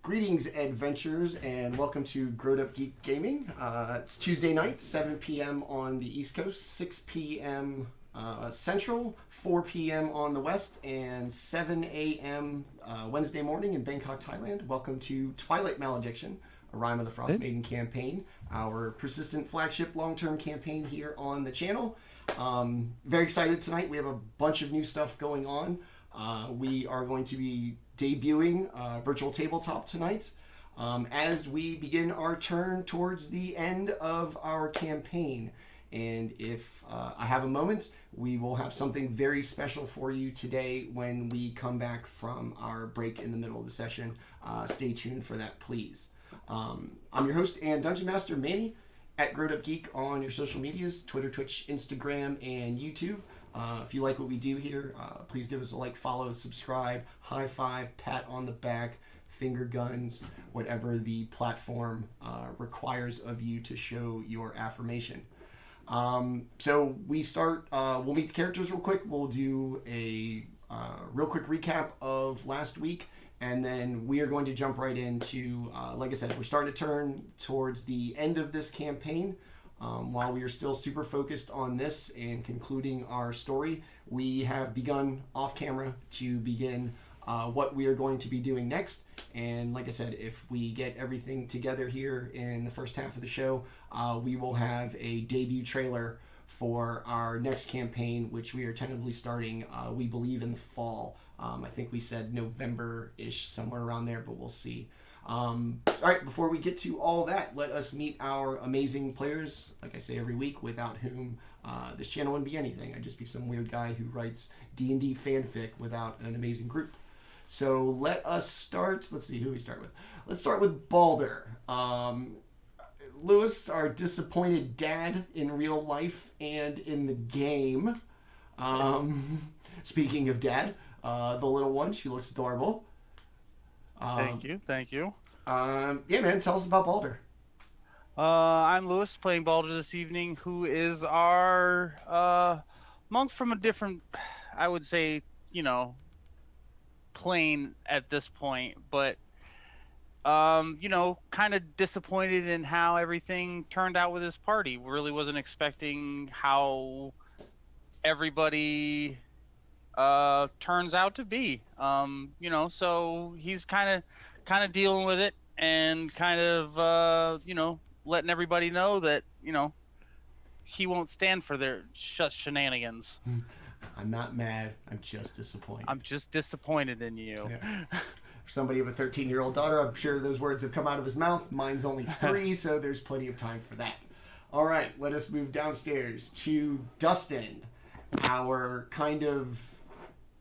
Greetings, adventurers, and welcome to GrowedUpGeek Gaming. It's Tuesday night, 7 p.m. on the East Coast, 6 p.m. Central, 4 p.m. on the West, and 7 a.m. Wednesday morning in Bangkok, Thailand. Welcome to Twilight, Malediction, a Rime of the Frostmaiden campaign, our persistent flagship long-term campaign here on the channel. Very excited tonight. We have a bunch of new stuff going on. We are going to be debuting virtual tabletop tonight as we begin our turn towards the end of our campaign. And if I have a moment, we will have something very special for you today when we come back from our break in the middle of the session. Stay tuned for that, please. I'm your host and Dungeon Master, Manny, at GrowedUpGeek on your social medias, Twitter, Twitch, Instagram, and YouTube. If you like what we do here, please give us a like, follow, subscribe, high five, pat on the back, finger guns, whatever the platform requires of you to show your affirmation. So we start, we'll meet the characters real quick. We'll do a real quick recap of last week, and then we are going to jump right into, like I said, we're starting to turn towards the end of this campaign. While we are still super focused on this and concluding our story, we have begun off camera to begin what we are going to be doing next. And like I said, if we get everything together here in the first half of the show, we will have a debut trailer for our next campaign, which we are tentatively starting, we believe, in the fall. I think we said November-ish, somewhere around there, but we'll see. All right, before we get to all that, let us meet our amazing players, like I say every week, without whom this channel wouldn't be anything. I'd just be some weird guy who writes D&D fanfic without an amazing group. So let us start. Let's see who we start with. Let's start with Baldr. Lewis, our disappointed dad in real life and in the game. Speaking of dad, the little one, she looks adorable. Thank you. Yeah, man, tell us about Baldr. I'm Lewis, playing Baldr this evening, who is our monk from a different, I would say, plane at this point, but, kind of disappointed in how everything turned out with his party. Really wasn't expecting how everybody turns out to be. So he's kind of dealing with it and kind of letting everybody know that he won't stand for their shenanigans. I'm not mad, I'm just disappointed. I'm just disappointed in you. Yeah. For somebody with a 13-year-old daughter, I'm sure those words have come out of his mouth. Mine's only 3, so there's plenty of time for that. All right, let us move downstairs to Dustin, our kind of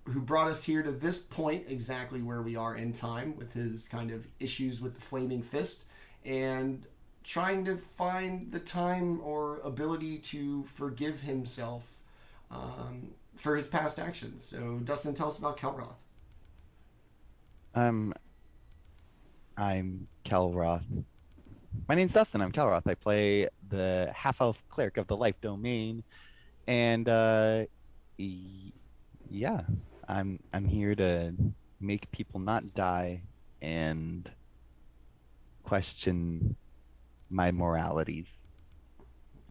who brought us here to this point, exactly where we are in time, with his kind of issues with the flaming fist, and trying to find the time or ability to forgive himself for his past actions. So, Dustin, tell us about Kelroth. I'm Kelroth. My name's Dustin. I'm Kelroth. I play the half-elf cleric of the life domain, and yeah. I'm here to make people not die and question my moralities.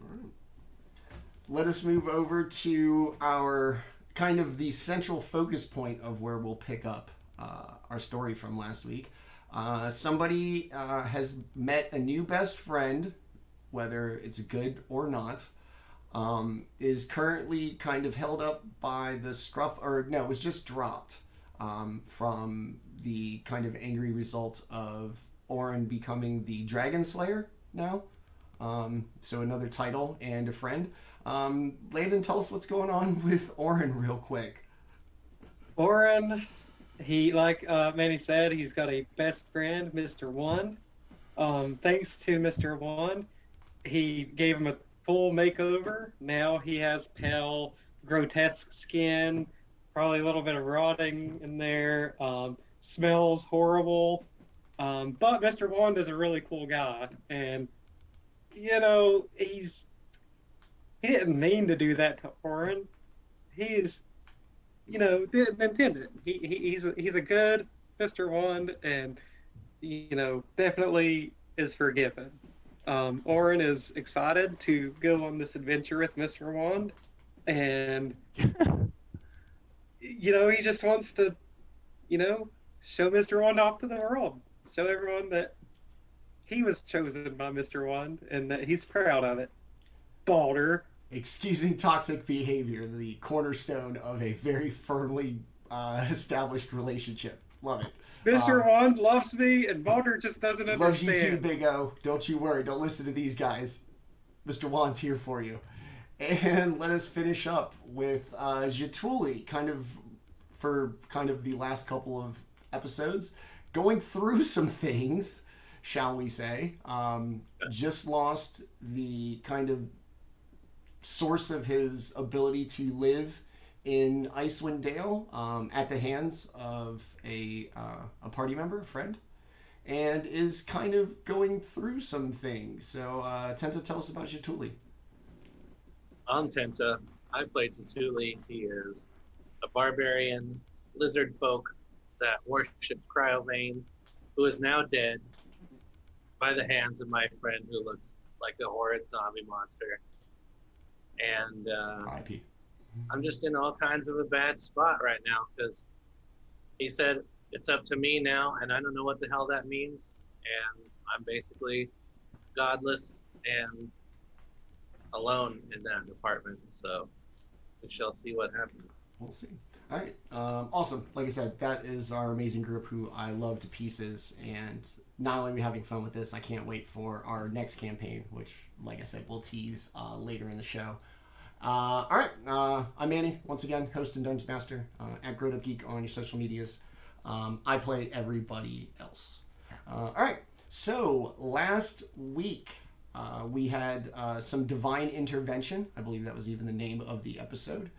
All right. Let us move over to our kind of the central focus point of where we'll pick up our story from last week. Somebody has met a new best friend, whether it's good or not. Is currently kind of held up by the scruff, or no, it was just dropped from the kind of angry result of Orryn becoming the Dragon Slayer now. So another title and a friend. Landon, tell us what's going on with Orryn real quick. Orryn, he, like Manny said, he's got a best friend, Mr. One. Thanks to Mr. One, he gave him a full makeover. Now he has pale, grotesque skin, probably a little bit of rotting in there, smells horrible, but Mr. Wand is a really cool guy, and he didn't mean to do that to Orryn. He's didn't intend it. He's a good Mr. Wand, and definitely is forgiven. Orryn is excited to go on this adventure with Mr. Wand, and he just wants to, show Mr. Wand off to the world, show everyone that he was chosen by Mr. Wand and that he's proud of it. Baldr. Excusing toxic behavior, the cornerstone of a very firmly established relationship. Love it. Mr. Wand loves me, and Baldr just doesn't understand. Loves you too, Big O. Don't you worry. Don't listen to these guys. Mr. Wand's here for you. And let us finish up with Jaatuuli, for the last couple of episodes, going through some things, shall we say. Just lost the kind of source of his ability to live in Icewind Dale at the hands of a party member, a friend, and is kind of going through some things. So, Tenta, tell us about Jaatuuli. I'm Tenta. I played Jaatuuli. He is a barbarian lizard folk that worships Cryovane, who is now dead by the hands of my friend who looks like a horrid zombie monster. And R.I.P. I'm just in all kinds of a bad spot right now because he said it's up to me now, and I don't know what the hell that means. And I'm basically godless and alone in that department. So we shall see what happens. We'll see. All right. Awesome. Like I said, that is our amazing group who I love to pieces. And not only are we having fun with this, I can't wait for our next campaign, which, like I said, we'll tease later in the show. All right. I'm Manny, once again, host and Dungeon Master at GrowedUpGeek on your social medias. I play everybody else. All right. So last week we had some divine intervention. I believe that was even the name of the episode.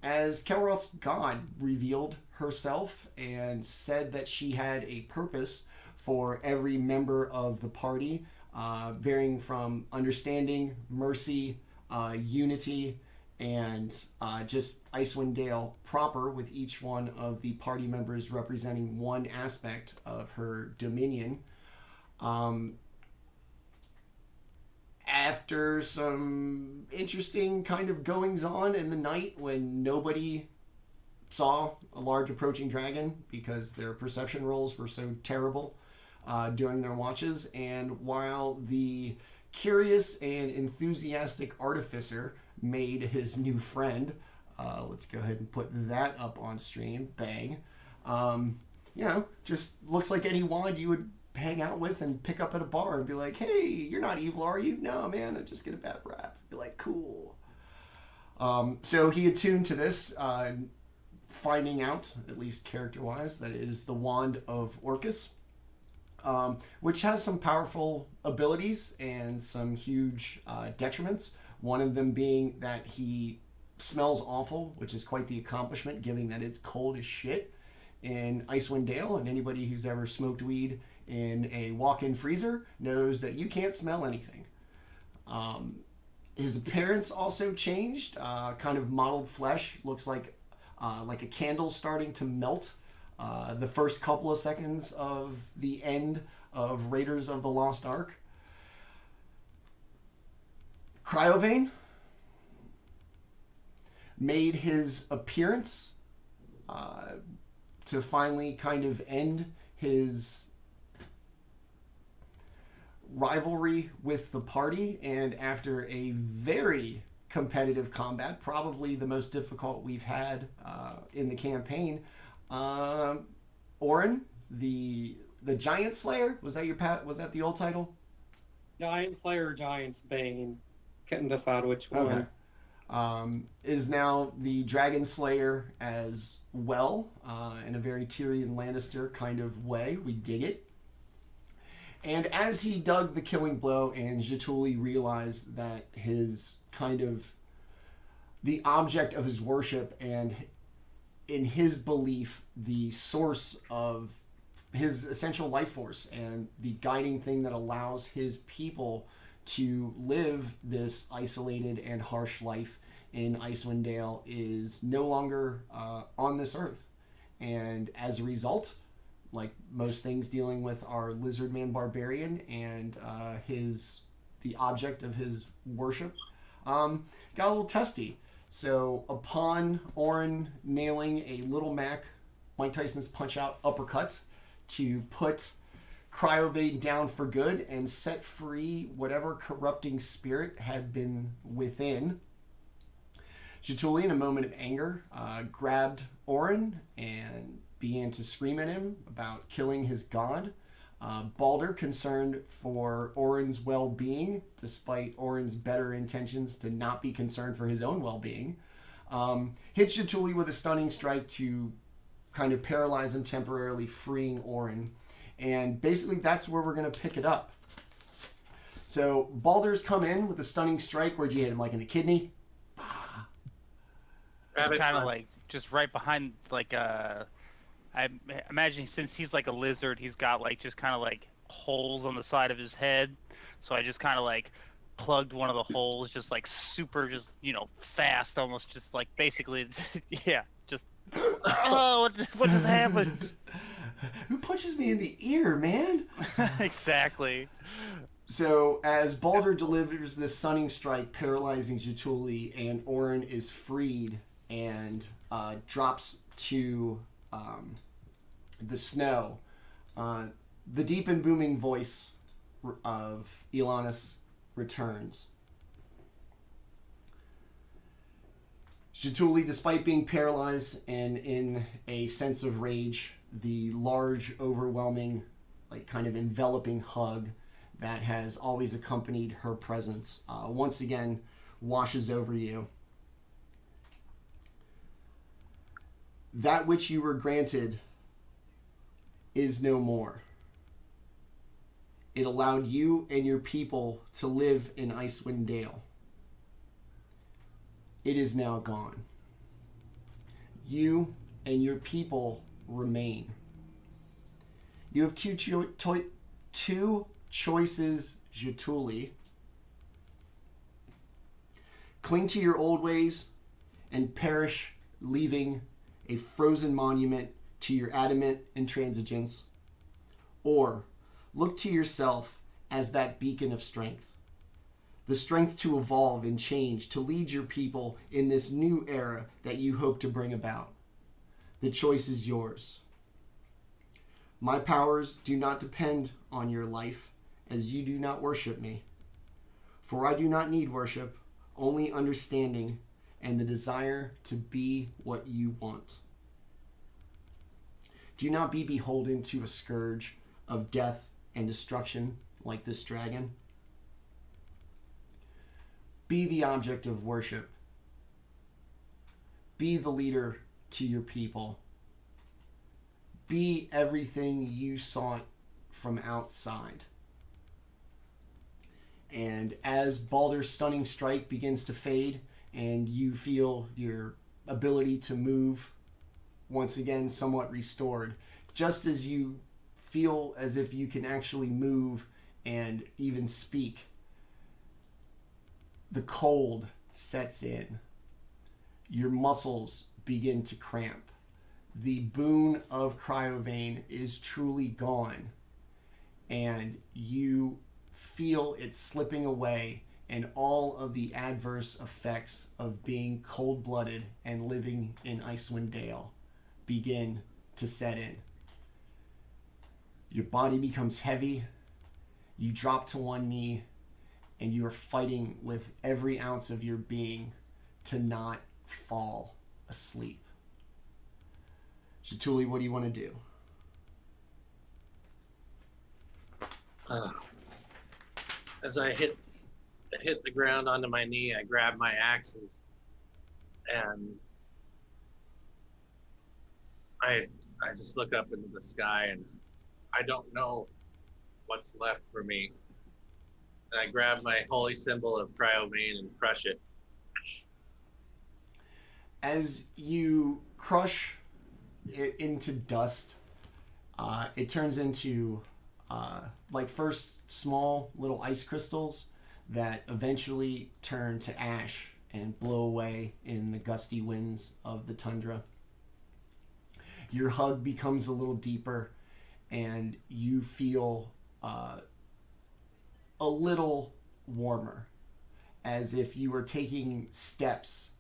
As Kelroth's god revealed herself and said that she had a purpose for every member of the party, varying from understanding, mercy, unity, and just Icewind Dale proper, with each one of the party members representing one aspect of her dominion. After some interesting kind of goings on in the night when nobody saw a large approaching dragon because their perception rolls were so terrible during their watches, and while the curious and enthusiastic artificer made his new friend, let's go ahead and put that up on stream, bang, just looks like any wand you would hang out with and pick up at a bar and be like, hey, you're not evil, are you? No, man, I just get a bad rap. Be like, cool. So he attuned to this, finding out, at least character-wise, that it is the Wand of Orcas, which has some powerful abilities and some huge detriments. One of them being that he smells awful, which is quite the accomplishment, given that it's cold as shit in Icewind Dale, and anybody who's ever smoked weed in a walk-in freezer knows that you can't smell anything. His appearance also changed, kind of mottled flesh, looks like a candle starting to melt. The first couple of seconds of the end of Raiders of the Lost Ark. Cryovane made his appearance to finally kind of end his rivalry with the party, and after a very competitive combat, probably the most difficult we've had in the campaign, Orryn, the Giant Slayer, was that the old title? Giant Slayer or Giant's Bane. Couldn't decide which one. Okay. Is now the Dragon Slayer as well, in a very Tyrion Lannister kind of way. We dig it. And as he dug the killing blow and Jaatuuli realized that his kind of the object of his worship and in his belief the source of his essential life force and the guiding thing that allows his people to live this isolated and harsh life in Icewind Dale is no longer on this earth. And as a result, like most things dealing with our lizard man barbarian and the object of his worship, got a little testy. So upon Orryn nailing a Little Mac, Mike Tyson's punch-out uppercut to put Cryovade down for good and set free whatever corrupting spirit had been within, Jaatuuli, in a moment of anger, grabbed Orryn and began to scream at him about killing his god. Baldr, concerned for Orryn's well-being, despite Orryn's better intentions to not be concerned for his own well-being, hits Jaatuuli with a stunning strike to kind of paralyze him temporarily, freeing Orryn. And basically that's where we're going to pick it up. So Baldr's come in with a stunning strike. Where'd you hit him? Like in the kidney? Kind of like just right behind, like I imagine since he's like a lizard, he's got like just kind of like holes on the side of his head. So I just kind of like plugged one of the holes, just like super, just, you know, fast, almost just like basically, yeah, just, oh, what just happened? Who punches me in the ear, man? Exactly. So as Baldr delivers this stunning strike, paralyzing Jaatuuli, and Orryn is freed and drops to the snow, the deep and booming voice of Ilanis returns. Jaatuuli, despite being paralyzed and in a sense of rage, the large, overwhelming, like kind of enveloping hug that has always accompanied her presence, once again washes over you. That which you were granted is no more. It allowed you and your people to live in Icewind Dale. It is now gone. You and your people remain. You have two choices, Jaatuuli. Cling to your old ways and perish, leaving a frozen monument to your adamant intransigence, or look to yourself as that beacon of strength, the strength to evolve and change, to lead your people in this new era that you hope to bring about. The choice is yours. My powers do not depend on your life, as you do not worship me. For I do not need worship, only understanding and the desire to be what you want. Do not be beholden to a scourge of death and destruction like this dragon. Be the object of worship. Be the leader to your people. Be everything you sought from outside. And as Baldr's stunning strike begins to fade and you feel your ability to move once again somewhat restored, just as you feel as if you can actually move and even speak, the cold sets in. Your muscles begin to cramp. The boon of Cryovane is truly gone, and you feel it slipping away, and all of the adverse effects of being cold-blooded and living in Icewind Dale begin to set in. Your body becomes heavy, you drop to one knee, and you are fighting with every ounce of your being to not fall asleep. Jaatuuli, what do you want to do? As I hit the ground onto my knee, I grab my axes, and I just look up into the sky, and I don't know what's left for me. And I grab my holy symbol of Cryovane and crush it. As you crush it into dust, it turns into like first small little ice crystals that eventually turn to ash and blow away in the gusty winds of the tundra. Your hug becomes a little deeper, and you feel a little warmer, as if you were taking steps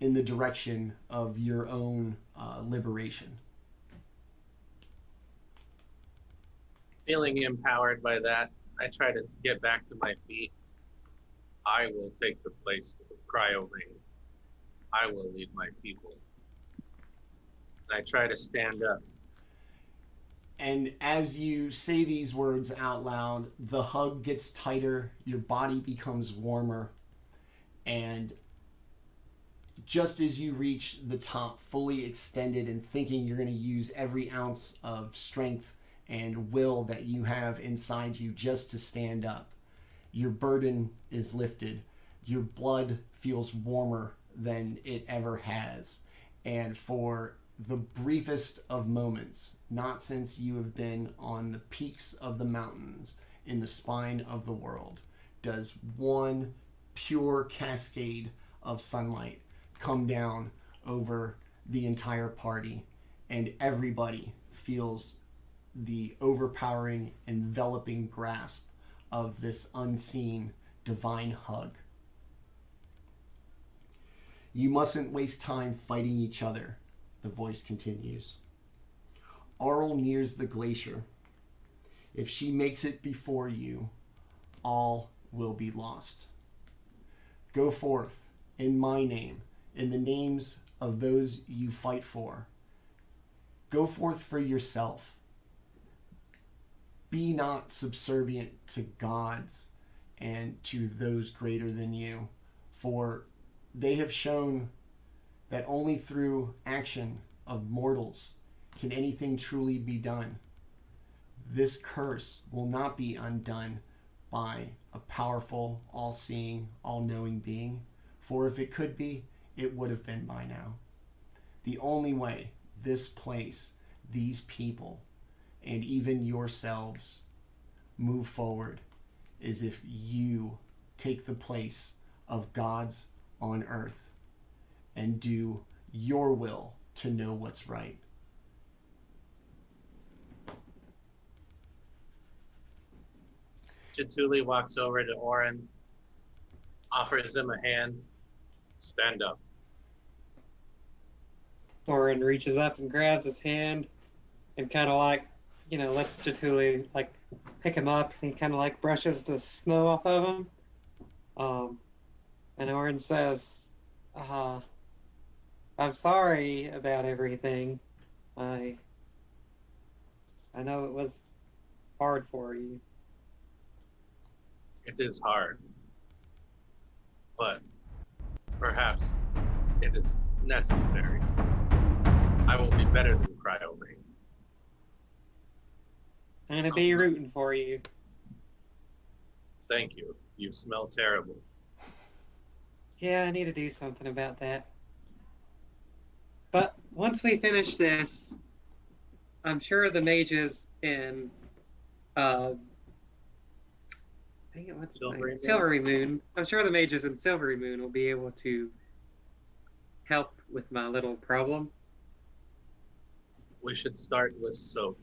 in the direction of your own liberation. Feeling empowered by that, I try to get back to my feet. I will take the place of Cryovein. I will lead my people. And I try to stand up. And as you say these words out loud, the hug gets tighter, your body becomes warmer, and just as you reach the top, fully extended and thinking you're going to use every ounce of strength and will that you have inside you just to stand up, your burden is lifted. Your blood feels warmer than it ever has. And for the briefest of moments, not since you have been on the peaks of the mountains in the spine of the world, does one pure cascade of sunlight come down over the entire party, and everybody feels the overpowering, enveloping grasp of this unseen divine hug. You mustn't waste time fighting each other, the voice continues. Orryn nears the glacier. If she makes it before you, all will be lost. Go forth in my name, in the names of those you fight for. Go forth for yourself. Be not subservient to gods and to those greater than you, for they have shown that only through action of mortals can anything truly be done. This curse will not be undone by a powerful, all-seeing, all-knowing being, for if it could be, it would have been by now. The only way this place, these people, and even yourselves move forward is if you take the place of gods on earth and do your will to know what's right. Jaatuuli walks over to Orryn, offers him a hand. Stand up. Orryn reaches up and grabs his hand and kind of like, lets Jaatuuli like pick him up. He kind of like brushes the snow off of him. And Orryn says, I'm sorry about everything. I know it was hard for you. It is hard, but perhaps it is necessary. I will be better than Cryovein. I'm gonna be rooting for you. Thank you. You smell terrible. Yeah, I need to do something about that. But once we finish this, I'm sure the mages in Silvery Moon. I'm sure the mages in Silvery Moon will be able to help with my little problem. We should start with soap.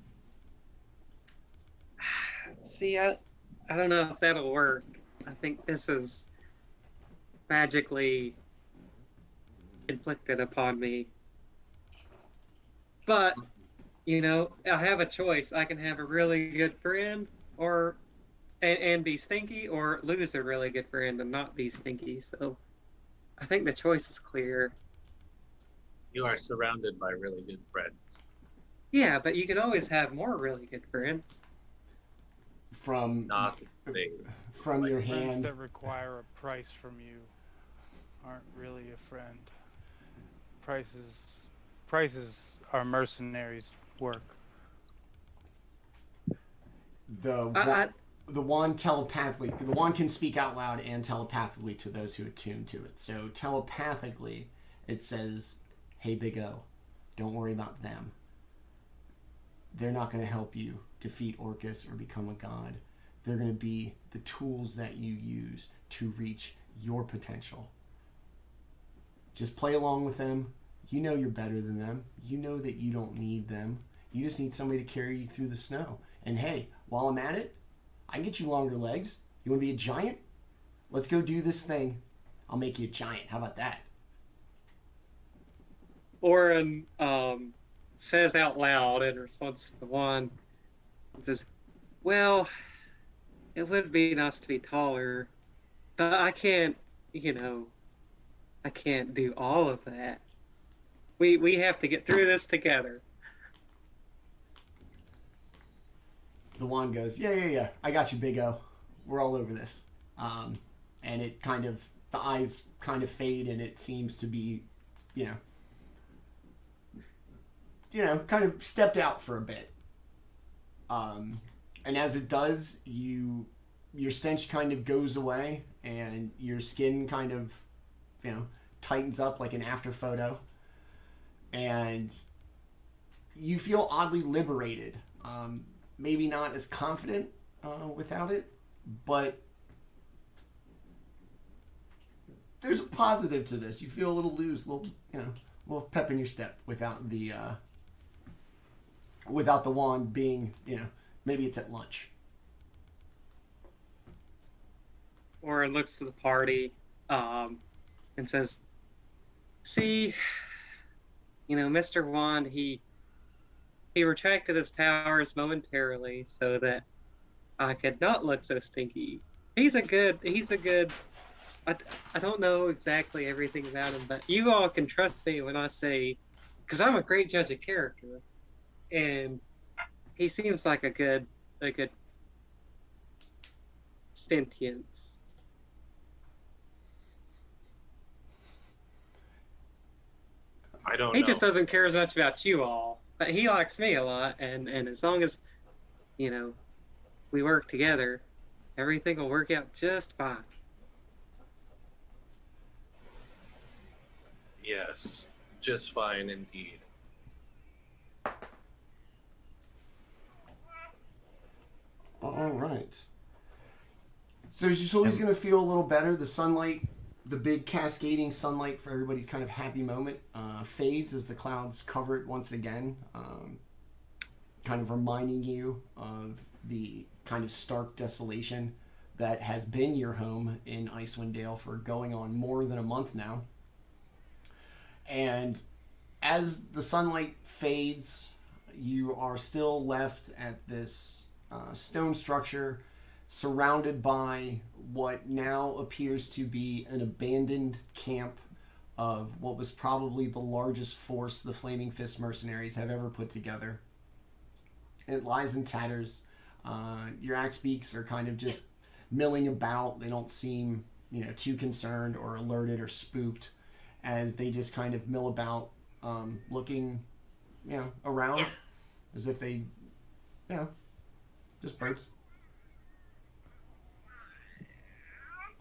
See, I don't know if that'll work. I think this is magically inflicted upon me. But, I have a choice. I can have a really good friend and be stinky, or lose a really good friend and not be stinky. So I think the choice is clear. You are surrounded by really good friends. Yeah, but you can always have more really good friends. From your Friends hand. that require a price from you aren't really a friend. Prices are mercenaries' work. The wand telepathically, the wand can speak out loud and telepathically to those who attune to it. So telepathically, it says, "Hey, Big O, don't worry about them. They're not going to help you defeat Orcas or become a god. They're going to be the tools that you use to reach your potential. Just play along with them. You know you're better than them. You know that you don't need them. You just need somebody to carry you through the snow. And hey, while I'm at it, I can get you longer legs. You want to be a giant? Let's go do this thing. I'll make you a giant. How about that? Orryn says out loud in response to the wand, and says, well, it would be nice to be taller, but I can't, I can't do all of that. We have to get through this together. The wand goes, yeah. I got you, Big O. We're all over this. And it kind of, the eyes kind of fade, and it seems to be, kind of stepped out for a bit. And as it does, your stench kind of goes away, and your skin kind of, tightens up like an after photo. And you feel oddly liberated. Maybe not as confident without it, but there's a positive to this. You feel a little loose, a little pep in your step without the wand being, maybe it's at lunch. Orryn looks to the party and says, see, Mr. Wand, he retracted his powers momentarily so that I could not look so stinky. He's a good, I don't know exactly everything about him, but you all can trust me when I say, because I'm a great judge of character, and he seems like a good sentience. I don't know. He just doesn't care as much about you all, but he likes me a lot, and as long as, we work together, everything will work out just fine. Yes, just fine indeed. All right. So Jaatuuli's going to feel a little better. The sunlight, the big cascading sunlight for everybody's kind of happy moment, fades as the clouds cover it once again, kind of reminding you of the kind of stark desolation that has been your home in Icewind Dale for going on more than a month now. And as the sunlight fades, you are still left at this stone structure surrounded by what now appears to be an abandoned camp of what was probably the largest force the Flaming Fist mercenaries have ever put together. It lies in tatters. Your axe beaks are kind of just milling about. They don't seem, too concerned or alerted or spooked as they just kind of mill about, looking, around as if they, just birds.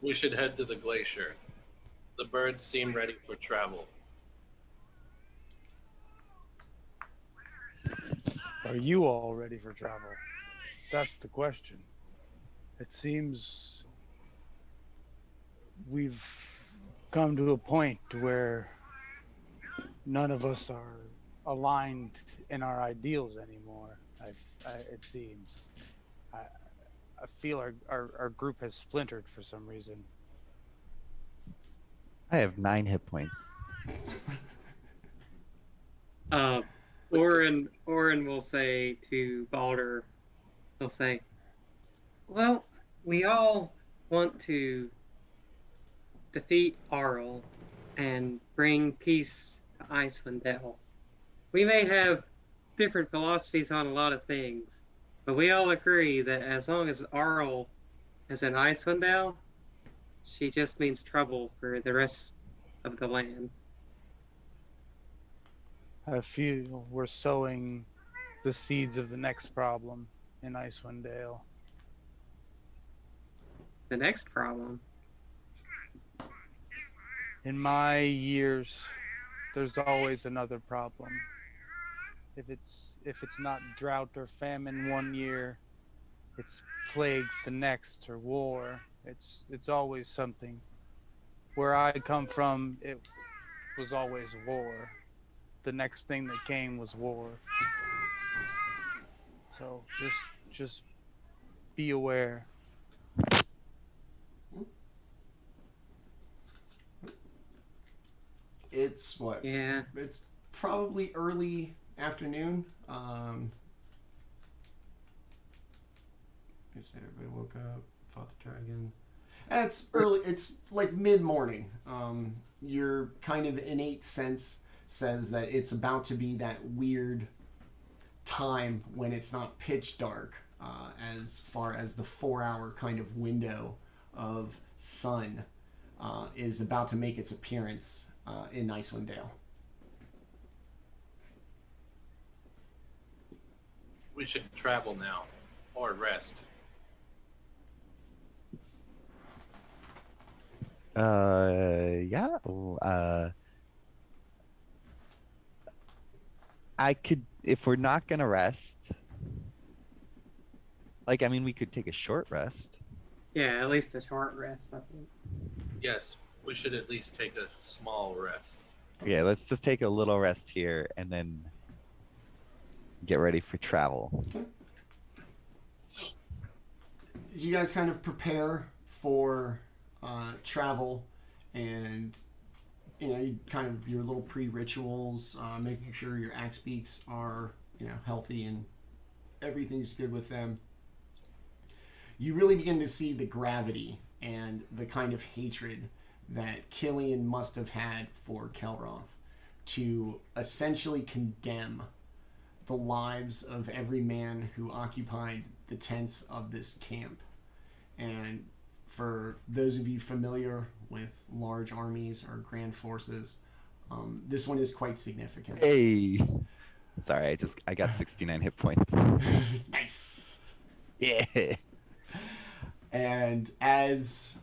We should head to the glacier. The birds seem ready for travel. Are you all ready for travel? That's the question. It seems we've come to a point where none of us are aligned in our ideals anymore. It seems. I feel our group has splintered for some reason. I have 9 hit points. Orryn will say to Baldr, he'll say, well, we all want to defeat Arl and bring peace to Icewind Dale. We may have different philosophies on a lot of things, but we all agree that as long as Arl is in Icewind Dale, she just means trouble for the rest of the lands. I feel we're sowing the seeds of the next problem in Icewind Dale. The next problem? In my years, there's always another problem. If it's not drought or famine one year, it's plagues the next, or war. It's always something. Where I come from, it was always war. The next thing that came was war. So just be aware. It's what? Yeah. It's probably early afternoon. Everybody woke up, fought the dragon. It's early. It's like mid-morning. Your kind of innate sense says that it's about to be that weird time when it's not pitch dark, as far as the 4-hour kind of window of sun is about to make its appearance in Icewind Dale. We should travel now, or rest. Yeah. I could, if we're not gonna rest. Like, I mean, we could take a short rest. Yeah, at least a short rest, I think. Yes, we should at least take a small rest. Yeah, let's just take a little rest here and then get ready for travel. Okay. Did you guys kind of prepare for travel, and you kind of your little pre-rituals, making sure your axe beaks are healthy and everything's good with them? You really begin to see the gravity and the kind of hatred that Killian must have had for Kelroth to essentially condemn the lives of every man who occupied the tents of this camp. And for those of you familiar with large armies or grand forces, this one is quite significant. Hey, sorry, I got 69 hit points. Nice. Yeah. And as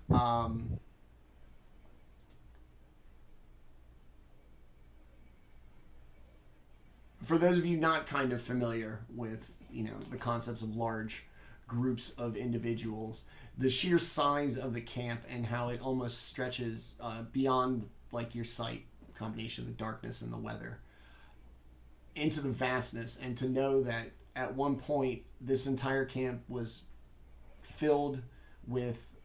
for those of you not kind of familiar with the concepts of large groups of individuals, the sheer size of the camp and how it almost stretches beyond like your sight, combination of the darkness and the weather, into the vastness, and to know that at one point this entire camp was filled with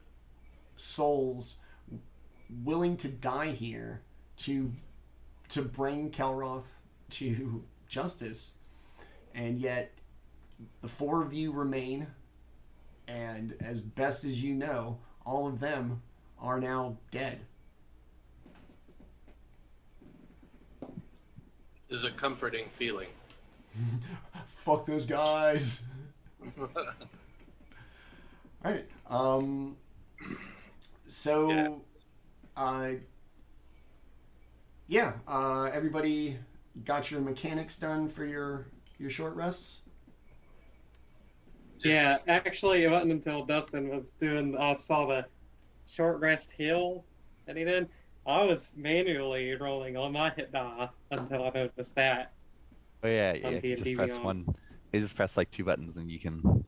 souls willing to die here to bring Kelroth to justice, and yet the 4 of you remain, and as best as you know, all of them are now dead. It is a comforting feeling. Fuck those guys. Alright, so, everybody got your mechanics done for your short rests? Yeah, actually, it wasn't until Dustin was I saw the short rest hill that he did. I was manually rolling on my hit die until I noticed that. Oh yeah, you just press one. You just press like 2 buttons and you can.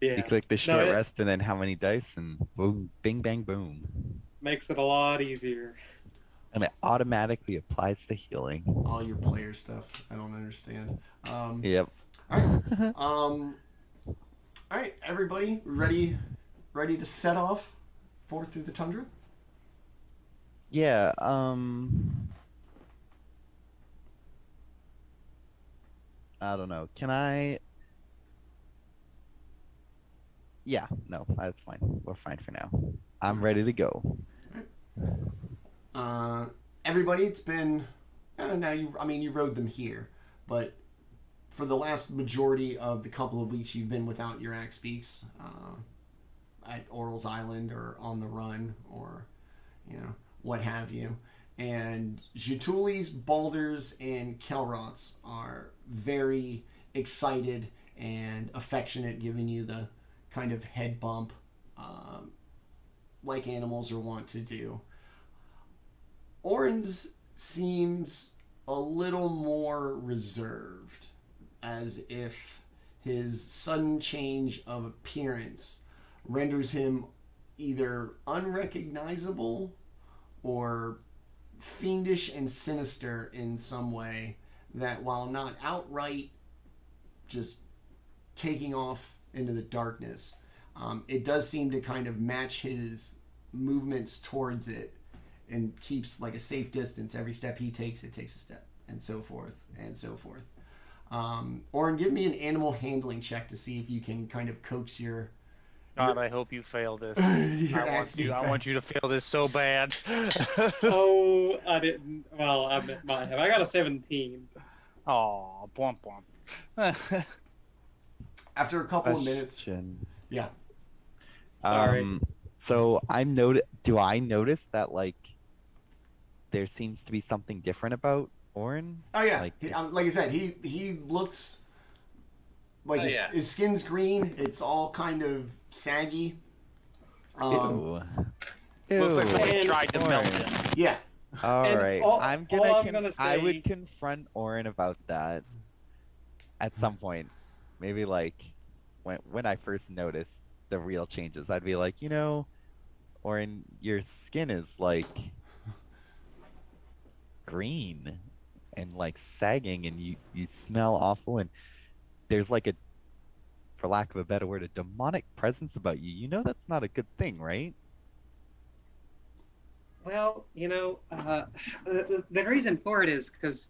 Yeah. You click the short rest and then how many dice and boom, bing, bang, boom. Makes it a lot easier. And it automatically applies the healing. All your player stuff. I don't understand. Yep. All right, everybody, ready to set off forth through the tundra? Yeah. I don't know. Can I? Yeah. No, that's fine. We're fine for now. I'm ready to go. Everybody, it's been now you rode them here, but for the last majority of the couple of weeks you've been without your axe beaks, at Orryl's Island or on the run or what have you. And Jaatuli's, Baldr's, and Kelroth's are very excited and affectionate, giving you the kind of head bump like animals are wont to do. Orryn's seems a little more reserved, as if his sudden change of appearance renders him either unrecognizable or fiendish and sinister in some way that, while not outright just taking off into the darkness. It does seem to kind of match his movements towards it and keeps like a safe distance. Every step he takes, it takes a step, and so forth and so forth. Orryn, give me an animal handling check to see if you can kind of coax your... God, I hope you fail this. I want you to fail this so bad. Oh, I didn't. Well, I might have. I got a 17. Oh, blump blump. After a couple of minutes... Question. Yeah. Sorry. So do I notice that like there seems to be something different about Orryn? Oh yeah, Like, like I said, he looks like his skin's green. It's all kind of saggy. ew. Looks like somebody And tried to melt Orryn. him. Yeah. All And right, all I'm I'm gonna. gonna I say- would confront Orryn about that at some point. Maybe like when I first notice the real changes, I'd be like, Orryn, your skin is like green and like sagging, and you smell awful, and there's like a, for lack of a better word, a demonic presence about you. You know that's not a good thing, right? Well, the reason for it is because,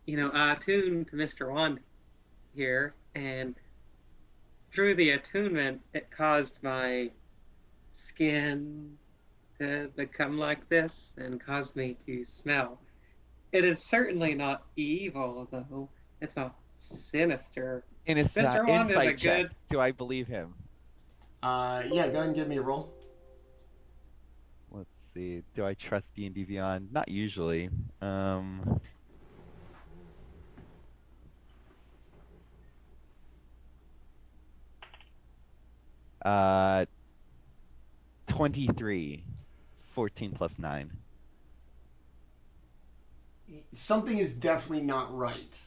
I attuned to Mr. Wand here, and through the attunement, it caused my skin to become like this and caused me to smell. It is certainly not evil, though. It's not sinister. And it's Mr. not Wand is a insight check. good- Do I believe him? Yeah, go ahead and give me a roll. Let's see. Do I trust D&D Beyond? Not usually. 23. 14 plus 9. Something is definitely not right.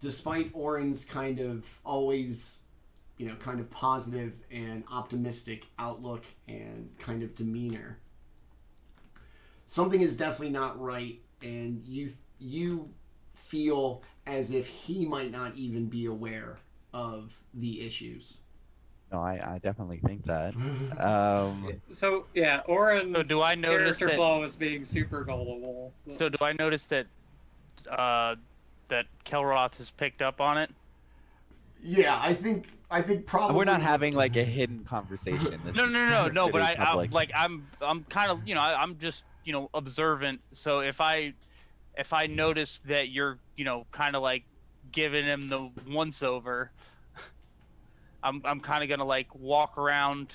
Despite Orryn's kind of always, kind of positive and optimistic outlook and kind of demeanor, something is definitely not right, and you feel as if he might not even be aware of the issues. No, I definitely think that. So, yeah, Orryn's So do I notice character that? flaw is being super gullible. So do I notice that that Kelroth has picked up on it? Yeah, I think probably We're not having like a hidden conversation. This No, is but pretty public. I'm kind of, I'm just, observant. So if I notice that you're, kind of like giving him the once over, I'm kind of gonna like walk around,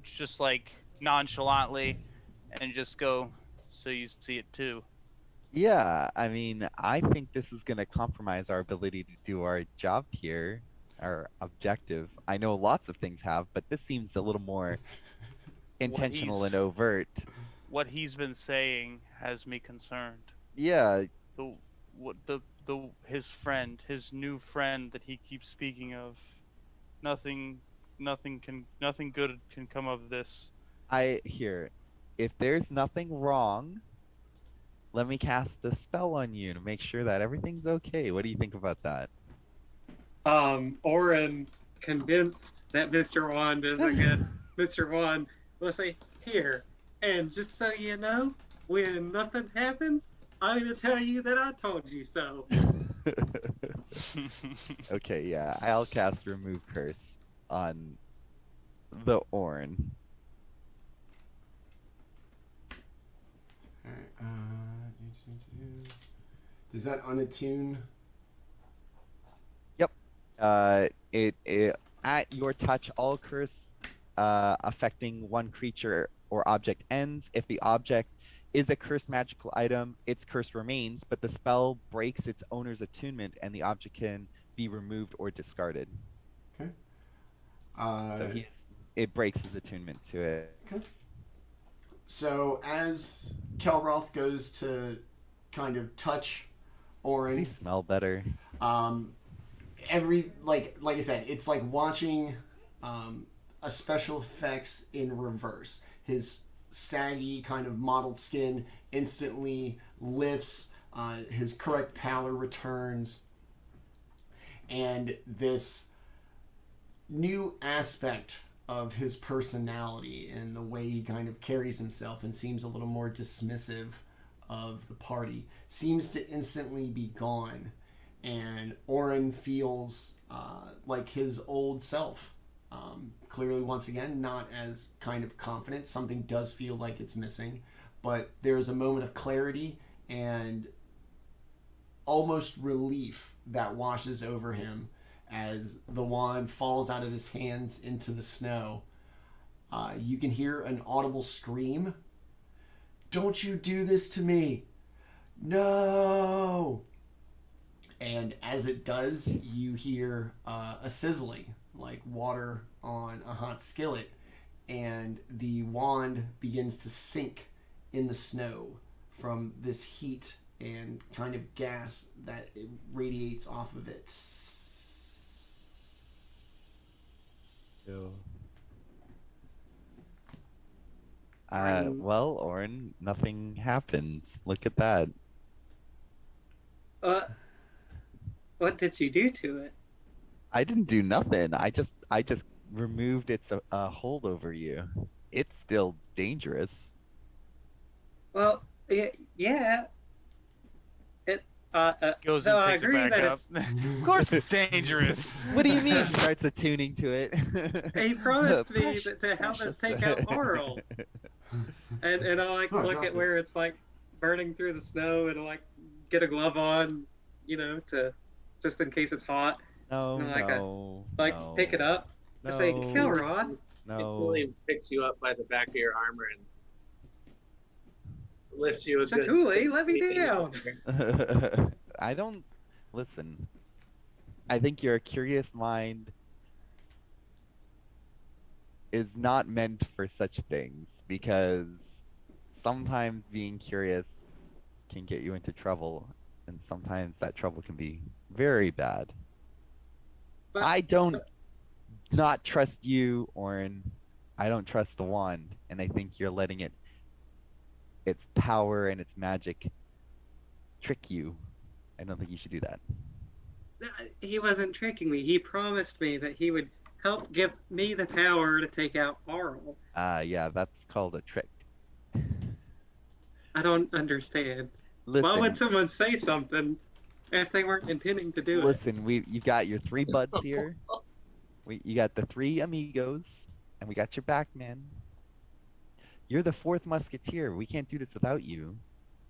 just like nonchalantly, and just go, so you see it too. Yeah, I mean, I think this is going to compromise our ability to do our job here, our objective. I know lots of things have, but this seems a little more intentional and overt. What he's been saying has me concerned. Yeah, His friend, his new friend that he keeps speaking of, nothing good can come of this. if there's nothing wrong, let me cast a spell on you to make sure that everything's okay. What do you think about that? Orryn, convinced that Mr. Wand is a good Mr. Wand, will say, here, and just so you know, when nothing happens, I'm going to tell you that I told you so. Okay, yeah, I'll cast Remove Curse on the Orryn. Does that unattune? Yep. It at your touch, all curse affecting one creature or object ends. If the object is a cursed magical item, its curse remains, but the spell breaks its owner's attunement, and the object can be removed or discarded. Okay. So it breaks his attunement to it. Okay. So as Kelroth goes to kind of touch Does he Orryn, smell better? like I said, it's like watching a special effects in reverse. His saggy kind of mottled skin instantly lifts, his correct pallor returns, and this new aspect of his personality and the way he kind of carries himself and seems a little more dismissive of the party seems to instantly be gone, and Orryn feels like his old self. Clearly, once again, not as kind of confident. Something does feel like it's missing, but there's a moment of clarity and almost relief that washes over him as the wand falls out of his hands into the snow. You can hear an audible scream. "Don't you do this to me! No!" And as it does, you hear a sizzling, like water on a hot skillet, and the wand begins to sink in the snow from this heat and kind of gas that it radiates off of it. Well, Orryn, nothing happens. Look at that. What did you do to it? I didn't do nothing. I just removed its hold over you. It's still dangerous. Well, yeah. It Goes no, and I picks it agree back that up. it's. Of course, it's dangerous. What do you mean? Starts attuning to it. He promised me Precious, to help us precious. take out Oral. And I like look drop at it. where it's like burning through the snow and like get a glove on, to just in case it's hot. No, And like no, no. Pick it up. No, I say, Kelroth. It no. fully picks you up by the back of your armor and lifts you a good. Jaatuuli, let me down. I don't listen. I think your curious mind is not meant for such things, because sometimes being curious can get you into trouble, and sometimes that trouble can be very bad. But- I don't not trust you, Orryn. I don't trust the wand, and I think you're letting its power and its magic trick you. I don't think you should do that. No, he wasn't tricking me. He promised me that he would help give me the power to take out Oral. Yeah, that's called a trick. I don't understand. Listen, Why would someone say something if they weren't intending to do it? listen, you got your 3 buds here. You got the 3 amigos, and we got your back, man. You're the 4th musketeer. We can't do this without you.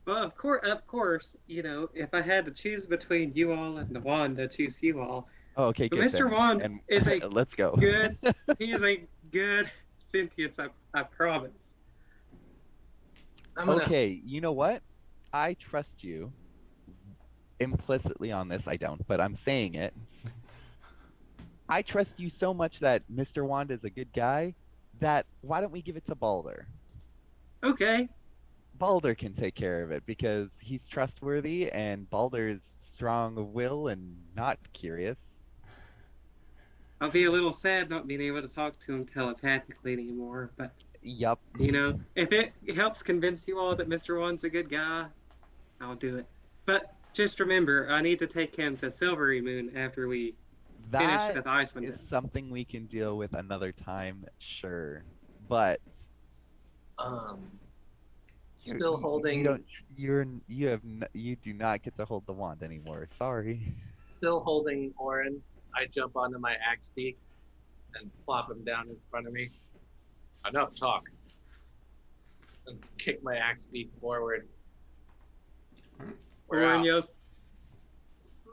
Well, of course, if I had to choose between you all and the wand, I'd choose you all. Oh, okay, But good. Mr. then. Wand And is a let's go. good, he is a good sentience, I promise. I'm gonna, Okay, you know what? I trust you implicitly on this. I don't, but I'm saying it. I trust you so much that Mr. Wand is a good guy that why don't we give it to Baldr? Okay. Baldr can take care of it because he's trustworthy and Baldr is strong of will and not curious. I'll be a little sad not being able to talk to him telepathically anymore, but Yup. if it helps convince you all that Mr. Wand's a good guy, I'll do it. But just remember, I need to take him to Silvery Moon after we finish That with Icewind. is something we can deal with another time, sure. But still holding. you do not get to hold the wand anymore. Sorry. Still holding Orryn. I jump onto my axe beak and plop him down in front of me. Enough talk. And kick my axe beak forward. We're Orryn out. yells,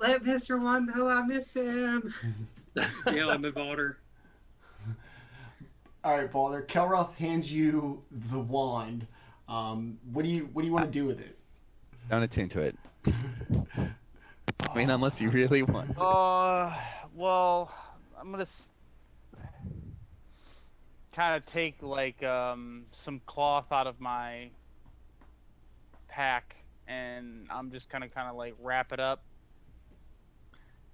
"Let Mr. Wand know I miss him!" Yelling to Baldr. All right, Baldr. Kelroth hands you the wand. What do you want to do with it? Don't attune to it. I mean, unless you really want to. Well, I'm gonna kind of take like some cloth out of my pack, and I'm just gonna kind of like wrap it up,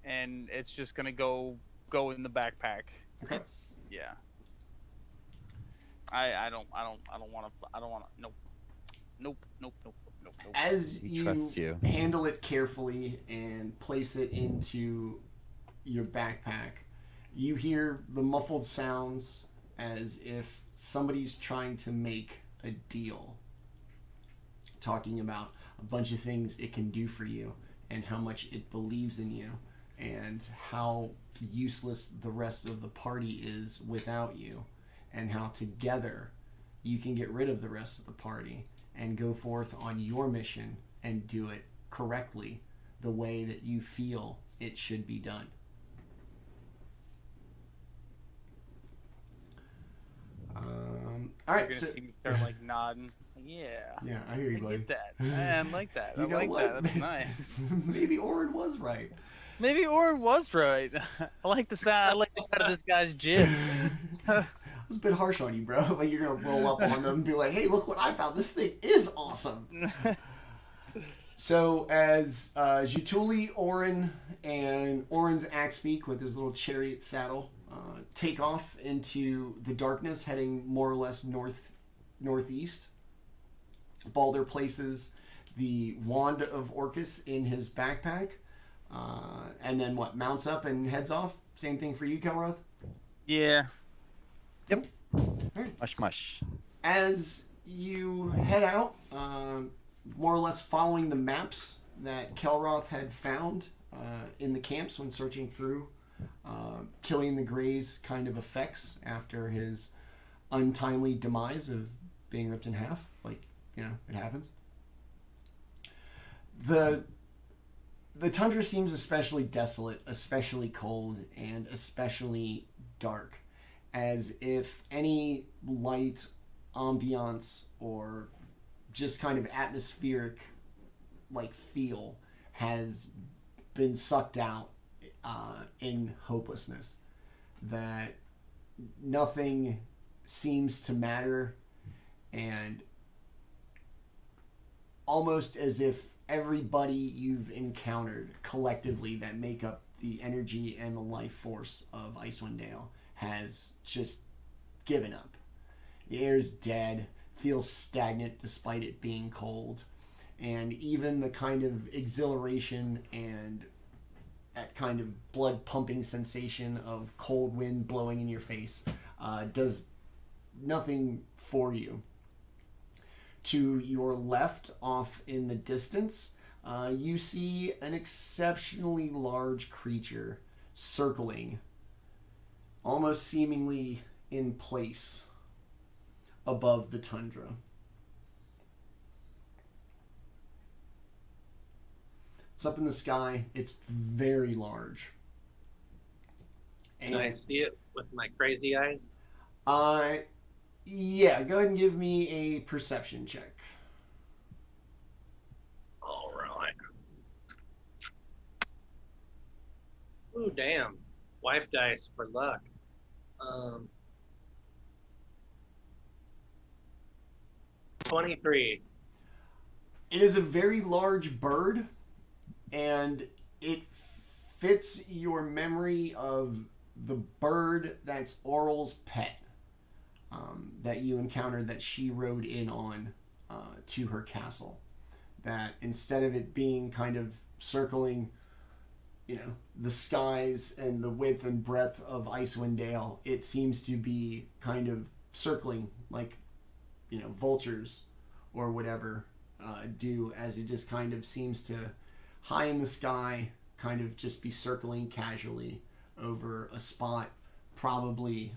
and it's just gonna go in the backpack. Okay. Yeah. I don't want to. Nope. As We you trust you. handle it carefully and place it into your backpack, You hear the muffled sounds as if somebody's trying to make a deal, talking about a bunch of things it can do for you and how much it believes in you and how useless the rest of the party is without you, and how together you can get rid of the rest of the party and go forth on your mission and do it correctly the way that you feel it should be done. All right, so You start like nodding. Yeah. yeah, I hear you, I buddy. get that. I like that. You I know like what? that. That's nice. Maybe Orryn was right. Maybe Orryn was right. I like the sound. I like the cut of this guy's jib. I was a bit harsh on you, bro. Like, you're gonna roll up on them and be like, "Hey, look what I found! This thing is awesome." So as Jaatuuli, Orryn, and Orryn's Axebeak with his little chariot saddle take off into the darkness, heading more or less northeast, Baldr places the wand of Orcas in his backpack, and then mounts up and heads off. Same thing for you, Kelroth? Yeah. Yep. Mush mush. As you head out, more or less following the maps that Kelroth had found in the camps when searching through Killing the Grey's kind of effects after his untimely demise of being ripped in half. Like, you know, it happens. The tundra seems especially desolate, especially cold, and especially dark, as if any light, ambiance, or just kind of atmospheric like feel has been sucked out in hopelessness, that nothing seems to matter, and almost as if everybody you've encountered collectively that make up the energy and the life force of Icewind Dale has just given up. The air's dead, feels stagnant despite it being cold, and even the kind of exhilaration and that kind of blood pumping sensation of cold wind blowing in your face does nothing for you. To your left, off in the distance, you see an exceptionally large creature circling, almost seemingly in place above the tundra. It's up in the sky. It's very large. And, Can I see it with my crazy eyes? yeah, go ahead and give me a perception check. All right. Ooh, damn. Wife dice for luck. 23. It is a very large bird, and it fits your memory of the bird that's Oral's pet that you encountered, that she rode in on to her castle. That instead of it being kind of circling, you know, the skies and the width and breadth of Icewind Dale, it seems to be kind of circling like, you know, vultures or whatever do, as it just kind of seems to, high in the sky, kind of just be circling casually over a spot, probably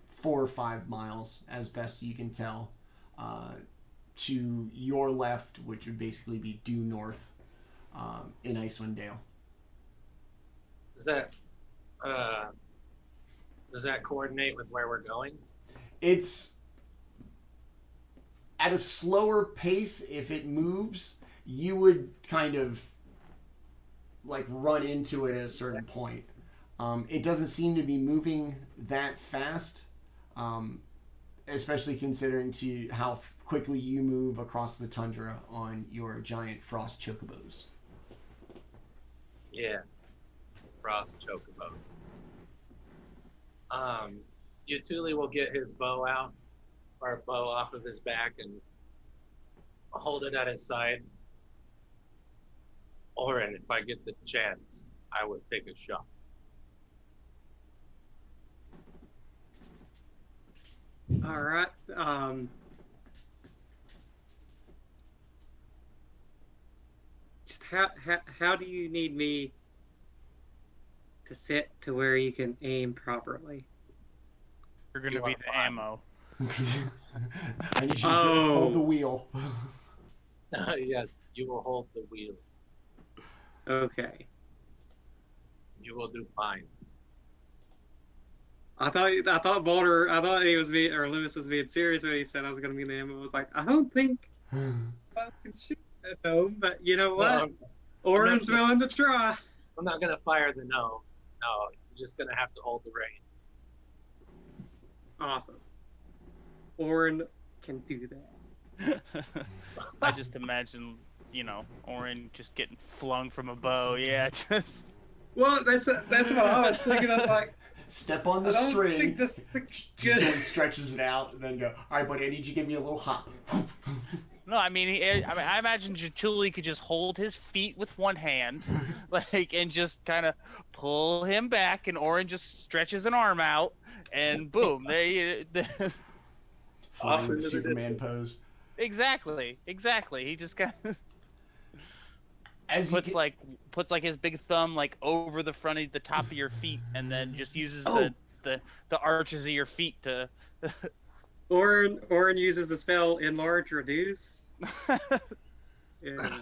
4 or 5 miles, as best you can tell, to your left, which would basically be due north in Icewind Dale. Does that coordinate with where we're going? It's at a slower pace. If it moves, you would kind of like run into it at a certain point. It doesn't seem to be moving that fast, especially considering to how quickly you move across the tundra on your giant frost chocobos. Yeah. Frost chocobo. Jaatuuli will get his bow out, or a bow off of his back, and hold it at his side. Orryn, if I get the chance, I would take a shot. All right. Just how do you need me to sit to where you can aim properly? You're gonna You be are the fine. ammo. I need you to hold the wheel. Yes, you will hold the wheel. Okay. You will do fine. I thought Baldr, I thought he was being, or Lewis was being serious when he said I was gonna be the ammo. I was like, I don't think I can shoot at home, but you know what? Orryn's willing to try. I'm not gonna fire the no. No, you're just gonna have to hold the reins. Awesome. Orryn can do that. I just imagine, Orryn just getting flung from a bow. Yeah, just. Well, that's what I was thinking. I was like, Step on the I don't string. think this is Jaatuuli good. stretches it out and then go, all right, buddy, I need you to give me a little hop. No, I mean, I imagine Jaatuuli could just hold his feet with one hand, and just kind of pull him back, and Orryn just stretches an arm out, and boom, they. Flying into the the Superman pose. Exactly. He just kind of As you puts his big thumb over the front of the top of your feet, and then just uses the arches of your feet to. Orryn uses the spell enlarge reduce. Yeah.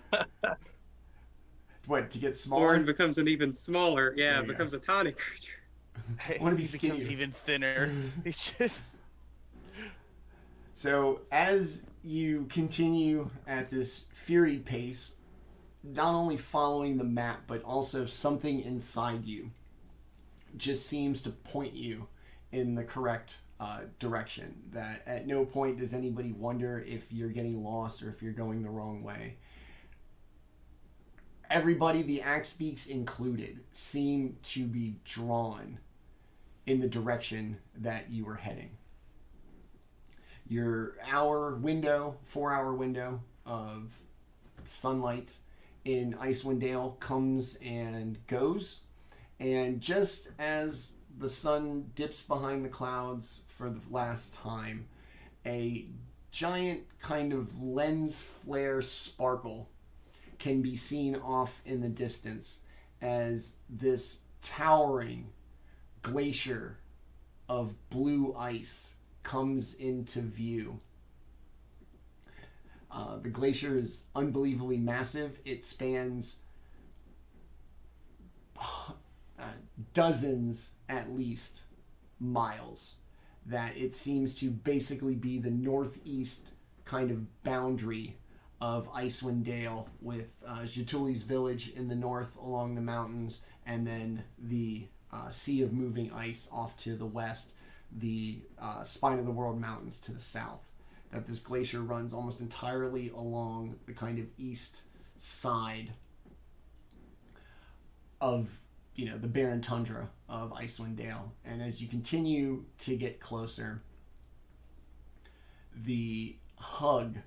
What, to get smaller? Orryn becomes an even smaller. Yeah, There you becomes a tiny creature. I want to be He becomes skinnier. even thinner. He's just. So as you continue at this fury pace, not only following the map, but also something inside you just seems to point you in the correct direction. That at no point does anybody wonder if you're getting lost or if you're going the wrong way. Everybody, the Axebeaks included, seem to be drawn in the direction that you are heading. Your 4-hour window of sunlight in Icewind Dale comes and goes. And just as the sun dips behind the clouds for the last time, a giant kind of lens flare sparkle can be seen off in the distance as this towering glacier of blue ice comes into view. The glacier is unbelievably massive. It spans dozens, at least, miles. That it seems to basically be the northeast kind of boundary of Icewind Dale, with Jaatuuli's village in the north along the mountains, and then the Sea of Moving Ice off to the west, the Spine of the World Mountains to the south. That this glacier runs almost entirely along the kind of east side of the barren tundra of Icewind Dale. And as you continue to get closer, the hug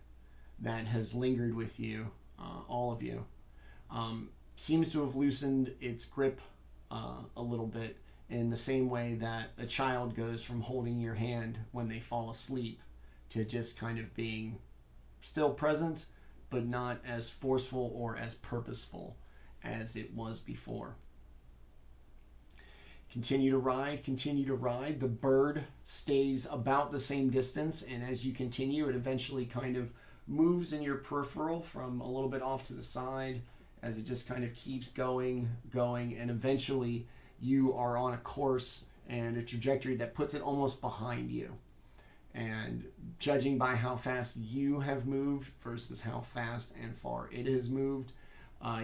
that has lingered with you, all of you, seems to have loosened its grip a little bit, in the same way that a child goes from holding your hand when they fall asleep to just kind of being still present, but not as forceful or as purposeful as it was before. Continue to ride. The bird stays about the same distance, and as you continue, it eventually kind of moves in your peripheral from a little bit off to the side as it just kind of keeps going, and eventually you are on a course and a trajectory that puts it almost behind you. And judging by how fast you have moved versus how fast and far it has moved,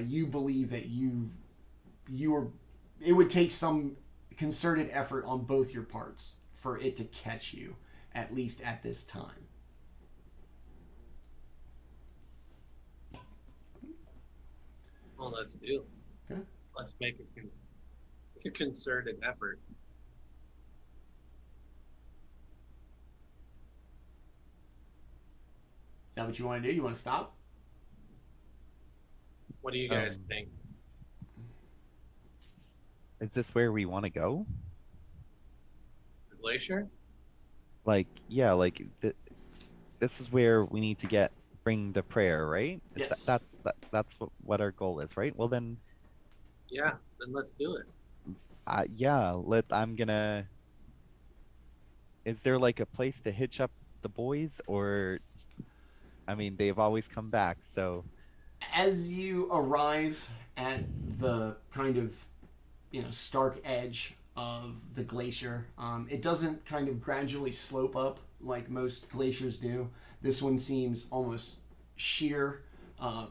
you believe that it would take some concerted effort on both your parts for it to catch you, at least at this time. Well, let's do. Okay. Let's make a concerted effort. Is that what you want to do? You want to stop? What do you guys think? Is this where we want to go? The glacier? Yeah, this is where we need to bring the prayer, right? Yes. That's what our goal is, right? Well then, Yeah, then let's do it. yeah. I'm gonna. Is there like a place to hitch up the boys, or? I mean, they've always come back, so. As you arrive at the kind of, stark edge of the glacier, it doesn't kind of gradually slope up like most glaciers do. This one seems almost sheer,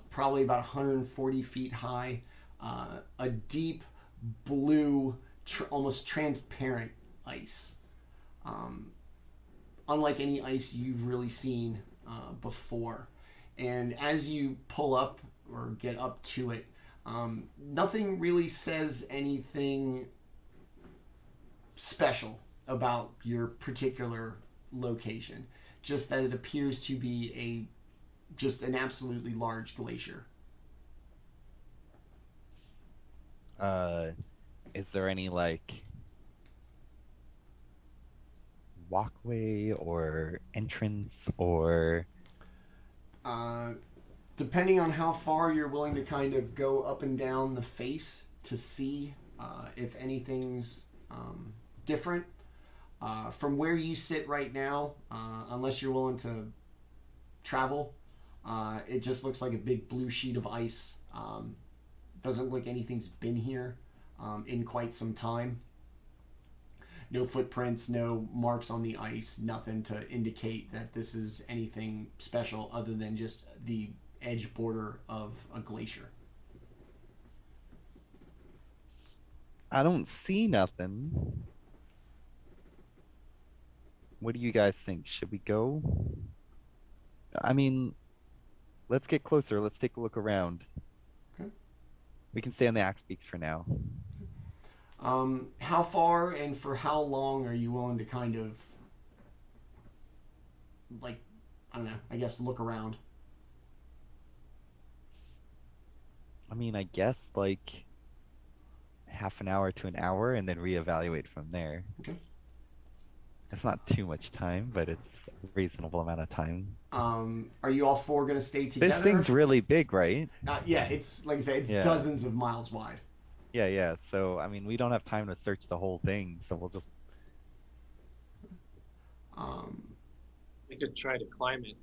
probably about 140 feet high, a deep blue, almost transparent ice. Unlike any ice you've really seen before. And as you pull up or get up to it, nothing really says anything special about your particular location. Just that it appears to be just an absolutely large glacier. Is there any walkway or entrance or? Depending on how far you're willing to kind of go up and down the face to see if anything's different. From where you sit right now, unless you're willing to travel, it just looks like a big blue sheet of ice. Doesn't look like anything's been here in quite some time. No footprints, no marks on the ice, nothing to indicate that this is anything special other than just the edge border of a glacier. I don't see nothing. What do you guys think? Should we go? I mean, let's get closer. Let's take a look around. Okay. We can stay on the axe peaks for now. How far and for how long are you willing to kind of, I don't know, I guess look around? I mean, I guess half an hour to an hour and then reevaluate from there. Okay. It's not too much time, but it's a reasonable amount of time. Are you all four going to stay together? This thing's really big, right? Yeah, it's, like I said, it's dozens of miles wide. Yeah. So, I mean, we don't have time to search the whole thing, so we'll just... We could try to climb it.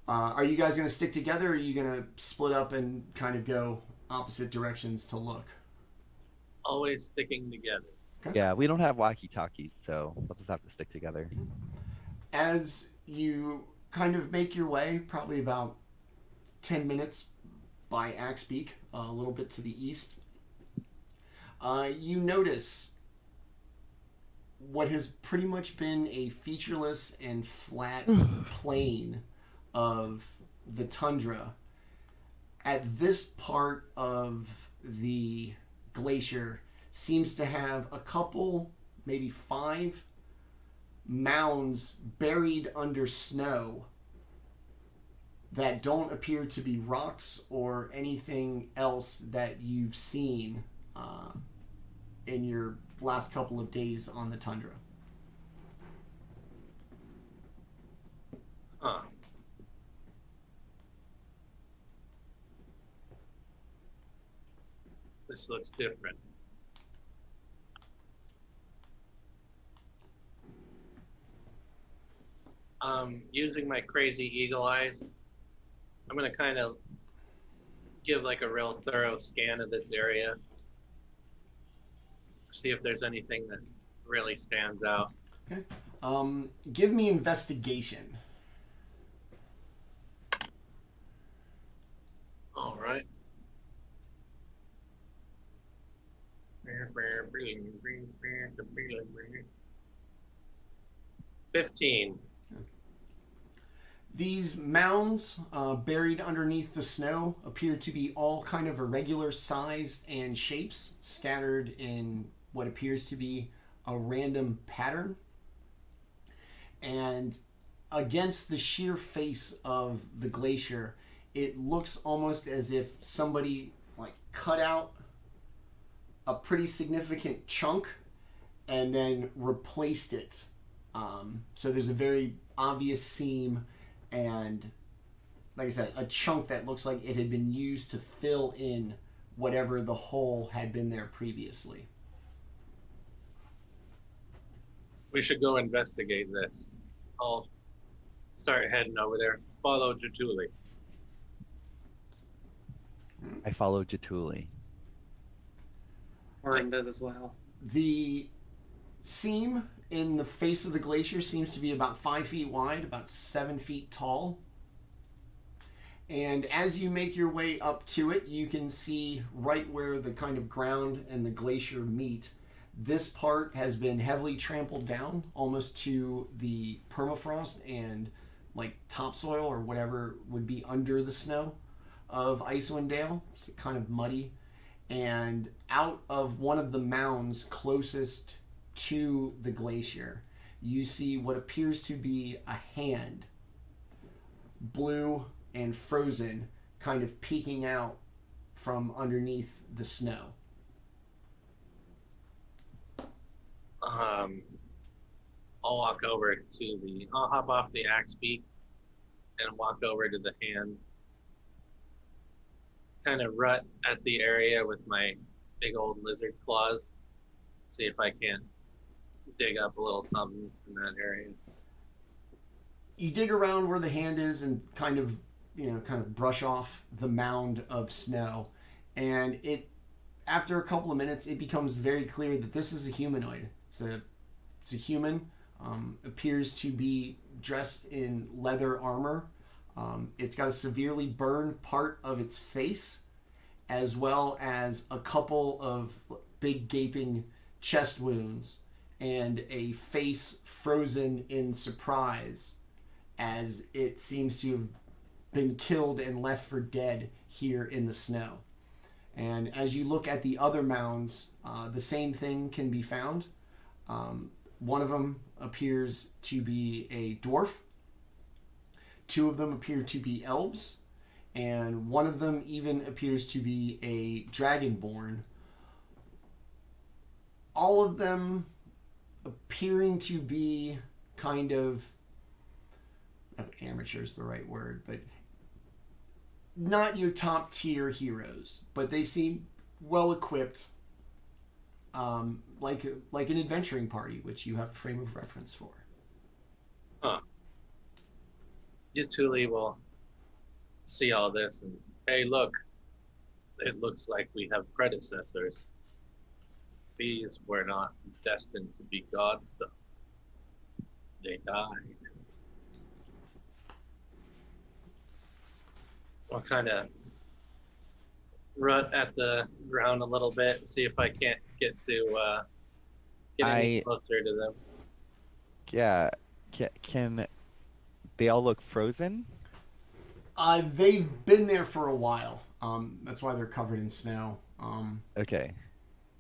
Are you guys going to stick together, or are you going to split up and kind of go opposite directions to look? Always sticking together. Okay. Yeah, we don't have walkie-talkies, so we'll just have to stick together. As you kind of make your way, probably about 10 minutes by Axe Peak, a little bit to the east, you notice what has pretty much been a featureless and flat plain of the tundra. At this part of the glacier seems to have a couple, maybe 5 mounds buried under snow that don't appear to be rocks or anything else that you've seen in your last couple of days on the tundra. Huh. This looks different. Using my crazy eagle eyes, I'm going to kind of give a real thorough scan of this area. See if there's anything that really stands out. Okay. Give me investigation. All right. 15. These mounds buried underneath the snow appear to be all kind of irregular size and shapes, scattered in what appears to be a random pattern. And against the sheer face of the glacier, it looks almost as if somebody cut out a pretty significant chunk and then replaced it. So there's a very obvious seam and, like I said, a chunk that looks like it had been used to fill in whatever the hole had been there previously. We should go investigate this. I'll start heading over there. Follow Jaatuuli. I follow Jaatuuli. Orryn does as well. The seam in the face of the glacier seems to be about 5 feet wide, about 7 feet tall. And as you make your way up to it, you can see right where the kind of ground and the glacier meet. This part has been heavily trampled down almost to the permafrost and like topsoil or whatever would be under the snow of Icewind Dale. It's kind of muddy. And out of one of the mounds closest to the glacier, you see what appears to be a hand, blue and frozen, kind of peeking out from underneath the snow. I'll walk over to I'll hop off the axe beak and walk over to the hand. Kind of rut at the area with my big old lizard claws. See if I can't dig up a little something in that area. You dig around where the hand is and kind of brush off the mound of snow. And after a couple of minutes, it becomes very clear that this is a humanoid. It's a human. Appears to be dressed in leather armor. It's got a severely burned part of its face, as well as a couple of big gaping chest wounds and a face frozen in surprise, as it seems to have been killed and left for dead here in the snow. And as you look at the other mounds, the same thing can be found. One of them appears to be a dwarf. 2 of them appear to be elves. And one of them even appears to be a dragonborn. All of them appearing to be kind of amateur is the right word, but not your top tier heroes, but they seem well equipped, like an adventuring party, which you have a frame of reference for. Huh. Jaatuuli will see all this and, hey, look, it looks like we have predecessors. These were not destined to be gods, though. They died. I'll kind of rut at the ground a little bit, see if I can't get any closer to them. Yeah. Can they all look frozen? They've been there for a while. That's why they're covered in snow. Okay.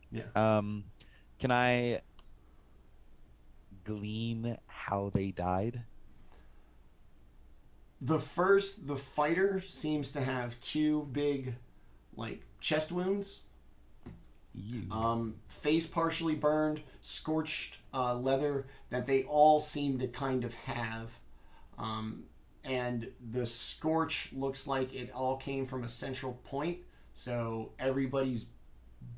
Yeah. Can I glean how they died? The fighter seems to have 2 big, chest wounds. Face partially burned, scorched leather that they all seem to kind of have. And the scorch looks like it all came from a central point. So everybody's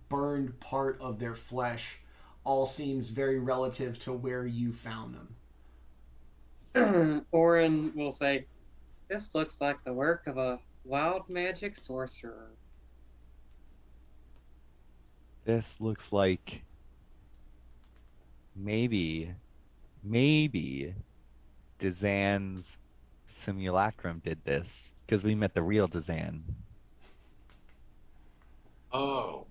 burned part of their flesh all seems very relative to where you found them. Orryn will say, "This looks like the work of a wild magic sorcerer." This looks like maybe Dazan's simulacrum did this, because we met the real Dazan. Oh.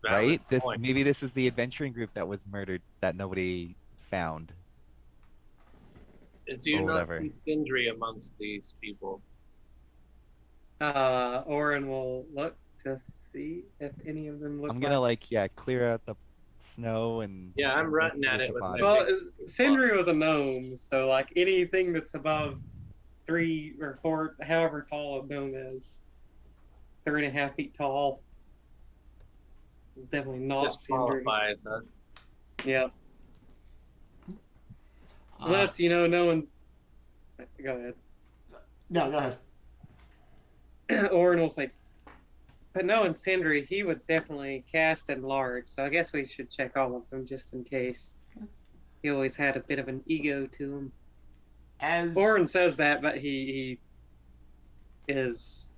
Right? Point. Maybe this is the adventuring group that was murdered that nobody found. Do you or not whatever. see Sindri amongst these people? Orryn will look to see if any of them look I'm gonna clear out the snow and Yeah, I'm rutting at investigate it the with body. my Well, Sindri was a gnome, so anything that's above 3 or 4, however tall a gnome is, 3.5 feet tall, is definally not Sindri. Disqualifies, huh? Yeah. Unless, no one... Go ahead. No, go ahead. Orryn will say, but knowing Sindri, he would definitely cast enlarge, so I guess we should check all of them just in case. He always had a bit of an ego to him. Orryn says that, but he is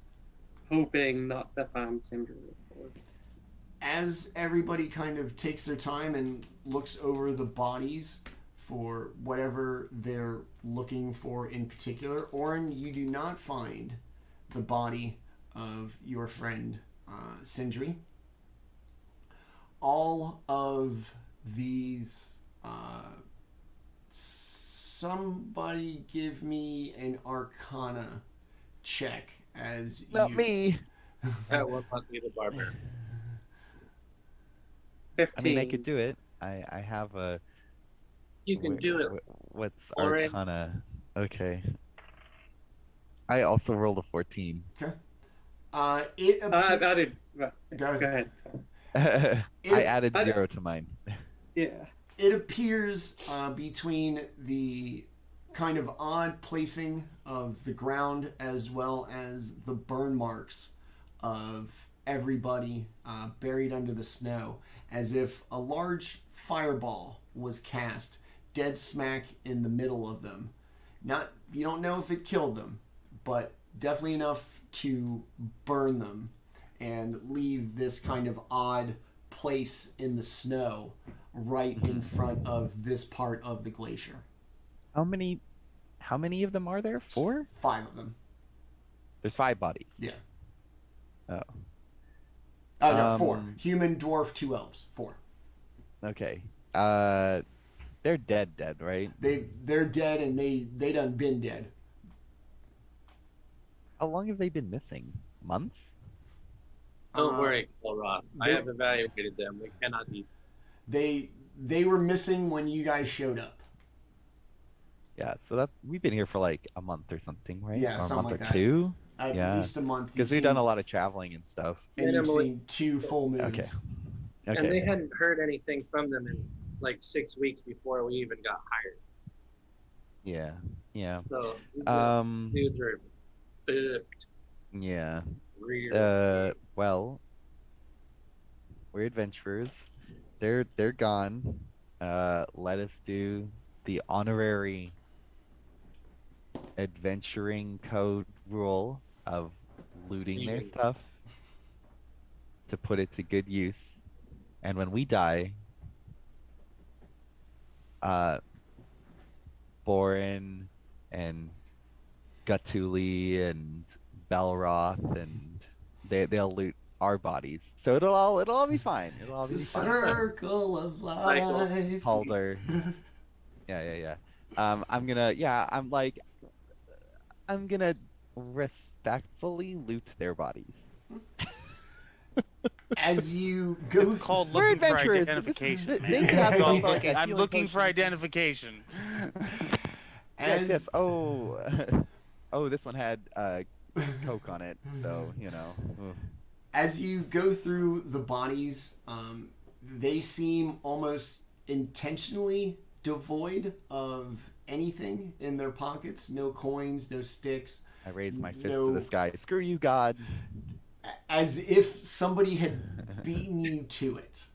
hoping not to find Sindri, of course. As everybody kind of takes their time and looks over the bodies for whatever they're looking for in particular, Orryn, you do not find the body of your friend Sindri. All of these... somebody give me an Arcana check as Not me. That one must be the barber. 15. I mean, I could do it. I have a... You can do it. What's Orryn. Arcana? Okay. I also rolled a 14. Okay. It appears... I did. Go ahead. I added 0 to mine. Yeah. It appears between the kind of odd placing of the ground as well as the burn marks of everybody buried under the snow, as if a large fireball was cast dead smack in the middle of them. You don't know if it killed them, but definitely enough to burn them and leave this kind of odd place in the snow right in front of this part of the glacier. How many of them are there? 4? 5 of them. There's 5 bodies. Yeah. Oh. Oh, no, 4. Human, dwarf, 2 elves. 4. Okay. They're dead, right? They're dead, and they done been dead. How long have they been missing? Months? Don't worry, Kelroth. I have evaluated them. We cannot eat. They were missing when you guys showed up. Yeah, so that we've been here for like a month or something, right? Yeah, or a something month like or that. 2. At least a month. Because we've done a lot of traveling and stuff. And you've seen 2 full moons. Okay. And they hadn't heard anything from them in like 6 weeks before we even got hired. Yeah. So dudes are booked. Yeah. Really. Well, we're adventurers. They're gone. Let us do the honorary adventuring code rule of looting their stuff to put it to good use. And when we die, Orryn and Jaatuuli and Kelroth and they'll loot our bodies, so it'll all be fine. It'll all be fine. Circle of life. Baldr. Yeah. I'm gonna respectfully loot their bodies. As you go, It's called We're looking for adventurers. identification. They have So things like I'm healing looking for potions. identification. Yes. Oh, this one had coke on it, so Ooh. As you go through the bodies, they seem almost intentionally devoid of anything in their pockets. No coins, no sticks. I raised my fist to the sky. Screw you, God. As if somebody had beaten you to it.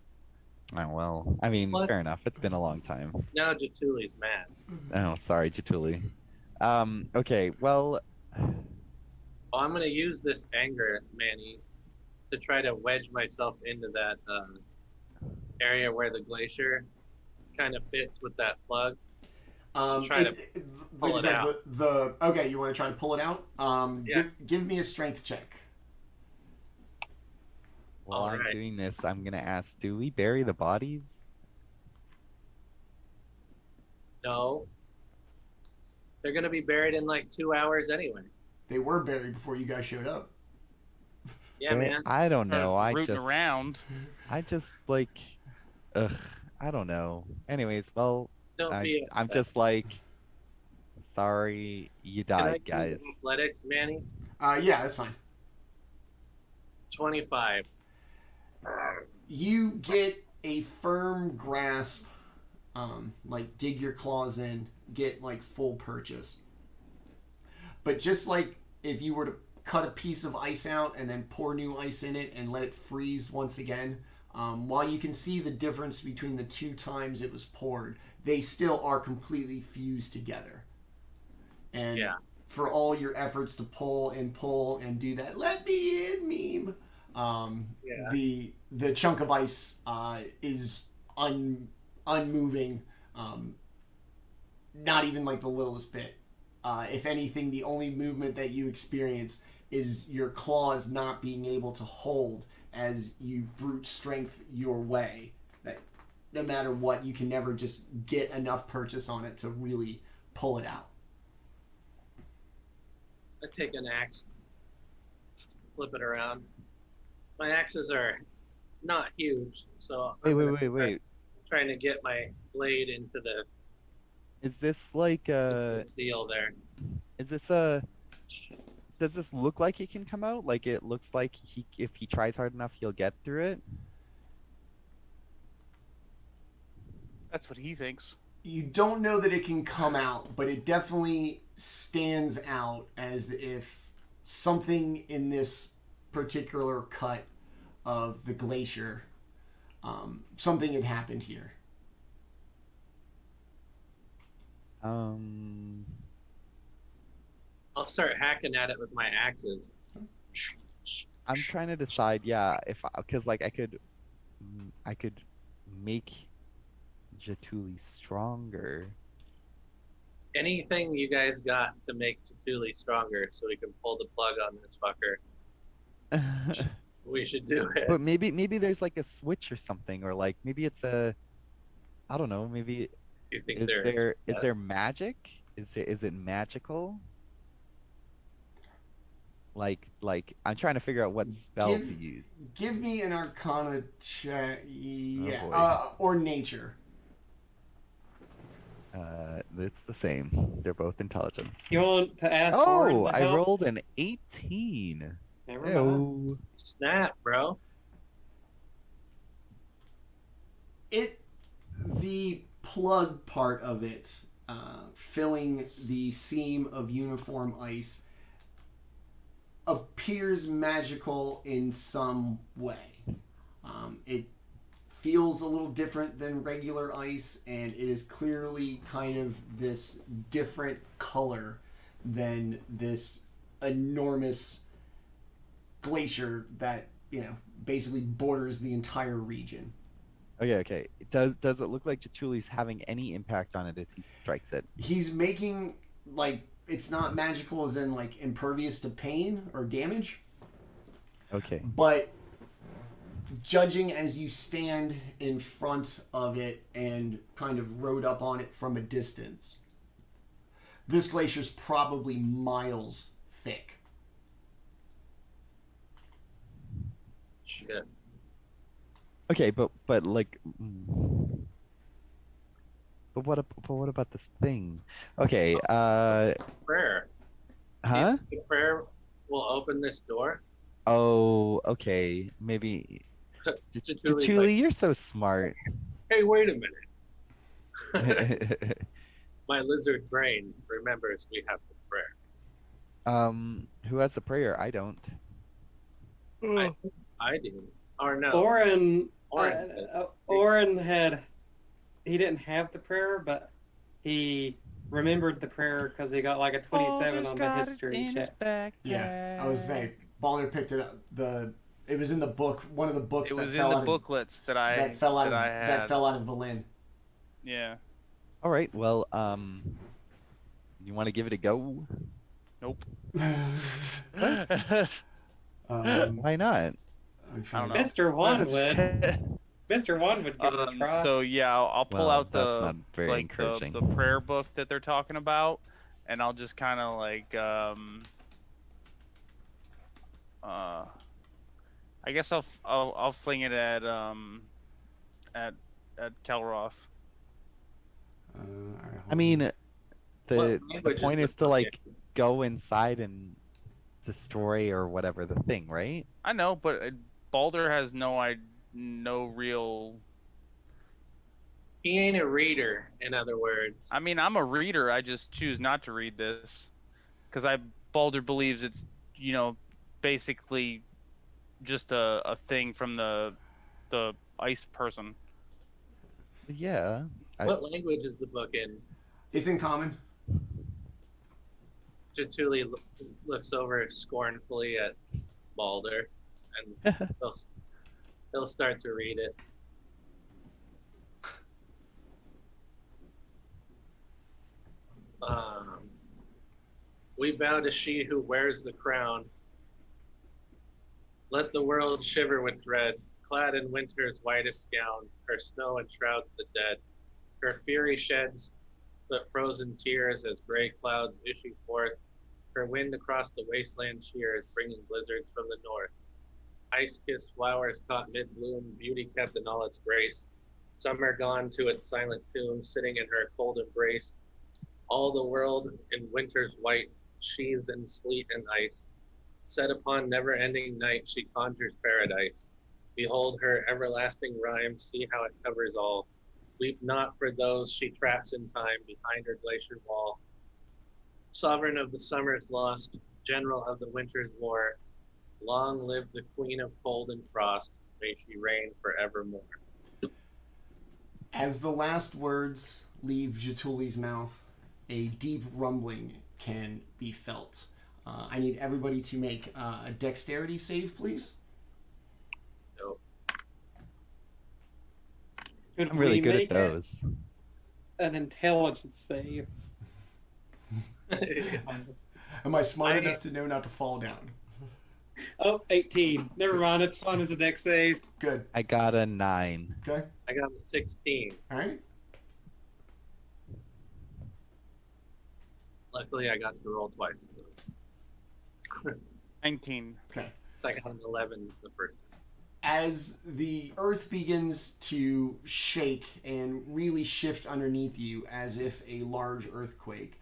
Oh, well, I mean, What? fair enough. It's been a long time. Now Jaatuli's mad. Oh, sorry, Jaatuuli. Okay, well... Well, I'm going to use this anger, Manny, to try to wedge myself into that area where the glacier kind of fits with that plug. Try to pull it out. Okay, you want to try to pull it out? Yeah. Give me a strength check. While I'm Alright. doing this, I'm going to ask, do we bury the bodies? No. They're going to be buried in like 2 hours anyway. They were buried before you guys showed up. Yeah, man. I don't know. Rooting around. I just, like... Ugh, I don't know. Anyways, well, Don't be I'm upset. just like... Sorry you Can I died, guys. use athletics, Manny? Yeah, that's fine. 25. You get a firm grasp like dig your claws in, get like full purchase. But just like if you were to cut a piece of ice out and then pour new ice in it and let it freeze once again, while you can see the difference between the 2 times it was poured, they still are completely fused together. And for all your efforts to pull and do that "let me in" meme, the chunk of ice is unmoving, not even like the littlest bit. If anything, the only movement that you experience is your claws not being able to hold as you brute strength your way. That no matter what, you can never just get enough purchase on it to really pull it out. I take an axe, flip it around. My axes are not huge, so Wait. Trying to get my blade into the Is this like steel there. Is this Does this look like it can come out? Like it looks like if he tries hard enough, he'll get through it? That's what he thinks. You don't know that it can come out, but it definitely stands out as if something in this particular cut of the glacier, something had happened here. I'll start hacking at it with my axes. I'm trying to decide, because like I could make Jaatuuli stronger. Anything you guys got to make Jaatuuli stronger so we can pull the plug on this fucker, we should do it. But maybe there's like a switch or something, or like maybe it's I don't know, maybe You think is there magic? Is it magical? Like I'm trying to figure out what spell to use. Give me an Arcana check, or Nature. It's the same. They're both intelligence. You want to ask? Oh, I help? rolled an 18. Never mind. Ew. Snap, bro. The plug part of it, filling the seam of uniform ice, appears magical in some way. It feels a little different than regular ice, and it is clearly kind of this different color than this enormous glacier that, basically borders the entire region. Okay. Does it look like Jaatuli's having any impact on it as he strikes it? He's making, it's not magical as in, impervious to pain or damage. Okay. But judging as you stand in front of it and kind of rode up on it from a distance, this glacier's probably miles thick. Shit. Okay, but what about this thing? Okay, Prayer. huh? The prayer will open this door. Oh, okay. Maybe Jaatuuli, you're so smart. Hey, wait a minute. My lizard brain remembers we have the prayer. Who has the prayer? I don't. I do. Or no. Orryn did. He didn't have the prayer, but he remembered the prayer because he got like a 27 on the history check. Yeah, I was saying, Baldr picked it up. It was in the book, one of the books It that was fell in out the of, booklets that I that fell out that of, I had. that fell out of Valin. Yeah. All right. Well, you want to give it a go? Nope. Why not? I don't know. Mr. One would. Mr. One would give it a try. So yeah, I'll pull Well, out that's not very the encouraging. prayer book that they're talking about, and I'll just kind of I guess I'll fling it at Kelroth. I mean, the language is point the is to like subject? go inside and destroy or whatever the thing, right? I know, but Baldr has no real He ain't a reader, in other words. I mean, I'm a reader. I just choose not to read this because Baldr believes it's, basically just a thing from the ice person. Yeah. What language is the book in? It's in common. Jaatuuli looks over scornfully at Baldr, and he'll start to read it. We bow to she who wears the crown. Let the world shiver with dread, clad in winter's whitest gown. Her snow enshrouds the dead. Her fury sheds the frozen tears as gray clouds issue forth. Her wind across the wasteland shears, bringing blizzards from the north. Ice-kissed flowers caught mid-bloom, beauty kept in all its grace. Summer gone to its silent tomb, sitting in her cold embrace. All the world in winter's white, sheathed in sleet and ice. Set upon never-ending night, she conjures paradise. Behold her everlasting rhyme, see how it covers all. Weep not for those she traps in time behind her glacier wall. Sovereign of the summer's lost, general of the winter's war, long live the queen of cold and frost, may she reign forevermore. As the last words leave Jaatuli's mouth, a deep rumbling can be felt. I need everybody to make a dexterity save, please. Nope. Could I'm really we good at make it those. an intelligence save? Am I smart enough to know not to fall down? Oh, 18. Never mind. It's fine as a dex save. Good. I got a 9. Okay. I got a 16. All right. Luckily, I got to roll twice. 19. Okay. Second and 11 the first. As the earth begins to shake and really shift underneath you as if a large earthquake,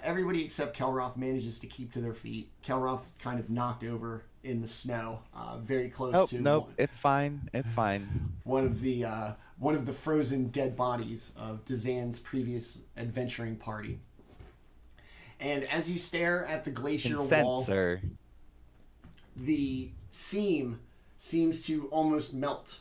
everybody except Kelroth manages to keep to their feet. Kelroth kind of knocked over in the snow, very close to Nope, it's fine. It's fine. one of the frozen dead bodies of Dazan's previous adventuring party. And as you stare at the glacier wall, Sir. the seam seems to almost melt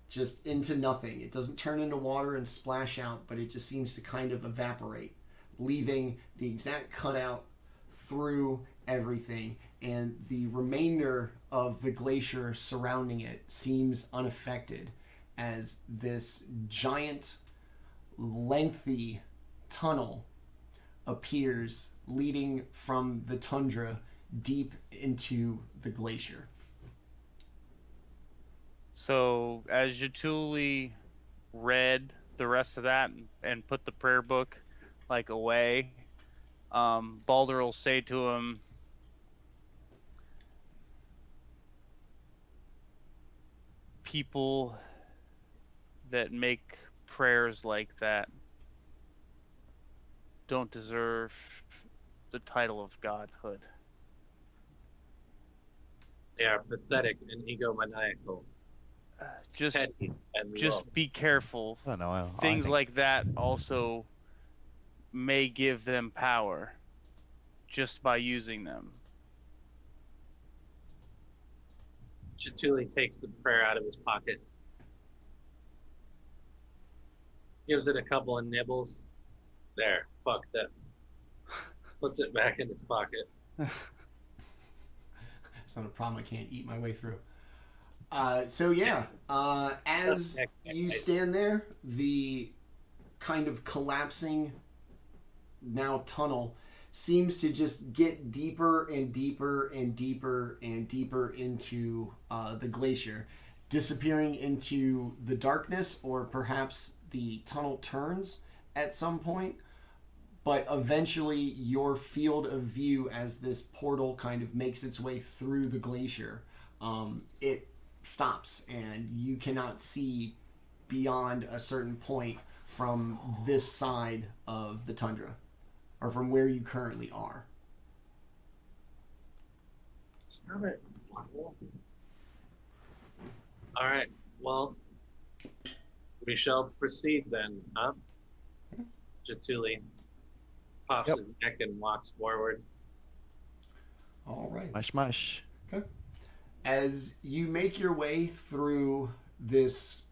just into nothing. It doesn't turn into water and splash out, but it just seems to kind of evaporate, leaving the exact cutout through everything. And the remainder of the glacier surrounding it seems unaffected as this giant, lengthy tunnel appears leading from the tundra deep into the glacier. So as Jaatuuli read the rest of that and put the prayer book away, Baldr will say to him, people that make prayers like that don't deserve the title of godhood. They are pathetic and egomaniacal. Just Petty and low. be careful. I don't know. Things like that also may give them power just by using them. Jaatuuli takes the prayer out of his pocket, gives it a couple of nibbles. There, fuck that. Puts it back in his pocket. It's not a problem I can't eat my way through. So yeah, as you stand there, the kind of collapsing now tunnel seems to just get deeper and deeper and deeper and deeper into the glacier, disappearing into the darkness, or perhaps the tunnel turns at some point. But eventually your field of view as this portal kind of makes its way through the glacier, it stops and you cannot see beyond a certain point from this side of the tundra, or from where you currently are. All right. Well, We shall proceed then, huh? Jaatuuli pops Yep. his neck and walks forward. All right. Mush mush. Okay. As you make your way through this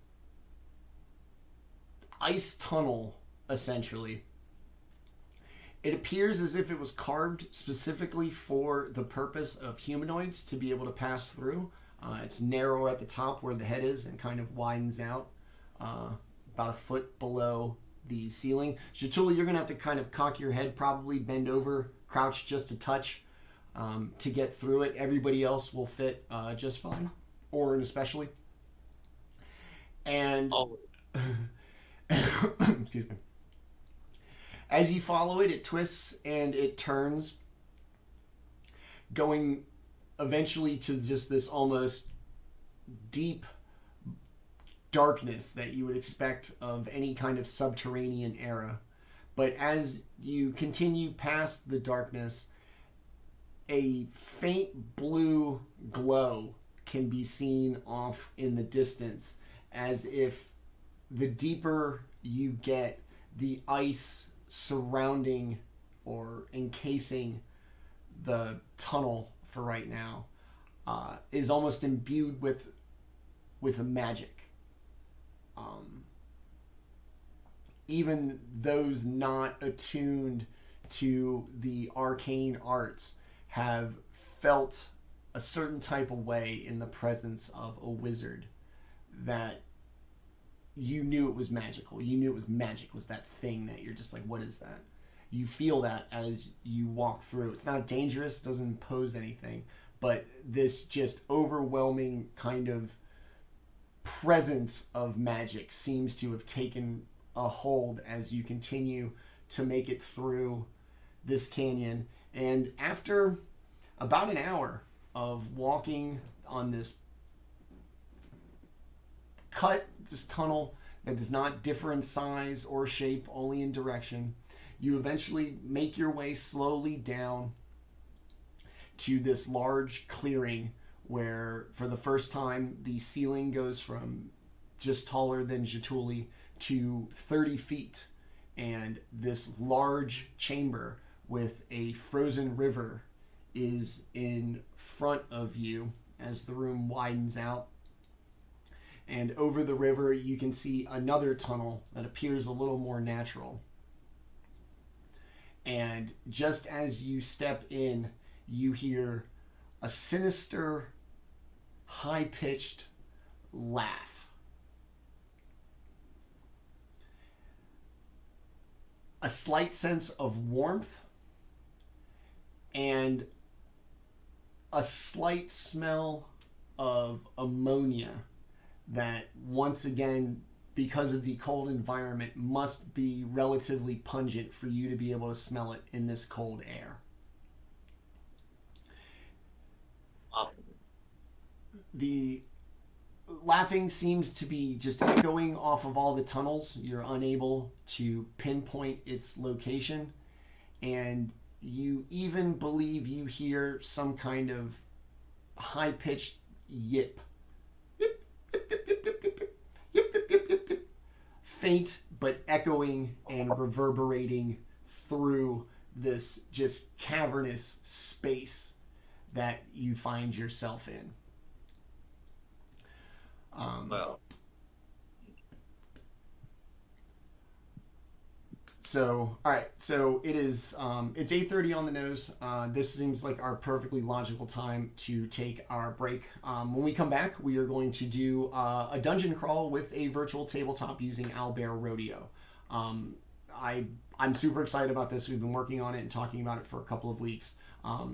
ice tunnel, essentially, it appears as if it was carved specifically for the purpose of humanoids to be able to pass through. It's narrow at the top where the head is and kind of widens out about a foot below the ceiling. Jaatuuli, you're going to have to kind of cock your head, probably bend over, crouch just a touch to get through it. Everybody else will fit just fine, Orryn especially. And Oh, excuse me. As you follow it, it twists and it turns, going eventually to just this almost deep darkness that you would expect of any kind of subterranean era. But as you continue past the darkness, a faint blue glow can be seen off in the distance, as if the deeper you get, the ice surrounding or encasing the tunnel for right now is almost imbued with a magic. Even those not attuned to the arcane arts have felt a certain type of way in the presence of a wizard that you knew it was magical. You knew it was magic, was that thing that you're just like, what is that? You feel that as you walk through. It's not dangerous, doesn't pose anything, but this just overwhelming kind of presence of magic seems to have taken a hold as you continue to make it through this canyon. And after about an hour of walking on this this tunnel that does not differ in size or shape, only in direction, you eventually make your way slowly down to this large clearing where, for the first time, the ceiling goes from just taller than Jaatuuli to 30 feet, and this large chamber with a frozen river is in front of you as the room widens out. And over the river, you can see another tunnel that appears a little more natural. And just as you step in, you hear a sinister, high-pitched laugh. A slight sense of warmth and a slight smell of ammonia that, once again, because of the cold environment, must be relatively pungent for you to be able to smell it in this cold air. awesome. The laughing seems to be just echoing off of all the tunnels. You're unable to pinpoint its location, and you even believe you hear some kind of high-pitched yip. Yip, yip, yip, yip, yip, yip, yip, yip, yip, yip, yip. Faint but echoing and reverberating through this just cavernous space that you find yourself in. Well, So, all right. So it is. It's 8:30 on the nose. This seems like our perfectly logical time to take our break. When we come back, we are going to do a dungeon crawl with a virtual tabletop using Owlbear Rodeo. I'm super excited about this. We've been working on it and talking about it for a couple of weeks.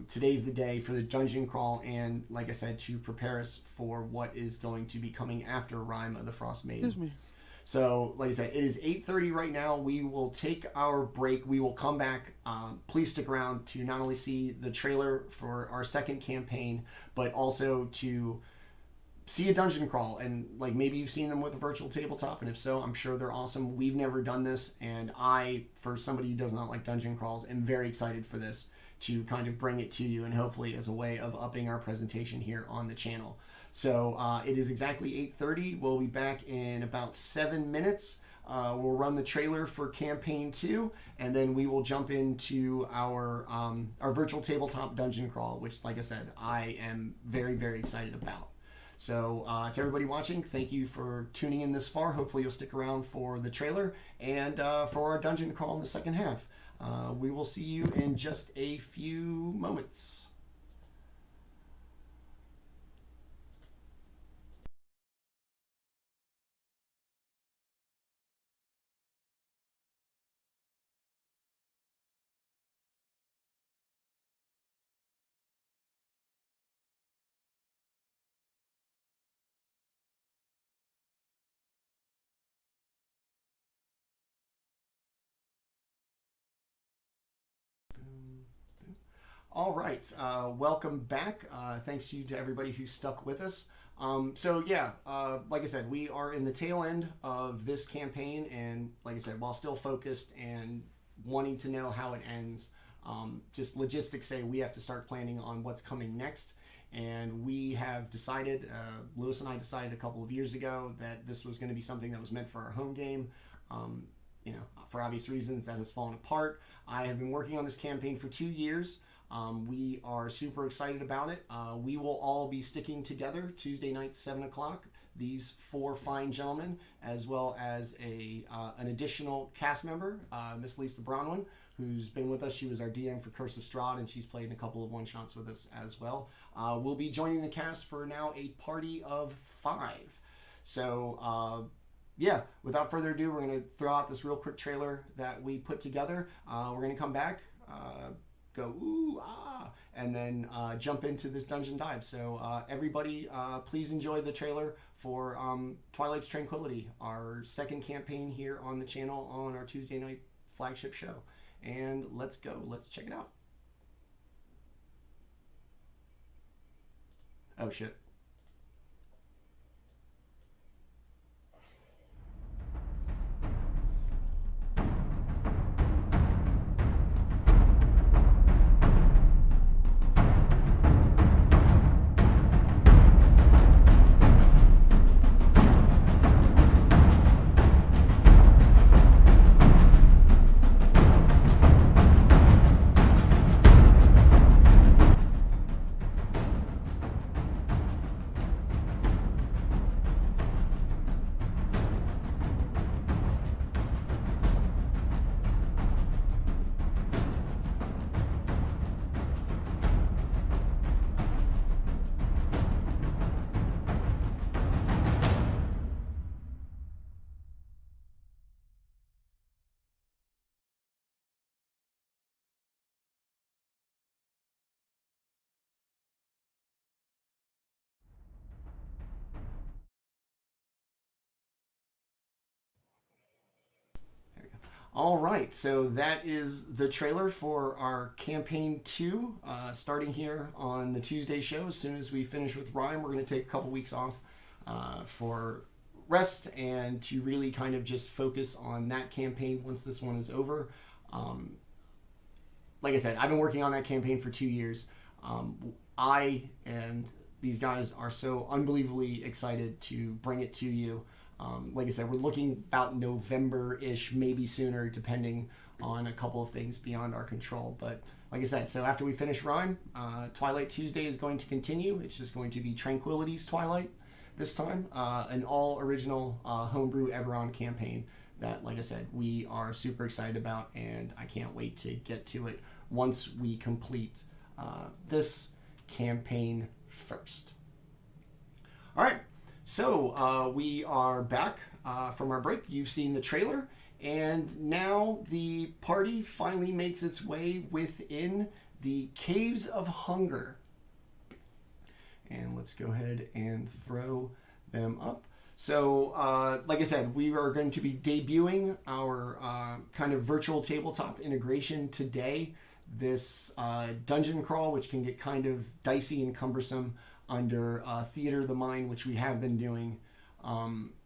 Today's the day for the dungeon crawl, and like I said, to prepare us for what is going to be coming after Rime of the Frostmaiden. Excuse me. So, like I said, it is 8:30 right now. We will take our break. We will come back. Please stick around to not only see the trailer for our second campaign, but also to see a dungeon crawl. And like maybe you've seen them with a virtual tabletop, and if so, I'm sure they're awesome. We've never done this, and I, for somebody who does not like dungeon crawls, am very excited for this to kind of bring it to you, and hopefully as a way of upping our presentation here on the channel. So it is exactly 8:30. We'll be back in about 7 minutes. We'll run the trailer for campaign 2, and then we will jump into our virtual tabletop dungeon crawl, which, like I said, I am very, very excited about. So to everybody watching, thank you for tuning in this far. Hopefully you'll stick around for the trailer and for our dungeon crawl in the second half. We will see you in just a few moments. All right, welcome back. Thanks to everybody who stuck with us. Like I said, we are in the tail end of this campaign, and like I said, while still focused and wanting to know how it ends, just logistics say we have to start planning on what's coming next. And we have decided, Lewis and I decided a couple of years ago that this was going to be something that was meant for our home game. For obvious reasons, that has fallen apart. I have been working on this campaign for 2 years. We are super excited about it. We will all be sticking together Tuesday night, 7 o'clock. These 4 fine gentlemen, as well as an additional cast member, Miss Lisa Bronwyn, who's been with us. She was our DM for Curse of Strahd, and she's played in a couple of one-shots with us as well. We'll be joining the cast for now a party of 5. So, without further ado, we're going to throw out this real quick trailer that we put together. We're going to come back, go ooh ah, and then jump into this dungeon dive. So everybody, please enjoy the trailer for Twilight's Tranquility, our second campaign here on the channel on our Tuesday night flagship show. And let's go. Let's check it out. Oh shit. All right, so that is the trailer for our campaign 2, starting here on the Tuesday show. As soon as we finish with Rime, we're going to take a couple weeks off for rest and to really kind of just focus on that campaign once this one is over. Like I said, I've been working on that campaign for 2 years. I and these guys are so unbelievably excited to bring it to you. Like I said, we're looking about November-ish, maybe sooner, depending on a couple of things beyond our control. But like I said, so after we finish Rime, Twilight Tuesday is going to continue. It's just going to be Tranquility's Twilight this time, an all-original homebrew Eberron campaign that, like I said, we are super excited about, and I can't wait to get to it once we complete this campaign first. All right. So we are back from our break. You've seen the trailer, and now the party finally makes its way within the Caves of Hunger. And let's go ahead and throw them up. So, like I said, we are going to be debuting our kind of virtual tabletop integration today. This dungeon crawl, which can get kind of dicey and cumbersome under Theater of the Mind, which we have been doing,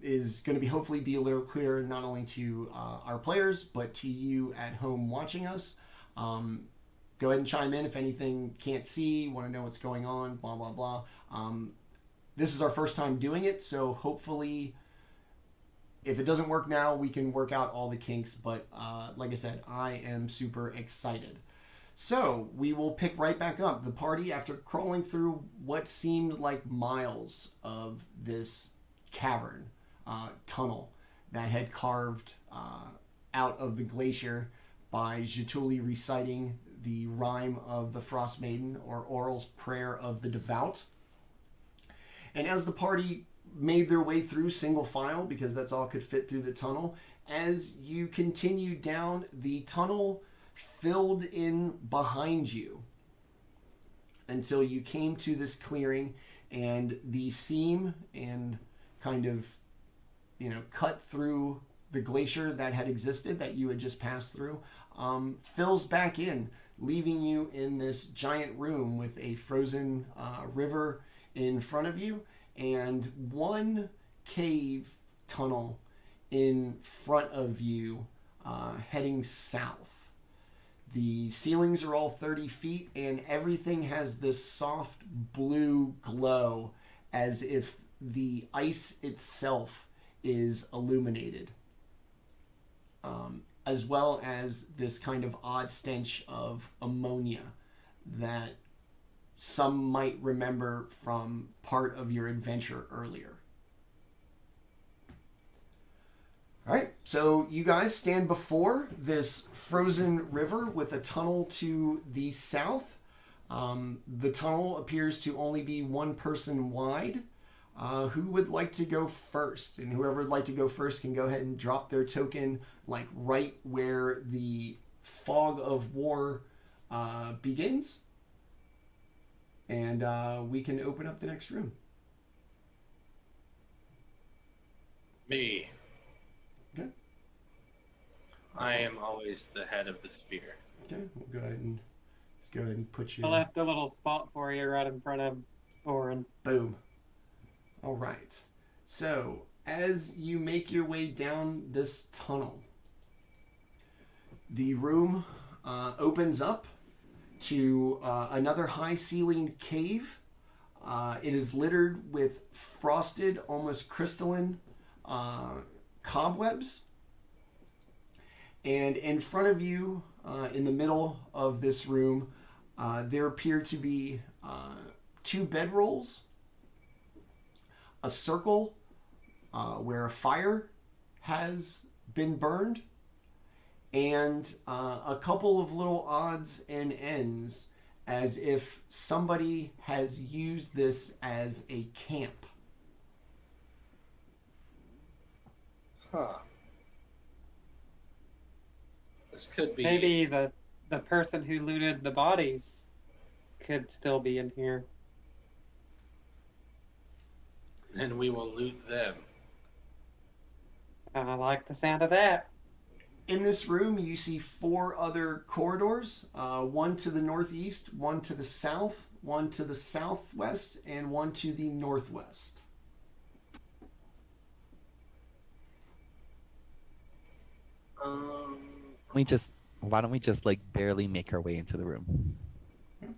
is going to be hopefully be a little clearer, not only to our players, but to you at home watching us. Go ahead and chime in if anything can't see, want to know what's going on, blah, blah, blah. this is our first time doing it, so hopefully, if it doesn't work now, we can work out all the kinks. But like I said, I am super excited. So we will pick right back up. The party, after crawling through what seemed like miles of this cavern, tunnel that had carved out of the glacier by Jaatuuli reciting the rhyme of the Frostmaiden, or Oral's prayer of the devout. And as the party made their way through single file, because that's all could fit through the tunnel, as you continued down, the tunnel filled in behind you until you came to this clearing, and the seam and kind of, cut through the glacier that had existed that you had just passed through, fills back in, leaving you in this giant room with a frozen river in front of you and one cave tunnel in front of you, heading south. The ceilings are all 30 feet, and everything has this soft blue glow as if the ice itself is illuminated, as well as this kind of odd stench of ammonia that some might remember from part of your adventure earlier. All right, so you guys stand before this frozen river with a tunnel to the south. The tunnel appears to only be one person wide. Who would like to go first? And whoever would like to go first can go ahead and drop their token, like right where the fog of war begins. And we can open up the next room. Me. Okay. I am always the head of the spear. Okay, we'll go ahead and put you. I left a little spot for you right in front of Orryn. Boom. All right. So as you make your way down this tunnel, the room opens up to another high-ceilinged cave. It is littered with frosted, almost crystalline cobwebs. And in front of you, in the middle of this room, there appear to be 2 bedrolls, a circle where a fire has been burned, and a couple of little odds and ends as if somebody has used this as a camp. Huh. This could be... Maybe the person who looted the bodies could still be in here. Then we will loot them. I like the sound of that. In this room, you see 4 other corridors, one to the northeast, one to the south, one to the southwest, and one to the northwest. Why don't we just like barely make our way into the room? Okay.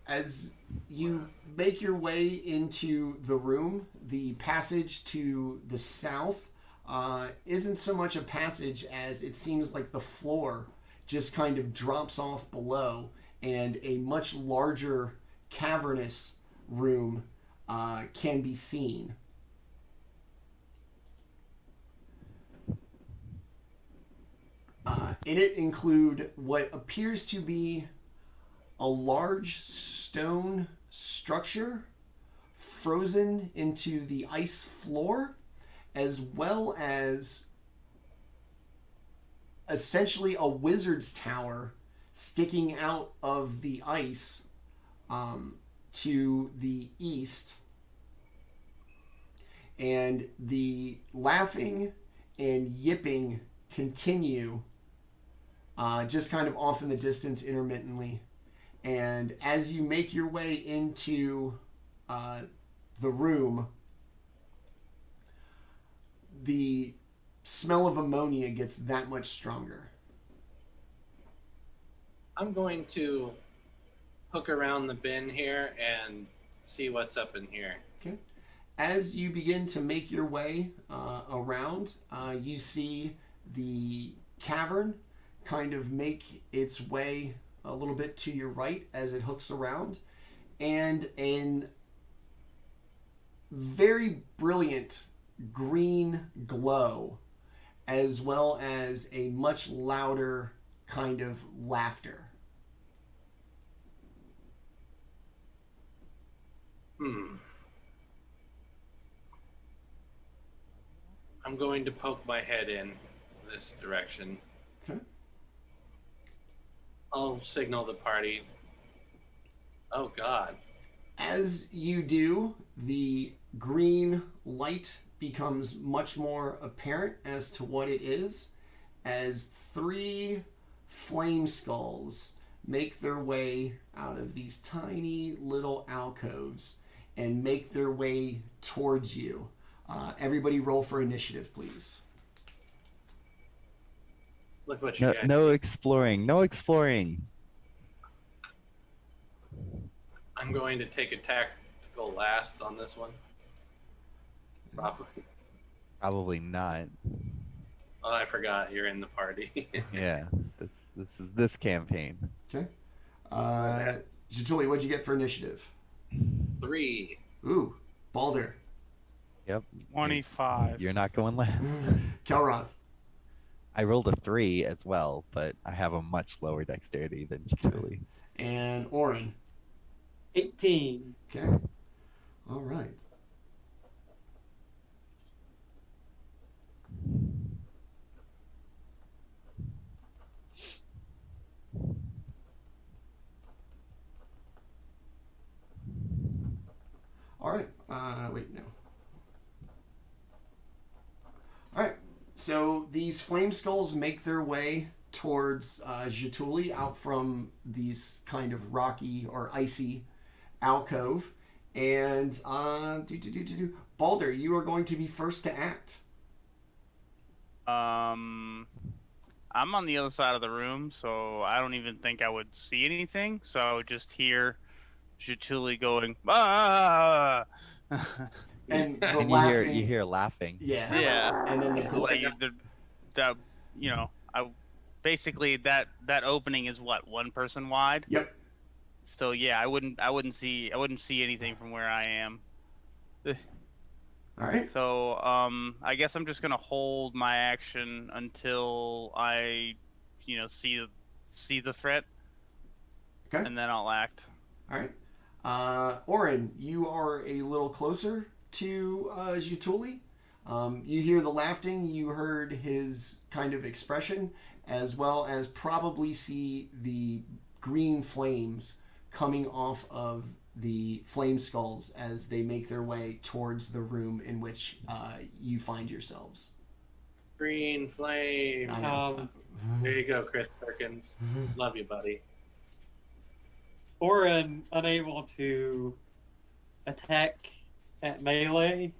As you make your way into the room, the passage to the south isn't so much a passage as it seems like the floor just kind of drops off below, and a much larger cavernous room can be seen. In it include what appears to be a large stone structure frozen into the ice floor, as well as essentially a wizard's tower sticking out of the ice to the east. And the laughing and yipping continue just kind of off in the distance intermittently. And as you make your way into the room, the smell of ammonia gets that much stronger. I'm going to poke around the bin here and see what's up in here. Okay. As you begin to make your way around, you see the cavern kind of make its way a little bit to your right as it hooks around, and an very brilliant green glow, as well as a much louder kind of laughter. I'm going to poke my head in this direction. Okay. I'll signal the party. Oh God. As you do, the green light becomes much more apparent as to what it is, as 3 flame skulls make their way out of these tiny little alcoves and make their way towards you. Everybody roll for initiative, please. Look what you No, got. no exploring. No exploring. I'm going to take a tactical last on this one. Probably. Probably not. Oh, I forgot you're in the party. Yeah. This is this campaign. Okay. Jaatuuli, what'd you get for initiative? 3. Ooh, Baldr. Yep. 25. You're not going last. Kelroth. I rolled a 3 as well, but I have a much lower dexterity than Jaatuuli. And Orryn. 18. Okay. All right. All right. Wait, no. All right. So these flame skulls make their way towards Jaatuuli out from these kind of rocky or icy alcove. And Baldr, you are going to be first to act. I'm on the other side of the room, so I don't even think I would see anything. So I would just hear Jaatuuli going, "Ah!" And the And laughing. you hear laughing. Yeah. Yeah. And then the Like, that, you know, basically that opening is what, 1 person wide. Yep. So yeah, I wouldn't see anything from where I am. All right. So I guess I'm just gonna hold my action until I, see the threat. Okay. And then I'll act. All right. Orryn, you are a little closer to Jaatuuli. You hear the laughing. You heard his kind of expression, as well as probably see the green flames coming off of the flame skulls as they make their way towards the room in which you find yourselves. Green flame. I know. There you go, Chris Perkins. Love you, buddy. Orryn, unable to attack at melee,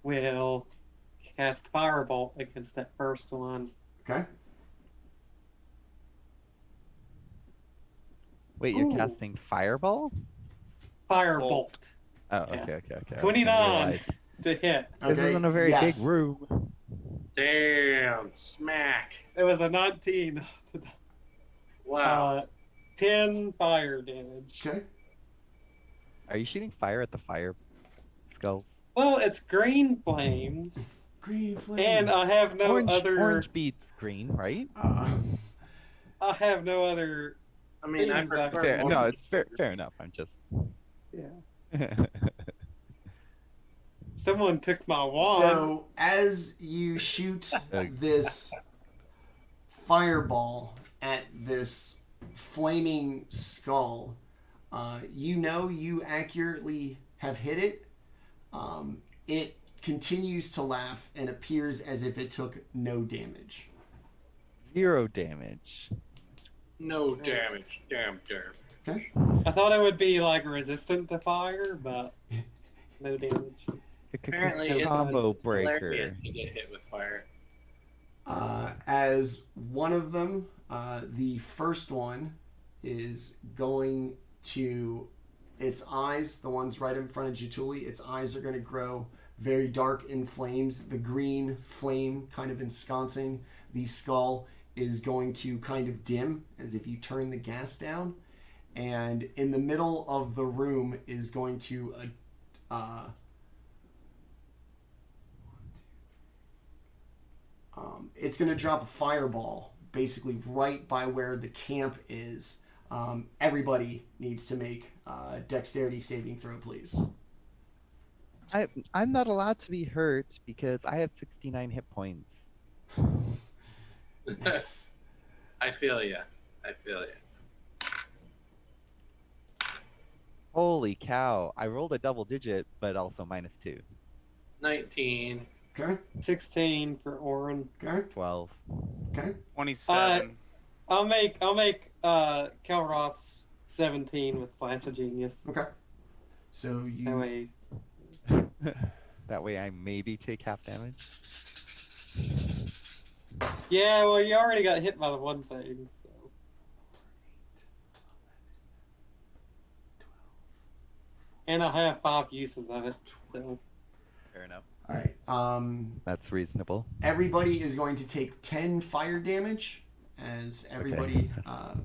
will cast Firebolt against that first one. Okay. Wait, you're Ooh. casting Fireball? Firebolt. Oh, Yeah. okay. 29 to hit. This Okay, isn't a very yes. big room. Damn, smack. It was a 19. Wow. 10 fire damage. Okay. Are you shooting fire at the fire skulls? Well, it's green flames, Green flame. and I have no Orange beats green, right? I have no other. I mean, I Things that- prefer Fair, more- no, it's fair enough. I'm just. Yeah. Someone took my wand. So as you shoot this fireball at this flaming skull, you accurately have hit it. It continues to laugh and appears as if it took no damage. 0 damage. No damage. Damn. Okay. I thought it would be like resistant to fire, but no damage. Apparently, it's Combo breaker. hilarious to get hit with fire. As one of them, the first one is going to its eyes, the ones right in front of Jaatuuli. Its eyes are going to grow very dark in flames. The green flame kind of ensconcing the skull is going to kind of dim as if you turn the gas down. And in the middle of the room is going to it's going to drop a fireball basically right by where the camp is. Everybody needs to make dexterity saving throw, please. I'm not allowed to be hurt because I have 69 hit points. Yes. I feel ya. I feel ya. Holy cow! I rolled a double digit, but also -2. 19. Okay. 16 for Orryn. Okay. 12. Okay. 27. I'll make Kelroth 17 with Flash of Genius. Okay. So you. That way. That way I maybe take half damage. Yeah, well, you already got hit by the one thing, so. And I have 5 uses of it, so. Fair enough. All right. That's reasonable. Everybody is going to take 10 fire damage as everybody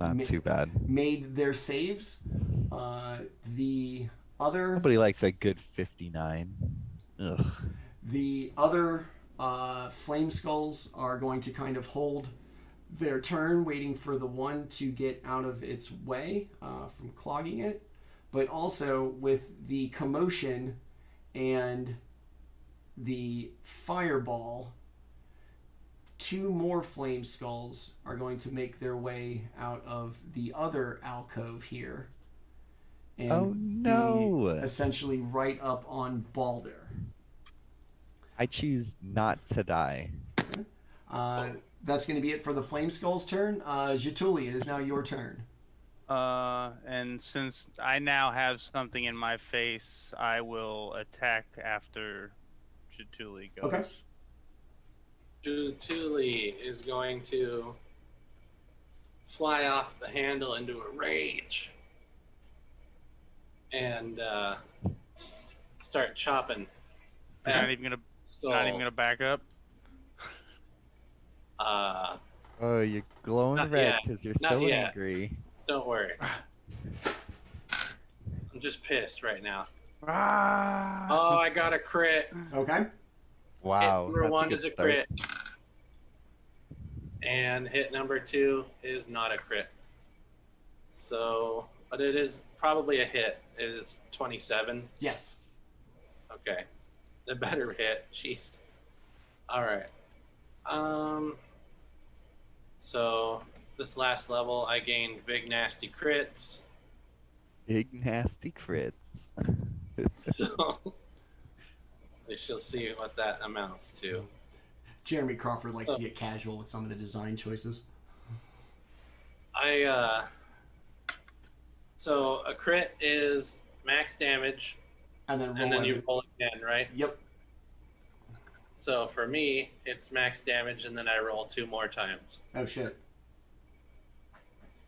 Not too bad. made their saves. The other Nobody likes a good 59. Ugh. The other flame skulls are going to kind of hold their turn, waiting for the one to get out of its way from clogging it. But also with the commotion and the fireball, 2 more flame skulls are going to make their way out of the other alcove here. And Oh, no. be essentially right up on Baldr. I choose not to die. That's going to be it for the Flame Skull's turn. Jaatuuli, it is now your turn. And since I now have something in my face, I will attack after Jaatuuli goes. Okay. Jaatuuli is going to fly off the handle into a rage and start chopping. You're not even gonna back up. Oh, you're glowing Not red yet. because you're Not so yet. angry. Don't worry. I'm just pissed right now. Ah! Oh, I got a crit. Okay. Wow. Hit number that's 1 a good is a start. crit. And hit number 2 is not a crit. So, but it is probably a hit. It is 27. Yes. Okay. The better hit. Jeez. Alright. So, this last level, I gained big nasty crits. Big nasty crits. So, we shall see what that amounts to. Jeremy Crawford likes to get casual with some of the design choices. So a crit is max damage, And then roll and then you every- roll again, right? Yep. So for me, it's max damage, and then I roll 2 more times. Oh, shit.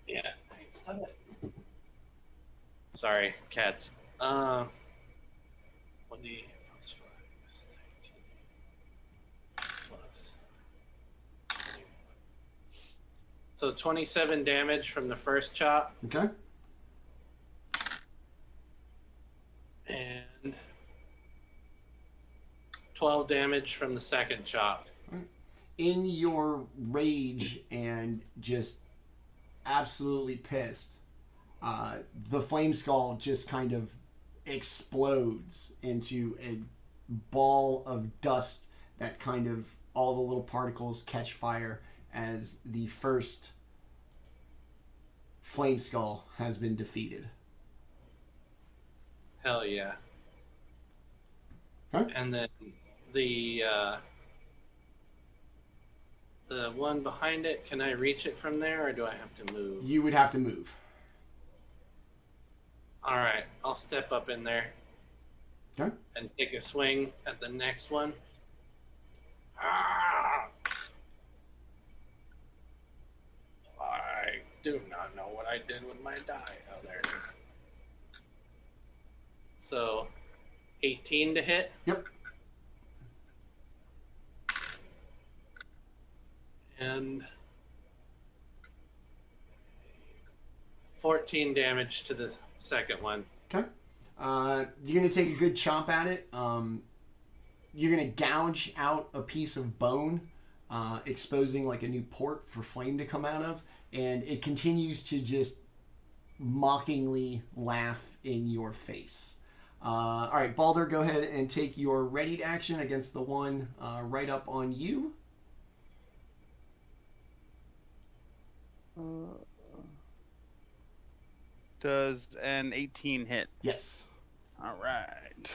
Yeah. Stop it. Sorry, cats. 20 plus 5 is 13 plus. So 27 damage from the first chop, Okay. and 12 damage from the second chop. In your rage and just absolutely pissed, the flame skull just kind of explodes into a ball of dust that kind of all the little particles catch fire as the first flame skull has been defeated. Hell yeah. Huh? And then the one behind it, can I reach it from there, or do I have to move? You would have to move. All right, I'll step up in there Okay. and take a swing at the next one. Ah! I do not know what I did with my die. Oh, there it is. So 18 to hit. Yep. And 14 damage to the second one. Okay. You're going to take a good chomp at it. You're going to gouge out a piece of bone, exposing like a new port for flame to come out of. And it continues to just mockingly laugh in your face. All right, Baldr, go ahead and take your readied action against the one right up on you. Does an 18 hit? Yes. All right.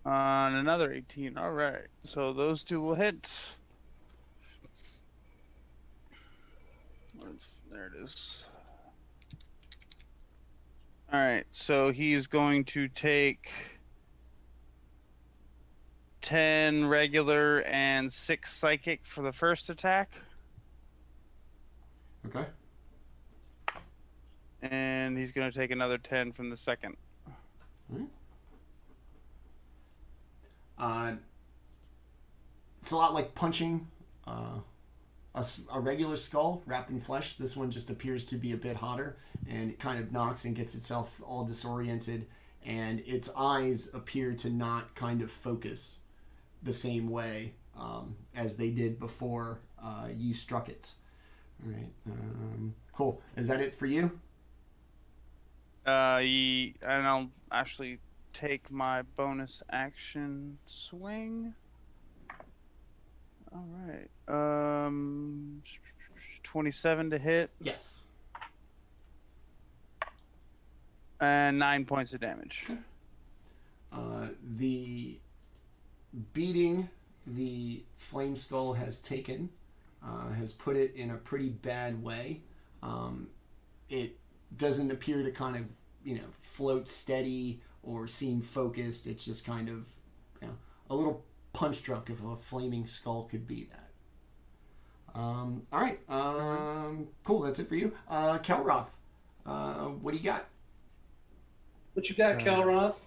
On another 18. All right. So those two will hit. There it is. All right. So he's going to take 10 regular and 6 psychic for the first attack. Okay. And he's going to take another 10 from the second. It's a lot like punching a regular skull wrapped in flesh. This one just appears to be a bit hotter, and it kind of knocks and gets itself all disoriented, and its eyes appear to not kind of focus the same way as they did before you struck it. All right. Cool. Is that it for you? And I'll actually take my bonus action swing. All right. 27 to hit. Yes. And 9 points of damage. The beating the flame skull has taken has put it in a pretty bad way. It doesn't appear to kind of, float steady or seem focused. It's just kind of, a little punch drunk if a flaming skull could be that. All right. Cool. That's it for you. Kelroth, what do you got? What you got, Kelroth?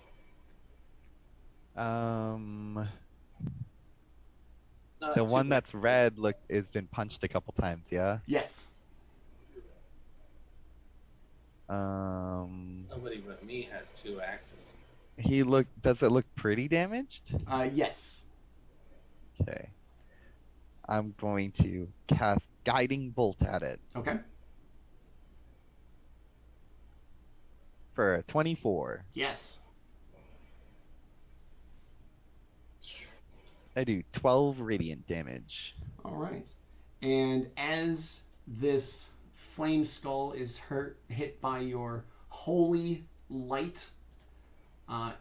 The one that's red has been punched a couple times, yeah? Yes. Nobody but me has 2 axes. Does it look pretty damaged? Yes. Okay. I'm going to cast Guiding Bolt at it Okay. for a 24. Yes. I do 12 radiant damage. All right. And as this flame skull is hit by your holy light,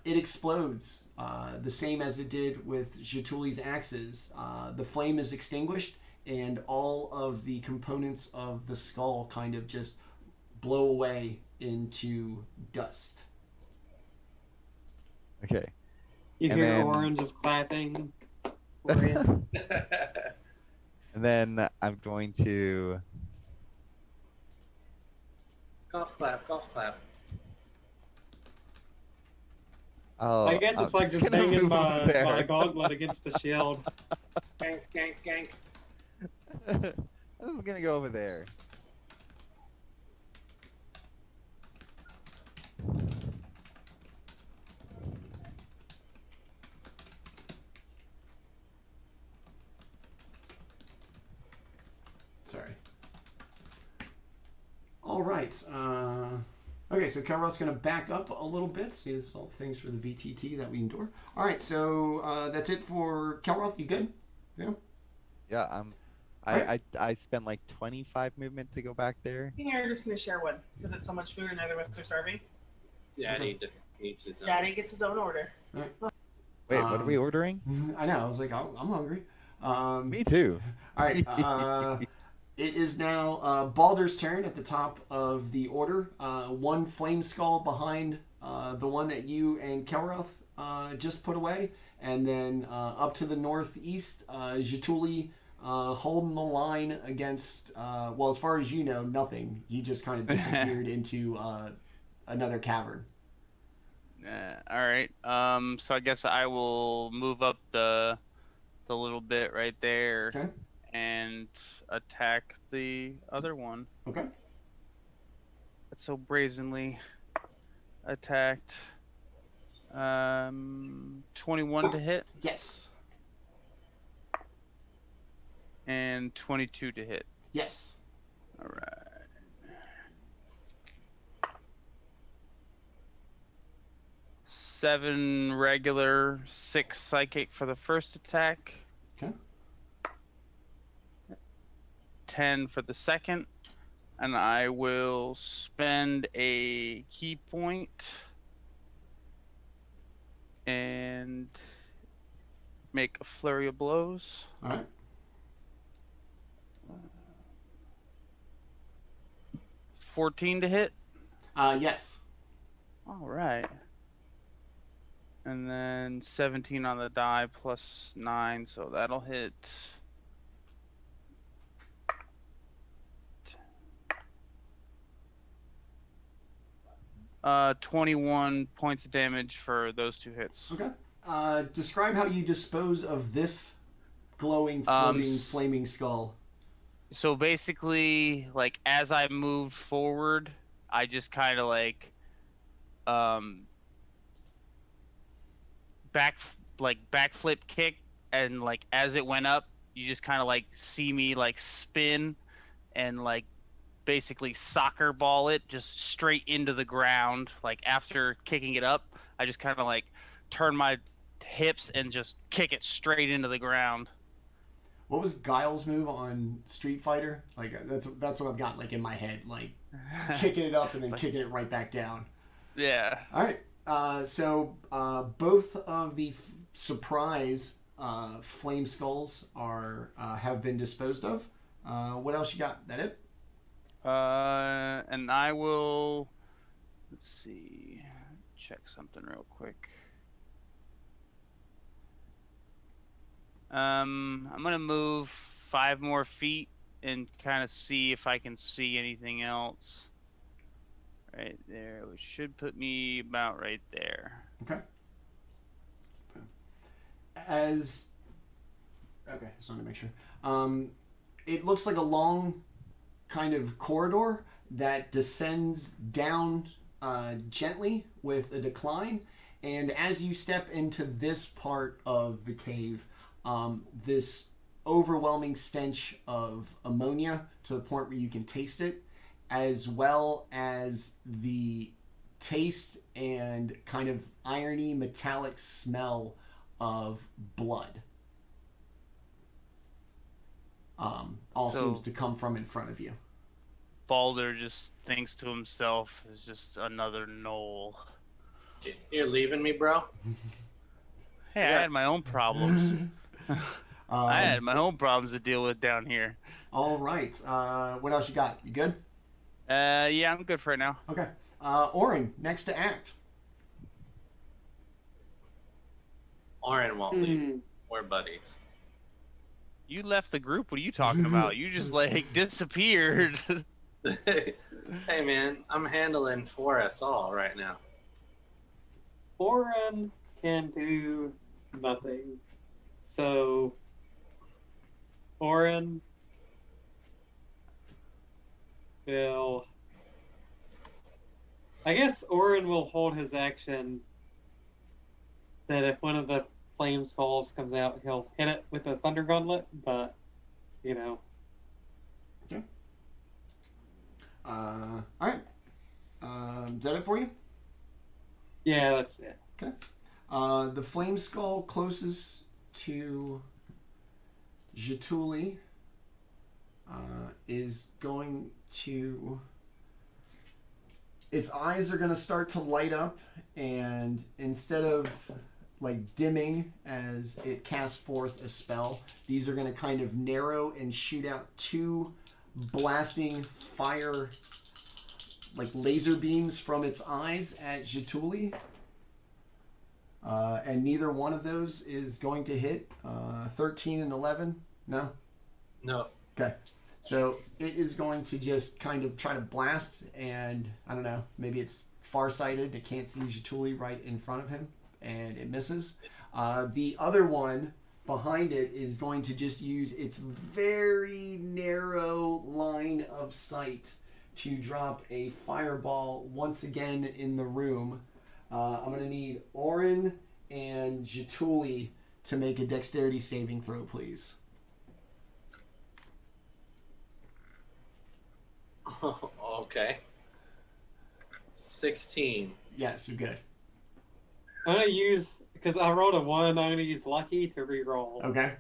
it explodes the same as it did with Jaatuuli's axes. The flame is extinguished, and all of the components of the skull kind of just blow away into dust. Okay. You And hear then- Orryn just clapping. And then I'm going to... Golf clap, golf clap. Oh, I guess it's like just gonna banging move my over there. gauntlet against the shield. Gank, gank, gank. This is gonna go over there. Sorry. All right. Okay, so Kelroth's going to back up a little bit. See, this is all things for the VTT that we endure. All right, so that's it for Kelroth. You good? Yeah. Yeah, I spent like 25 movement to go back there. I think we're just going to share one because it's so much food and neither of us are starving. Daddy eats his own. Daddy gets his own order. Wait, what are we ordering? I know. I was like, I'm hungry. Me too. All right. It is now Baldr's turn at the top of the order. One flame skull behind the one that you and Kelroth just put away. And then up to the northeast, Jaatuuli holding the line against, well, as far as you know, nothing. He just kind of disappeared into another cavern. All right. So I guess I will move up the little bit right there Okay. and attack the other one. Okay. That's so brazenly attacked. 21 to hit Yes. and 22 to hit. Yes. All right. Seven regular, 6 psychic for the first attack. Okay. 10 for the second, and I will spend a key point and make a flurry of blows. All right. 14 to hit. Yes. All right. And then 17 on the die plus 9, so that'll hit. 21 points of damage for those 2 hits. Okay. Describe how you dispose of this glowing, flaming skull. So basically, like, as I moved forward, I just kind of like backflip kick, and like as it went up, you just kind of like see me like spin and like basically soccer ball it just straight into the ground. Like after kicking it up, I just kind of like turn my hips and just kick it straight into the ground. What was Guile's move on Street Fighter? Like that's what I've got like in my head, like kicking it up and then kicking it right back down. Yeah. All right. So both of the surprise flame skulls are have been disposed of. What else you got? That it? And I will. Let's see. Check something real quick. I'm gonna move 5 more feet and kind of see if I can see anything else. Right there, which should put me about right there. Okay. Okay, just want to make sure. It looks like a long kind of corridor that descends down gently with a decline, and as you step into this part of the cave, this overwhelming stench of ammonia to the point where you can taste it, as well as the taste and kind of irony metallic smell of blood all seems to come from in front of you. Baldr just thinks to himself, "It's just another knoll." You're leaving me, bro? Hey, I had my own problems. I had my own problems to deal with down here. All right. What else you got? You good? Yeah, I'm good for right now. Okay. Orryn, next to act. Orryn won't leave. We're buddies. You left the group. What are you talking about? You just like disappeared. Hey man, I'm handling for us all right now. Orryn can do nothing. So, Orryn will... I guess Orryn will hold his action that if one of the flame skulls comes out, he'll hit it with a thunder gauntlet, but, you know. Okay. Alright. Is that it for you? Yeah, that's it. Okay. The flame skull closest to Jaatuuli is going to... Its eyes are going to start to light up, and instead of like dimming as it casts forth a spell, these are going to kind of narrow and shoot out 2 blasting fire, like laser beams from its eyes at Jaatuuli. And neither one of those is going to hit. 13 and 11? No? No. Okay. So it is going to just kind of try to blast, and I don't know, maybe it's farsighted. It can't see Jaatuuli right in front of him, and it misses. The other one behind it is going to just use its very narrow line of sight to drop a fireball once again in the room. I'm going to need Orryn and Jaatuuli to make a dexterity saving throw, please. Okay. 16. Yes, you're good. I'm gonna use, because I rolled a 1, I'm gonna use lucky to re-roll. Okay.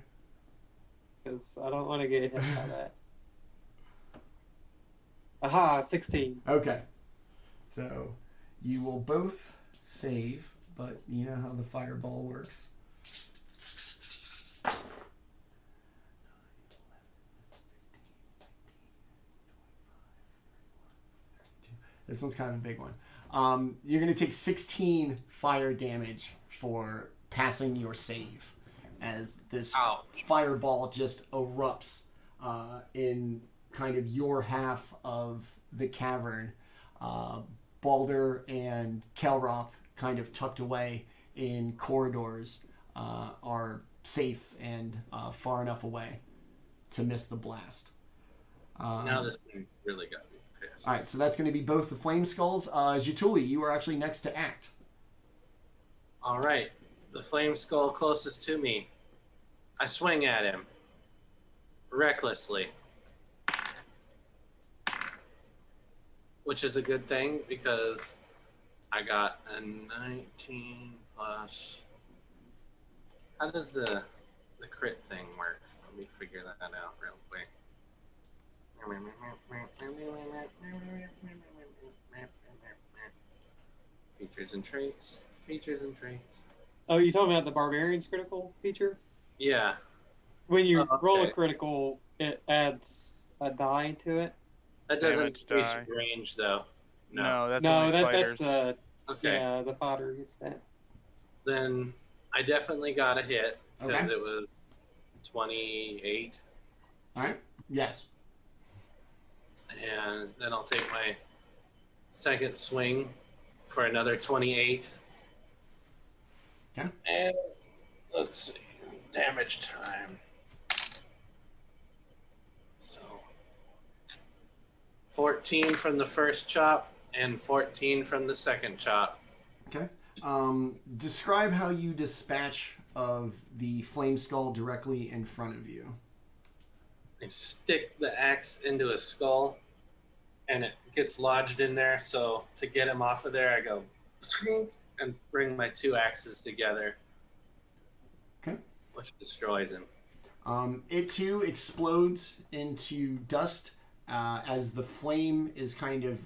Because I don't want to get hit by that. Aha, 16. Okay. So you will both save, but you know how the fireball works. This one's kind of a big one. You're going to take 16 fire damage for passing your save as this fireball just erupts in kind of your half of the cavern. Baldr and Kelroth, kind of tucked away in corridors, are safe and far enough away to miss the blast. Now this thing really got me pissed. All right, so that's going to be both the flame skulls. Jaatuuli, you are actually next to act. All right, the flame skull closest to me. I swing at him recklessly, which is a good thing because I got a 19 plus. How does the crit thing work? Let me figure that out real quick. Features and traits. Features and traits. Oh, you talking about the Barbarian's critical feature? Yeah. When you roll a okay. critical, it adds a die to it. That doesn't Damage reach die. range though. No, that's No, only that's fighters. the Okay. yeah, the fighter gets that. Then I definitely got a hit because Okay. it was 28. All right? Yes. And then I'll take my second swing for another 28. Okay. And let's see, damage time. So 14 from the first chop and 14 from the second chop. Okay. Describe how you dispatch of the flame skull directly in front of you. I stick the axe into his skull and it gets lodged in there. So to get him off of there, I go and bring my two axes together. Okay. Which destroys him. It too explodes into dust as the flame is kind of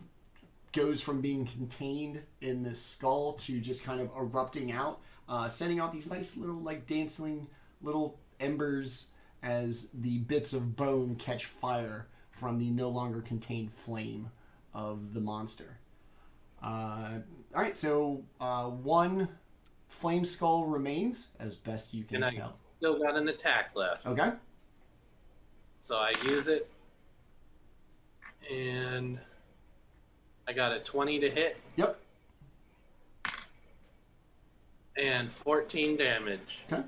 goes from being contained in the skull to just kind of erupting out, sending out these nice little like dancing little embers as the bits of bone catch fire from the no longer contained flame of the monster. All right, so one flame skull remains as best you can And I tell. still got an attack left. Okay. So I use it. And I got a 20 to hit Yep. and 14 damage. Okay.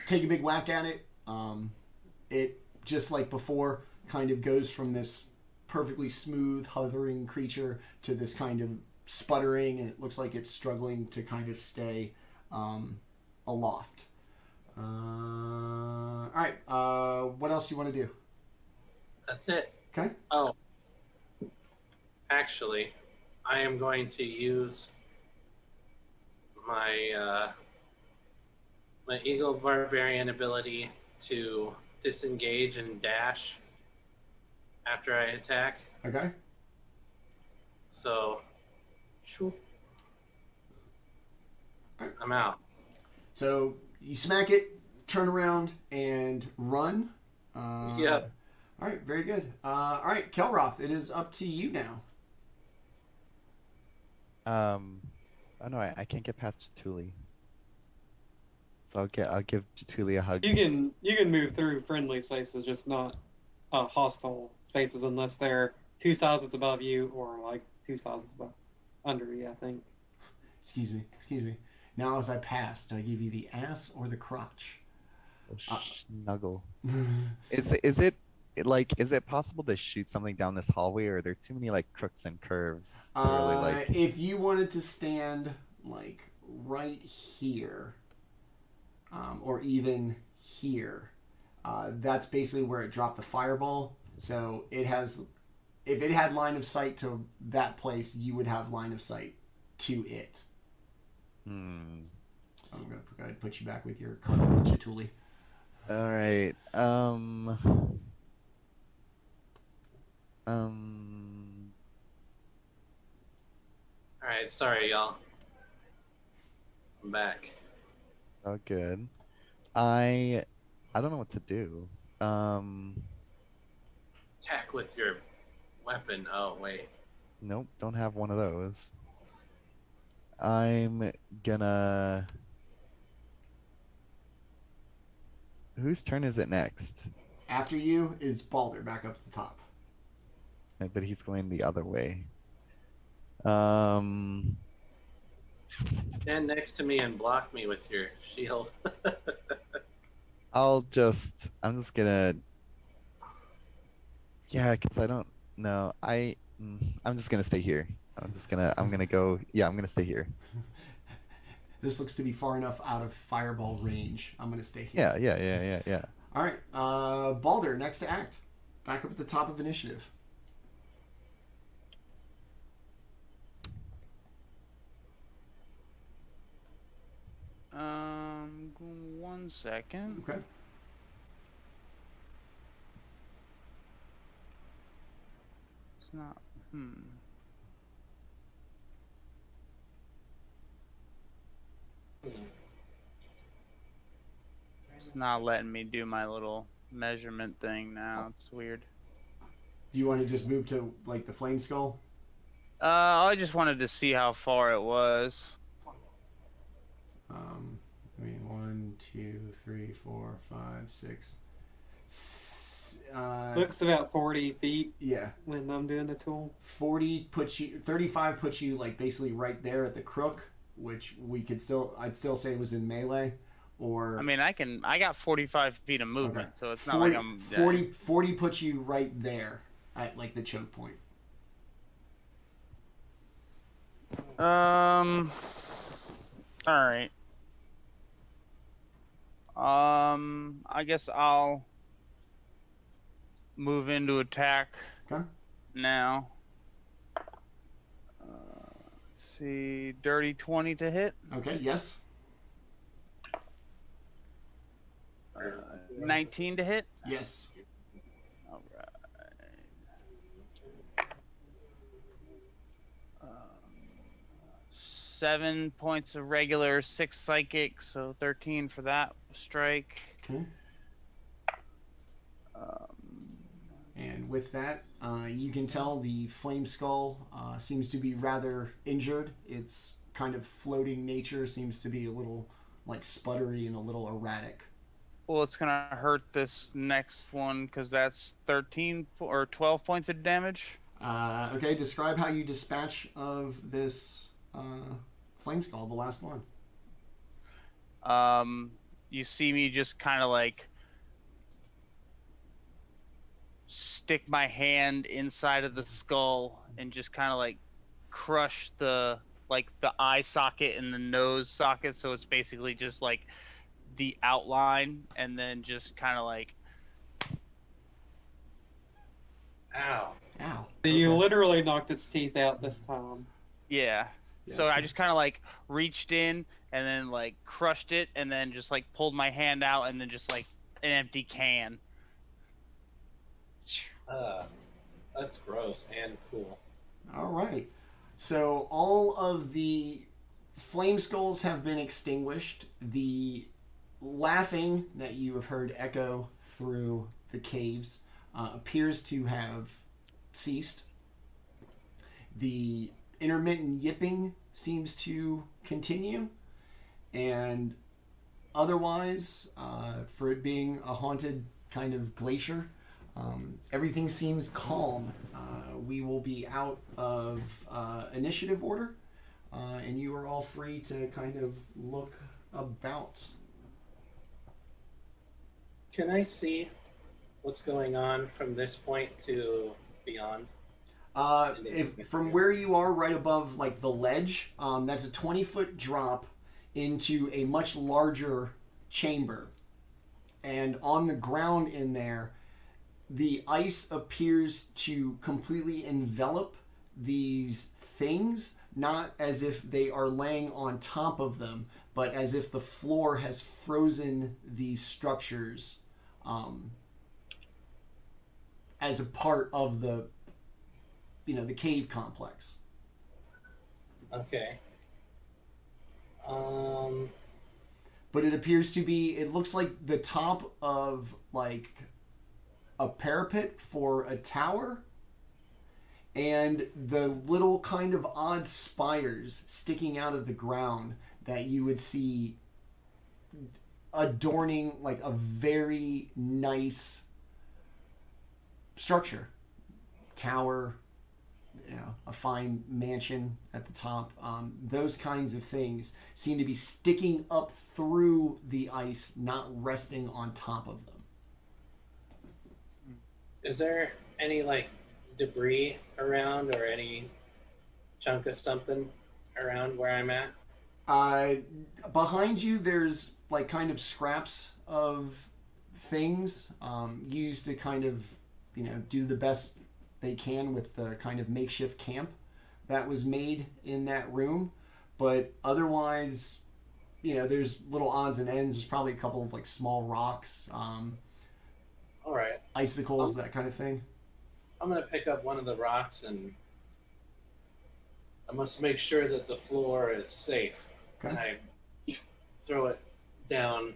Take a big whack at it. It, just like before, kind of goes from this perfectly smooth, hovering creature to this kind of sputtering, and it looks like it's struggling to kind of stay aloft. All right. What else do you want to do? That's it. Okay. Oh. Actually, I am going to use my my Eagle Barbarian ability to disengage and dash after I attack. Okay. So, shoop. I'm out. So you smack it, turn around, and run. Yep. All right, very good. All right, Kelroth, it is up to you now. Oh no, I can't get past Jaatuuli. So I'll give Jaatuuli a hug. You can move through friendly spaces, just not hostile spaces, unless they're 2 sizes above you or like 2 sizes above under you, I think. Excuse me. Now as I pass, do I give you the ass or the crotch? Snuggle. Is it possible to shoot something down this hallway, or are there too many like crooks and curves to really like? If you wanted to stand like right here, or even here, that's basically where it dropped the fireball. So it has, if it had line of sight to that place, you would have line of sight to it. I'm gonna go ahead and put you back with your cuddle with Jaatuuli. All right. All right, sorry, y'all. I'm back. Oh, good. I don't know what to do. Attack with your weapon. Oh, wait. Nope, don't have one of those. I'm gonna. Whose turn is it next? After you is Baldr back up at the top. But he's going the other way. Stand next to me and block me with your shield. I'm just gonna. Yeah, because I don't know. I'm just gonna stay here. I'm gonna go. Yeah, I'm gonna stay here. This looks to be far enough out of fireball range. I'm gonna stay here. Yeah. All right, Baldr, next to act. Back up at the top of initiative. One second. Okay. It's not. It's not letting me do my little measurement thing now. It's weird. Do you want to just move to like the flame skull? I just wanted to see how far it was. I mean, 1, 2, 3, 4, 5, 6. Looks about 40 feet. Yeah. When I'm doing the tool. 40 puts you. 35 puts you like basically right there at the crook, which I'd still say was in melee. Or I mean, I got 45 feet of movement, okay. so it's not like I'm. 40 puts you right there at like the choke point. All right. I guess I'll move into attack Okay. now. Let's see, dirty 20 to hit. Okay. Yes. 19 to hit. Yes. All right. 7 points of regular, 6 psychic, so 13 for that strike. Okay. And with that, you can tell the flame skull seems to be rather injured. Its kind of floating nature seems to be a little like sputtery and a little erratic. Well, it's gonna hurt this next one because that's 13 or 12 points of damage. Okay, describe how you dispatch of this flame skull, the last one. You see me just kind of like stick my hand inside of the skull and just kind of like crush the eye socket and the nose socket, so it's basically just like the outline, and then just kind of like Ow. Ow. You Okay. literally knocked its teeth out this time. yeah. So I just kind of like reached in and then like crushed it and then just like pulled my hand out and then just like an empty can. That's gross and cool. All right. So all of the flame skulls have been extinguished. The laughing that you have heard echo through the caves appears to have ceased. The intermittent yipping seems to continue, and otherwise, for it being a haunted kind of glacier, everything seems calm. We will be out of initiative order, and you are all free to kind of look about. Can I see what's going on from this point to beyond? If from where you are, right above like the ledge, that's a 20-foot drop into a much larger chamber, and on the ground in there, the ice appears to completely envelop these things, not as if they are laying on top of them, but as if the floor has frozen these structures as a part of the the cave complex. Okay. But it appears to be, it looks like the top of like a parapet for a tower, and the little kind of odd spires sticking out of the ground that you would see adorning like a very nice structure, tower, a fine mansion at the top. Those kinds of things seem to be sticking up through the ice, not resting on top of them. Is there any like debris around or any chunk of something around where I'm at? Behind you, there's like kind of scraps of things used to kind of do the best they can with the kind of makeshift camp that was made in that room. But otherwise, there's little odds and ends. There's probably a couple of like small rocks, All right. icicles, that kind of thing. I'm going to pick up one of the rocks and I must make sure that the floor is safe. Okay. And I throw it down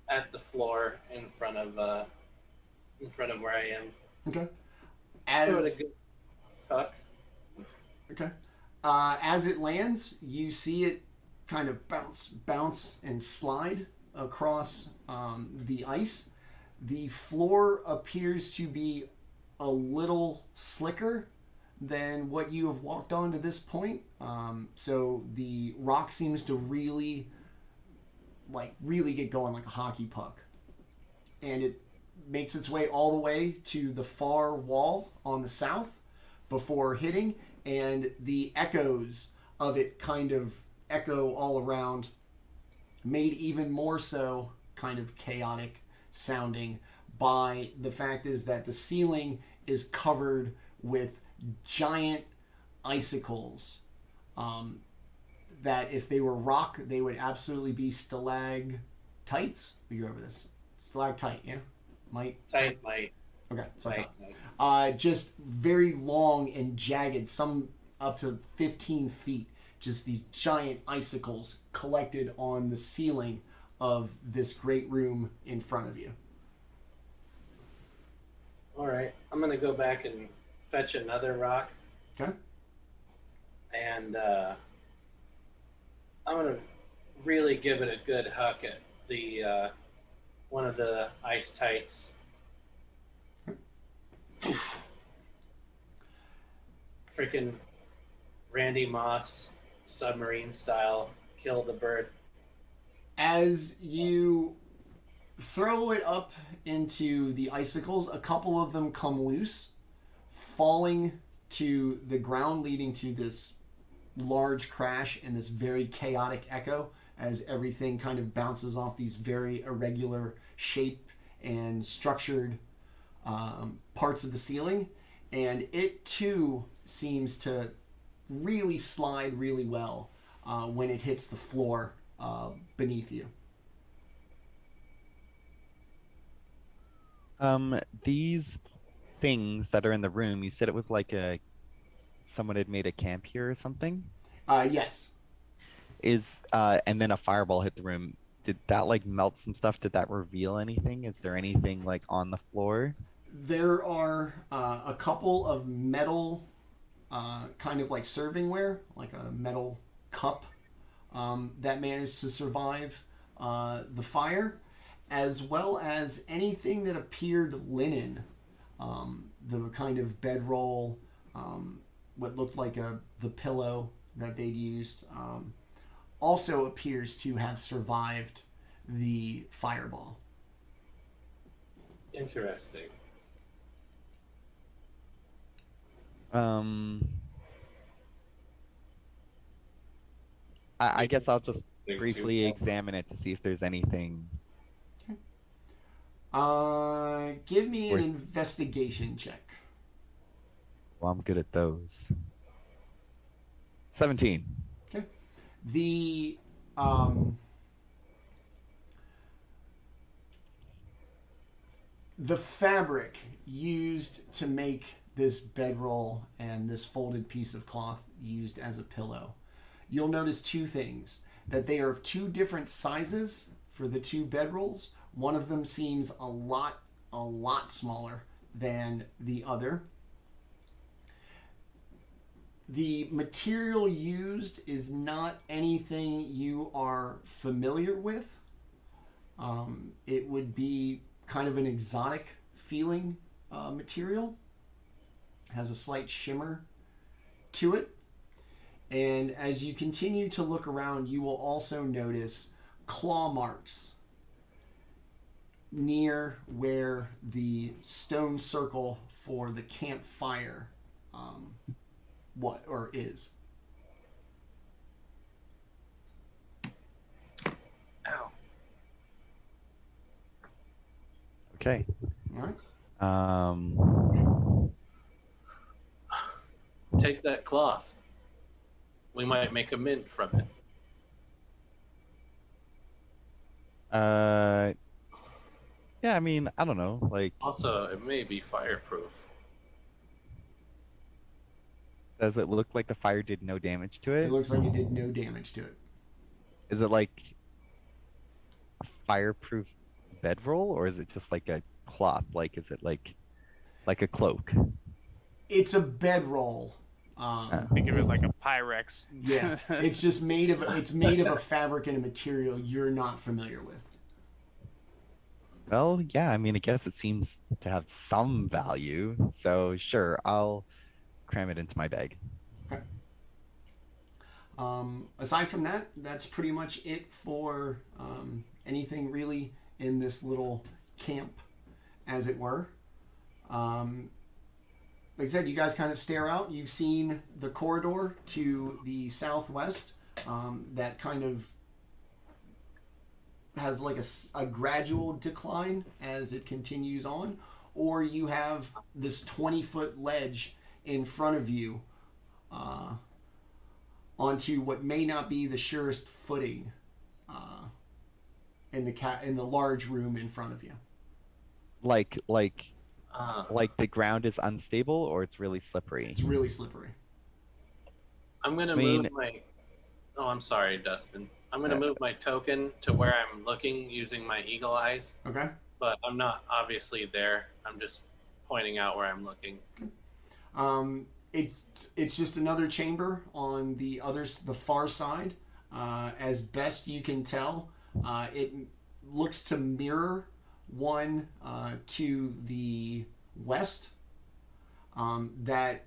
at the floor in front of where I am. Okay. Throw it a good tuck. Okay. As it lands, you see it kind of bounce and slide across the ice. The floor appears to be a little slicker than what you have walked on to this point. So the rock seems to really get going like a hockey puck. And it makes its way all the way to the far wall on the south before hitting, and the echoes of it kind of echo all around, made even more so kind of chaotic sounding by the fact is that the ceiling is covered with giant icicles that if they were rock, they would absolutely be stalactites. We go over this. Stalactite, yeah? Might? Okay, so just very long and jagged, some up to 15 feet. Just these giant icicles collected on the ceiling of this great room in front of you. All right. I'm going to go back and fetch another rock. Okay. And I'm going to really give it a good huck at the one of the ice tights. Freaking Randy Moss submarine style, kill the bird. As you throw it up into the icicles, a couple of them come loose, falling to the ground, leading to this large crash and this very chaotic echo as everything kind of bounces off these very irregular shape and structured parts of the ceiling. And it too seems to really slide really well when it hits the floor beneath you. These things that are in the room, you said it was like someone had made a camp here or something? Yes. And then a fireball hit the room. Did that like melt some stuff? Did that reveal anything? Is there anything like on the floor? There are a couple of metal kind of like servingware, like a metal cup that managed to survive the fire, as well as anything that appeared linen. The kind of bedroll, what looked like the pillow that they'd used, also appears to have survived the fireball. Interesting. I guess I'll just Think briefly too. examine it to see if there's anything. Give me an Worth- investigation check. Well, I'm good at those. 17. The the fabric used to make this bedroll and this folded piece of cloth used as a pillow, you'll notice two things: that they are of two different sizes for the two bedrolls. One of them seems a lot smaller than the other. The material used is not anything you are familiar with. It would be kind of an exotic feeling material. Has a slight shimmer to it. And as you continue to look around, you will also notice claw marks near where the stone circle for the campfire is. Ow. Okay. All right. Take that cloth. We might make a mint from it. Yeah, I mean, I don't know. Like, Also, it may be fireproof. does it look like the fire did no damage to It it? looks like it did no damage to it. Is it like a fireproof bedroll, or is it just like a cloth? Like, is it like a cloak? It's a bedroll. Think of it like a Pyrex. Yeah, it's just made of a fabric and a material you're not familiar with. Well, yeah, I mean, I guess it seems to have some value. So, sure, I'll cram it into my bag. Okay. Aside from that, that's pretty much it for anything really in this little camp, as it were. Like I said, you guys kind of stare out. You've seen the corridor to the southwest that kind of has like a gradual decline as it continues on, or you have this 20-foot ledge in front of you onto what may not be the surest footing in the large room in front of you. Like Ah. the ground is unstable, or it's really slippery. It's really slippery. I'm gonna move my. Oh, I'm sorry, Dustin. I'm gonna move my token to where I'm looking using my eagle eyes, Okay. but I'm not obviously there. I'm just pointing out where I'm looking. It's just another chamber on the far side. As best you can tell, it looks to mirror one to the west. That,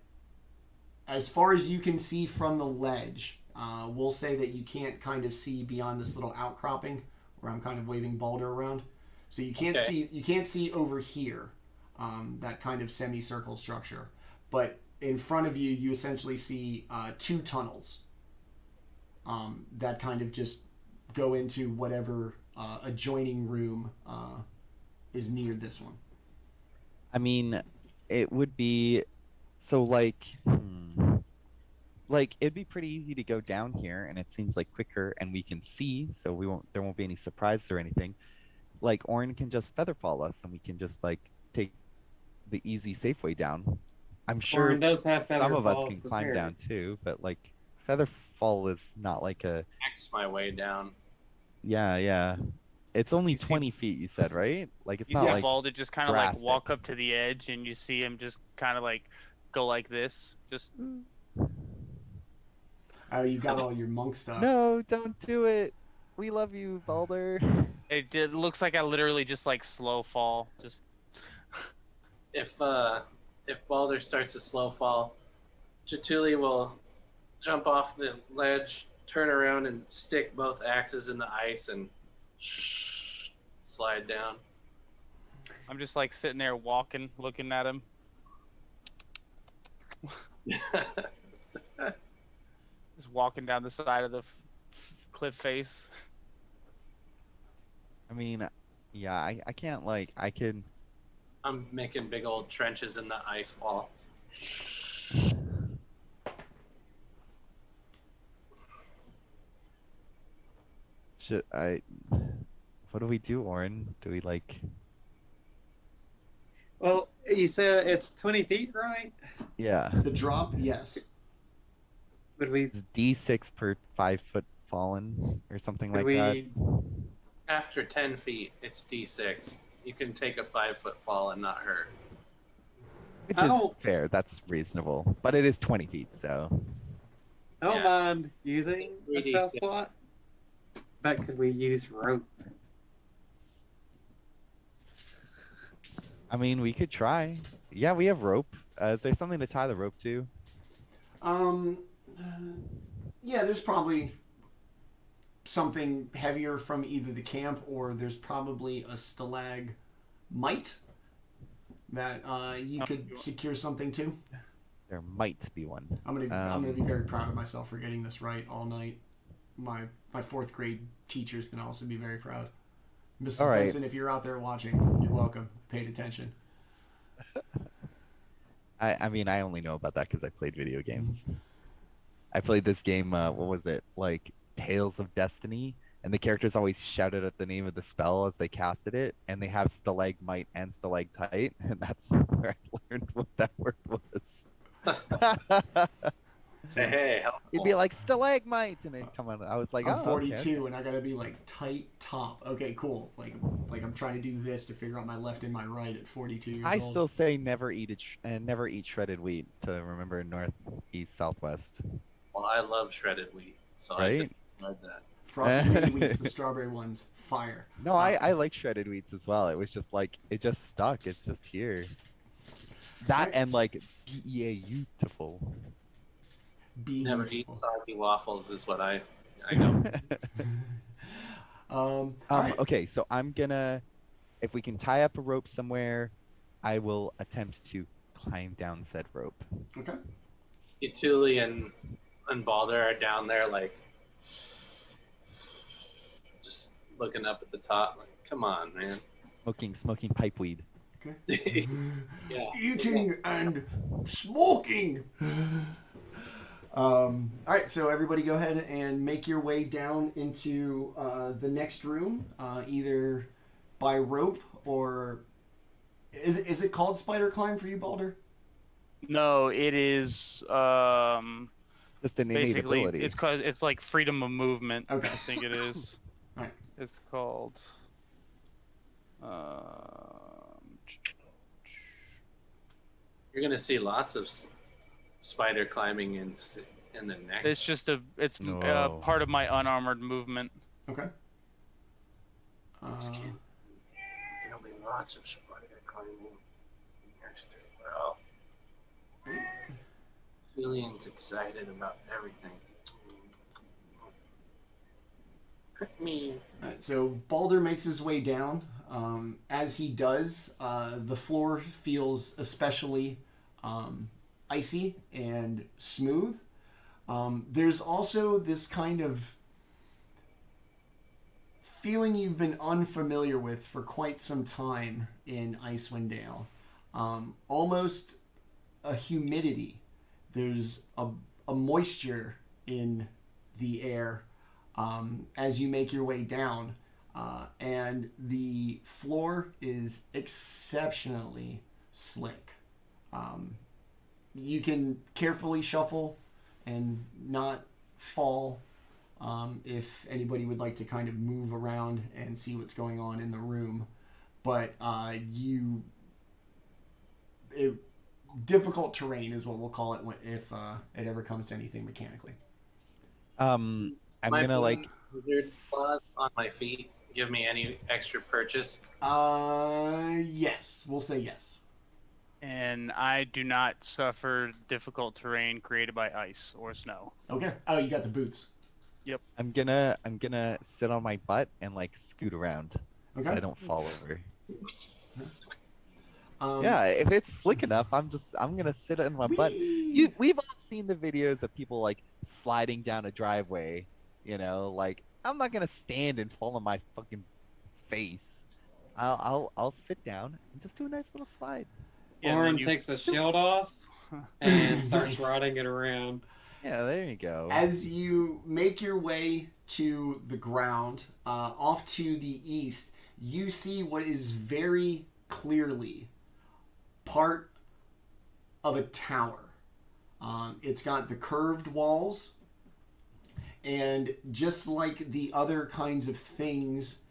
as far as you can see from the ledge, we'll say that you can't kind of see beyond this little outcropping where I'm kind of waving Baldr around. So you can't see over here, that kind of semicircle structure. But in front of you, you essentially see two tunnels that kind of just go into whatever adjoining room is near this one. I mean, it would be so like it'd be pretty easy to go down here, and it seems like quicker, and we can see, so there won't be any surprise or anything. Like, Orryn can just featherfall us, and we can just like take the easy safe way down. I'm sure Orryn does have some of us featherfall can climb prepared. down too, but like featherfall is not like a Axe my way down. yeah. It's only You see- 20 feet, you said, right? Like, it's You not see like Baldr just kind of like drastic. walk up to the edge, and you see him just kind of like go like this. Just Oh, you got all your monk stuff. no, don't do it. We love you, Baldr. It looks like I literally just like slow fall. Just If Baldr starts to slow fall, Jaatuuli will jump off the ledge, turn around, and stick both axes in the ice and slide down. I'm just like sitting there walking, looking at him. Just walking down the side of the cliff face. I mean, yeah, I can't like I can. I'm making big old trenches in the ice wall. Should I? What do we do, Orryn? Do we like? Well, you said it's 20 feet, right? Yeah. The drop, yes. Would we? It's D6 per 5 foot fallen or something Would like we? that. After 10 feet, it's D6. You can take a 5-foot fall and not hurt. Which I is don't- fair. That's reasonable. But it is 20 feet, so. I don't Yeah. mind using a 3D, cell yeah. slot. But could we use rope? I mean, we could try. Yeah, we have rope. Is there something to tie the rope to? Yeah, there's probably something heavier from either the camp or there's probably a stalagmite that you could secure something to. There might be one. I'm gonna be very proud of myself for getting this right all night. My 4th grade teachers can also be very proud. Mrs. All right. Benson, if you're out there watching, you're welcome. Paid attention. I mean, I only know about that because I played video games. I played this game, what was it? Like Tales of Destiny, and the characters always shouted out the name of the spell as they casted it, and they have stalagmite and stalactite, and that's where I learned what that word was. Hey, It'd be like stalagmite, and it'd come on. I was like, I'm oh, 42 okay. and I gotta be like tight top. Okay, cool. Like I'm trying to do this to figure out my left and my right at 42 years I old. still say never eat never eat shredded wheat to remember north, east, southwest. well, I love shredded wheat, so Right? I did love that. Frosted mini wheats, the strawberry ones, fire. No, I like shredded wheats as well. It was just like it just stuck. It's just here. That and like beautiful. Never eat Beautiful. soggy waffles is what I go. All right. Okay, so I'm gonna, if we can tie up a rope somewhere, I will attempt to climb down said rope. Okay. Jaatuuli and Baldr are down there, like, just looking up at the top, like, come on, man. Smoking pipeweed. Okay. Yeah. Eating and smoking. All right, so everybody go ahead and make your way down into the next room, either by rope or is it called spider climb for you, Baldr? No, it is Just an innate basically ability. it's like freedom of movement. Okay. I think it is. Alright. It's called. You're going to see lots of spider climbing in the next. It's just No. part of my unarmored movement. Okay. There'll be lots of spider climbing next well. Julian's excited about everything. Me. All right, so Baldr makes his way down. As he does, the floor feels especially icy and smooth. There's also this kind of feeling you've been unfamiliar with for quite some time in Icewind Dale. Almost a humidity. There's a moisture in the air as you make your way down. And the floor is exceptionally slick. You can carefully shuffle and not fall if anybody would like to kind of move around and see what's going on in the room. But difficult terrain is what we'll call it if it ever comes to anything mechanically. I'm My gonna like. wizard claws on my feet give me any extra purchase? Yes. We'll say yes. And I do not suffer difficult terrain created by ice or snow. Okay. Oh, you got the boots. I'm gonna sit on my butt and like scoot around so Okay. I don't fall over. Um, Yeah, if it's slick enough, I'm gonna sit on my butt. We've all seen the videos of people like sliding down a driveway, you know, like I'm not gonna stand and fall on my fucking face. I'll sit down and just do a nice little slide. Yeah, and Orryn then you- takes a shield off and starts Nice. riding it around. Yeah, there you go. As you make your way to the ground, off to the east, you see what is very clearly part of a tower. It's got the curved walls, and just like the other kinds of things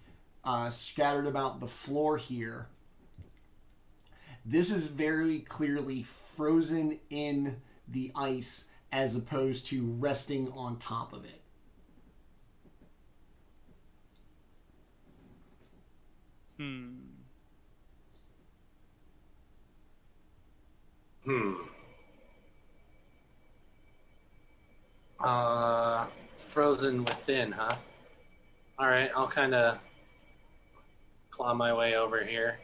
scattered about the floor here, this is very clearly frozen in the ice as opposed to resting on top of it. Frozen within, huh? All right, I'll kind of claw my way over here.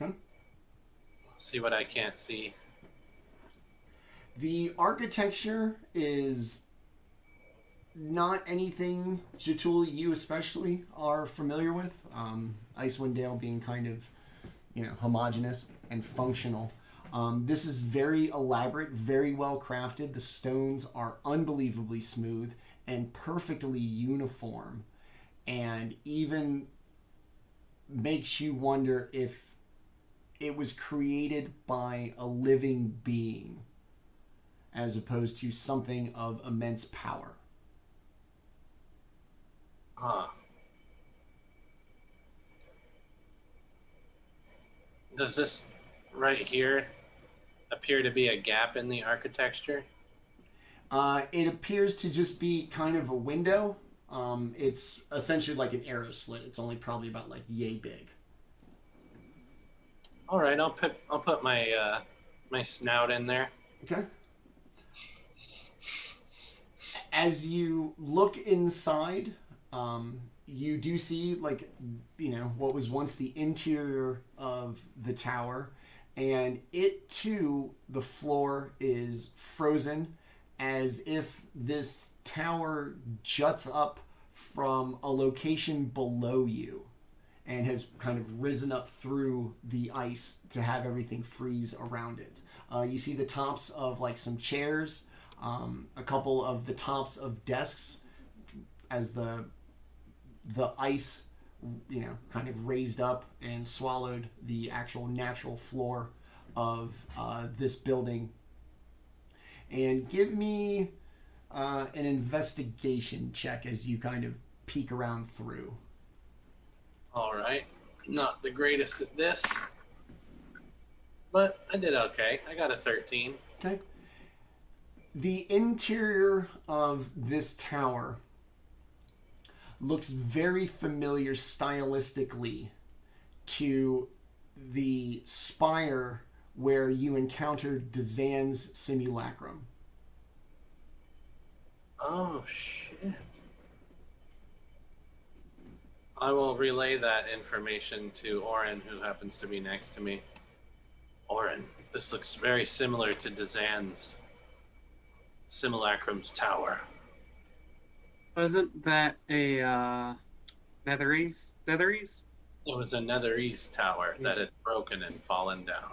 Okay. See what I can't see. The architecture is not anything Jaatuuli, you especially, are familiar with. Icewind Dale being kind of, homogeneous and functional. This is very elaborate, very well crafted. The stones are unbelievably smooth and perfectly uniform, and even makes you wonder if it was created by a living being as opposed to something of immense power. Huh. Does this right here appear to be a gap in the architecture? It appears to just be kind of a window. It's essentially like an arrow slit. It's only probably about like yay big. All right, I'll put my my snout in there. Okay. As you look inside, you do see what was once the interior of the tower, and it too, the floor is frozen, as if this tower juts up from a location below you and has kind of risen up through the ice to have everything freeze around it. You see the tops of some chairs, a couple of the tops of desks as the ice kind of raised up and swallowed the actual natural floor of this building. And give me an investigation check as you kind of peek around through. All right, not the greatest at this, but I did okay. I got a 13. Okay. The interior of this tower looks very familiar stylistically to the spire where you encountered Dazan's simulacrum. Oh, shit. I will relay that information to Orryn, who happens to be next to me. Orryn, this looks very similar to Dazan's Simulacrum's tower. Wasn't that a Netherese? Netherese? It was a Netherese tower that had broken and fallen down.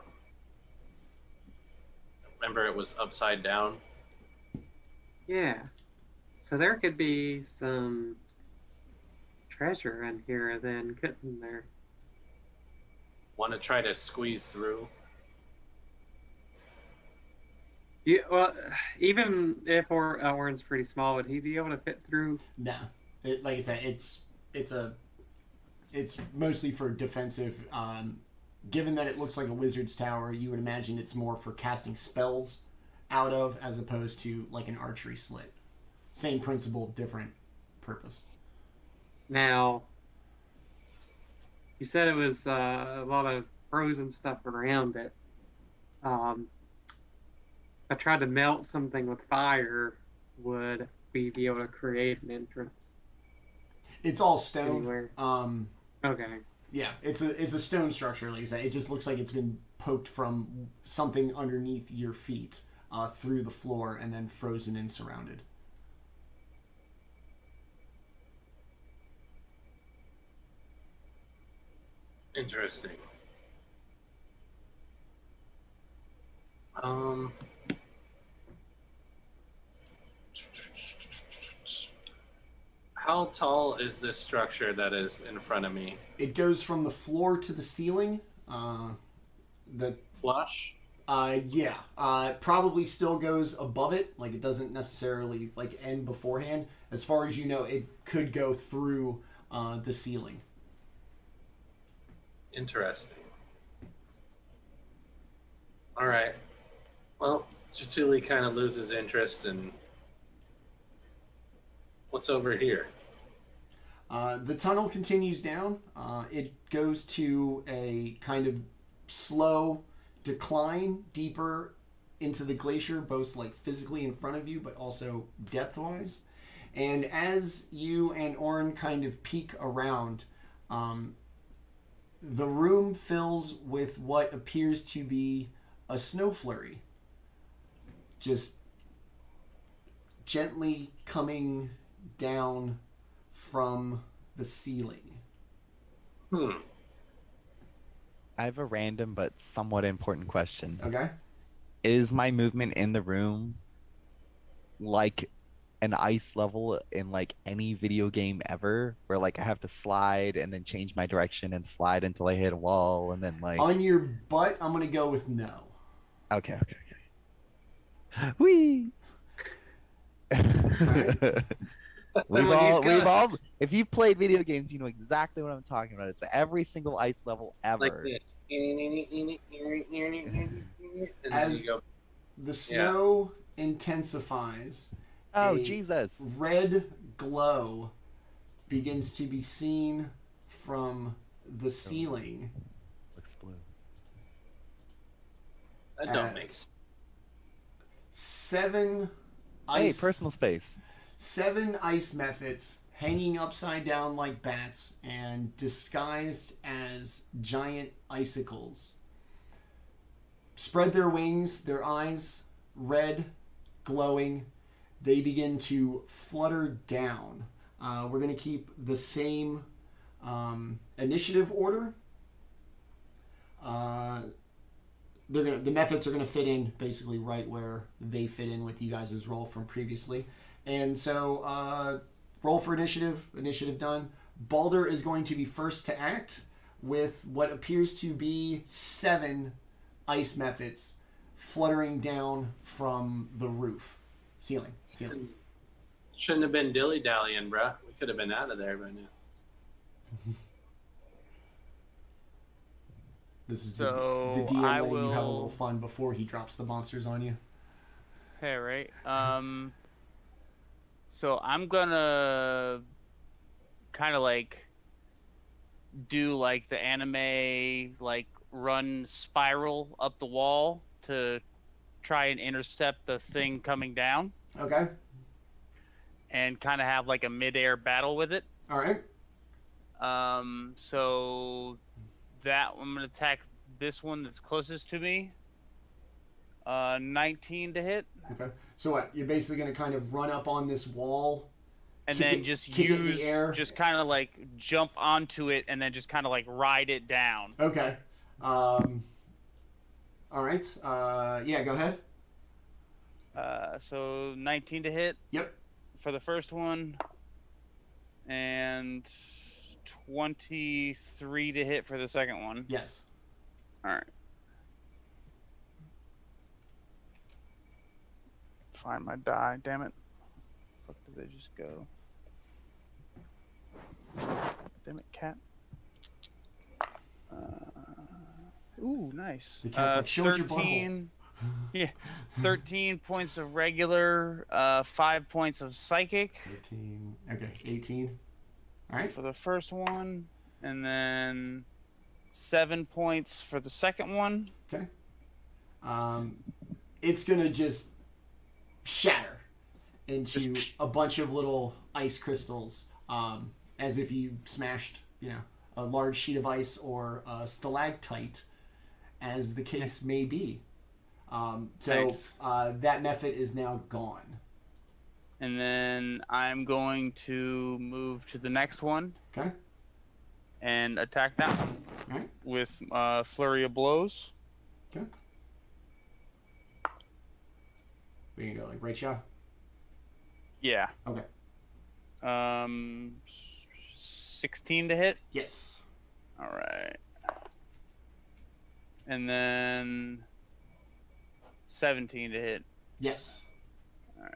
Remember, it was upside down? Yeah. So there could be some treasure in here then, couldn't there? Want to try to squeeze through? Yeah, well, even if Orryn's pretty small, would he be able to fit through? No, like I said, it's mostly for defensive. Given that it looks like a wizard's tower, you would imagine it's more for casting spells out of, as opposed to like an archery slit. Same principle, different purpose. Now, you said it was a lot of frozen stuff around it. If I tried to melt something with fire, would we be able to create an entrance? It's all stone. Anywhere? Okay. Yeah, it's a stone structure, like I said. It just looks like it's been poked from something underneath your feet through the floor and then frozen and surrounded. Interesting. How tall is this structure that is in front of me? It goes from the floor to the ceiling. Flush? Yeah. Probably still goes above it. Like, it doesn't necessarily, like, end beforehand. As far as you know, it could go through the ceiling. Interesting. All right. Well, Jaatuuli kind of loses interest in what's over here. The tunnel continues down. It goes to a kind of slow decline deeper into the glacier, both like physically in front of you, but also depth-wise. And as you and Orryn kind of peek around, the room fills with what appears to be a snow flurry. Just gently coming down from the ceiling. I have a random but somewhat important question. Okay. Is my movement in the room like an ice level in like any video game ever, where like I have to slide and then change my direction and slide until I hit a wall and then like On your butt, I'm gonna go with no. Okay. Whee! We've all if you've played video games, you know exactly what I'm talking about. It's every single ice level ever. Like this. And As the snow intensifies, Oh a Jesus! red glow begins to be seen from the ceiling. Looks blue. That don't make as sense. 7 Hey, ice personal space. 7 ice methods hanging upside down like bats and disguised as giant icicles spread their wings, their eyes red, glowing. They begin to flutter down. We're going to keep the same initiative order. The methods are going to fit in basically right where they fit in with you guys' roll from previously. And so, roll for initiative. Initiative done. Baldr is going to be first to act with what appears to be 7 ice methods fluttering down from the roof. Ceiling. Shouldn't have been dilly-dallying, bruh. We could have been out of there by now. This is So, the DM I letting you have a will- little fun before he drops the monsters on you. Hey, right. So I'm gonna kind of like do like the anime like run spiral up the wall to try and intercept the thing coming down Okay. and kind of have like a mid-air battle with it. All right. So that I'm gonna attack this one that's closest to me. 19 to hit, Okay. So what? You're basically going to kind of run up on this wall and Kick then it- just kick it in the use air. just kind of like jump onto it and then just kind of like ride it down. Okay. All right. Yeah, go ahead. So 19 to hit Yep. for the first one, and 23 to hit for the second one. Yes. All right. Find my die. Damn it. Fuck did they just go? Damn it, cat. Ooh, nice. The cat's like, "Show it your 13, Yeah, 13 points of regular, 5 points of psychic 13. Okay, 18. All right. for the first one, and then 7 points for the second one. Okay. It's gonna just shatter into a bunch of little ice crystals, as if you smashed, a large sheet of ice or a stalactite, as the case may be. Nice. That method is now gone. And then I'm going to move to the next one Okay. and attack that one All right. with flurry of blows. Okay. We're gonna go like right shot. Yeah. Okay. 16 to hit. Yes. All right. And then 17 to hit. Yes. All right.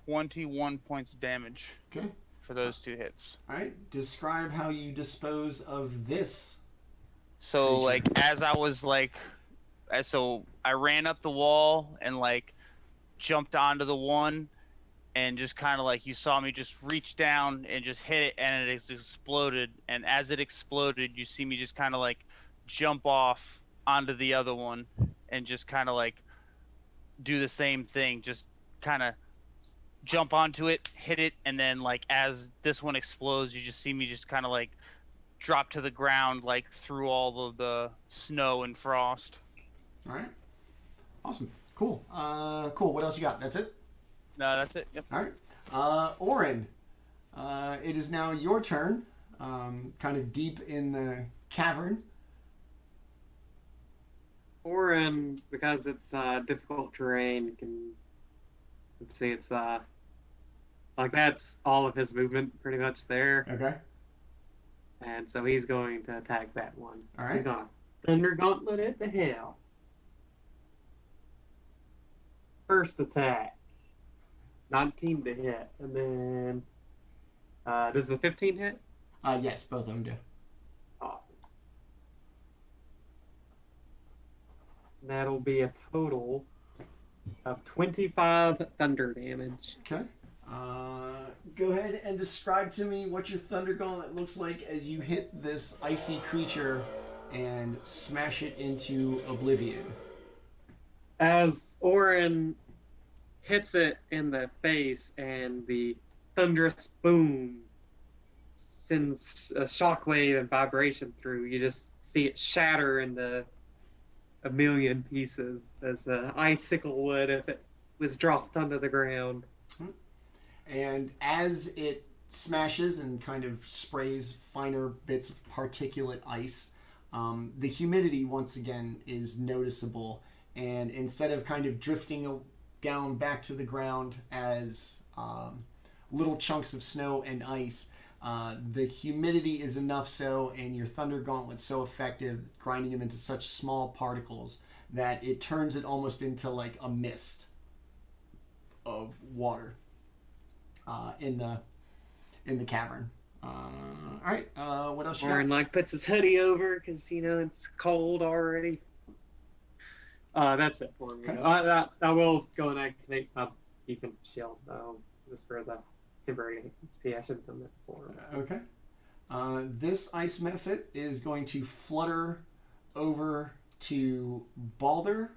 21 points of damage Okay. for those 2 hits. All right. Describe how you dispose of this. So Creature. like as I was like, so I ran up the wall and like jumped onto the one, and just kind of like you saw me just reach down and just hit it, and it exploded. And as it exploded, you see me just kind of like jump off onto the other one and just kind of like do the same thing, just kind of jump onto it, hit it, and then like as this one explodes, you just see me just kind of like drop to the ground like through all of the snow and frost. All right. Awesome. Cool. Cool. What else you got? That's it? No, that's it. Yep. All right. Orryn, it is now your turn. Kind of deep in the cavern. Orryn, because it's difficult terrain, can, let's see, it's like that's all of his movement pretty much there, Okay. and so he's going to attack that one. All He's right. gonna Thunder Gauntlet it to hell. First attack, 19 to hit, and then does the 15 hit? Yes, both of them do. Awesome. That'll be a total of 25 thunder damage. Okay. Go ahead and describe to me what your Thunder Gauntlet looks like as you hit this icy creature and smash it into oblivion. As Orryn hits it in the face and the thunderous boom sends a shockwave and vibration through, you just see it shatter into a million pieces as the icicle would if it was dropped onto the ground. And as it smashes and kind of sprays finer bits of particulate ice, the humidity once again is noticeable. And instead of kind of drifting down back to the ground as little chunks of snow and ice, the humidity is enough so, and your Thunder Gauntlet's so effective, grinding them into such small particles, that it turns it almost into like a mist of water in the cavern. All right, what else you Orryn got? like puts his hoodie over because it's cold already. That's it for me. Okay. I will go and activate my defensive shield just for the temporary HP. I should have done that before. Okay. This ice method is going to flutter over to Baldr.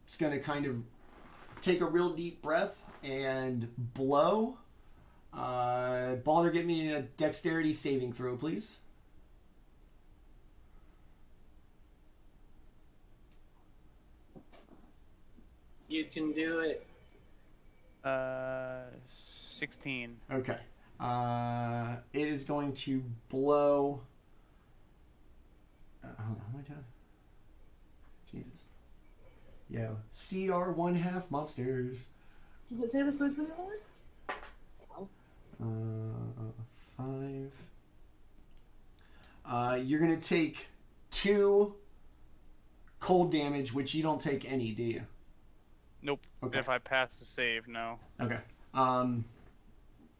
It's going to kind of take a real deep breath and blow. Baldr, get me a dexterity saving throw, please. You can do it. 16. Okay. It is going to blow. Hold on, how am I doing? Jesus. Yo, CR 1/2 monsters. Does it say the food for the other? 5. You're gonna take 2 cold damage, which you don't take any, do you? Nope. Okay. If I pass the save, no. Okay.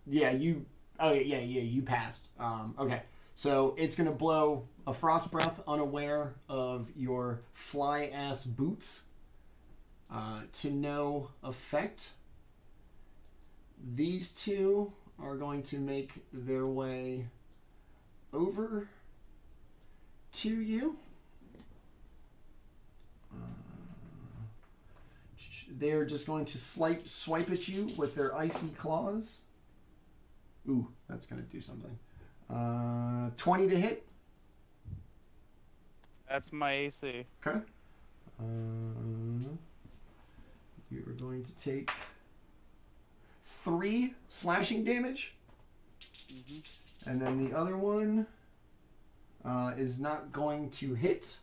Yeah, you. Oh yeah, you passed. Okay. So it's gonna blow a frost breath, unaware of your fly ass boots. To no effect. These two are going to make their way over to you. They're just going to swipe at you with their icy claws. Ooh, that's going to do something. 20 to hit. That's my AC. Okay. You are going to take 3 slashing damage. And then the other one is not going to hit.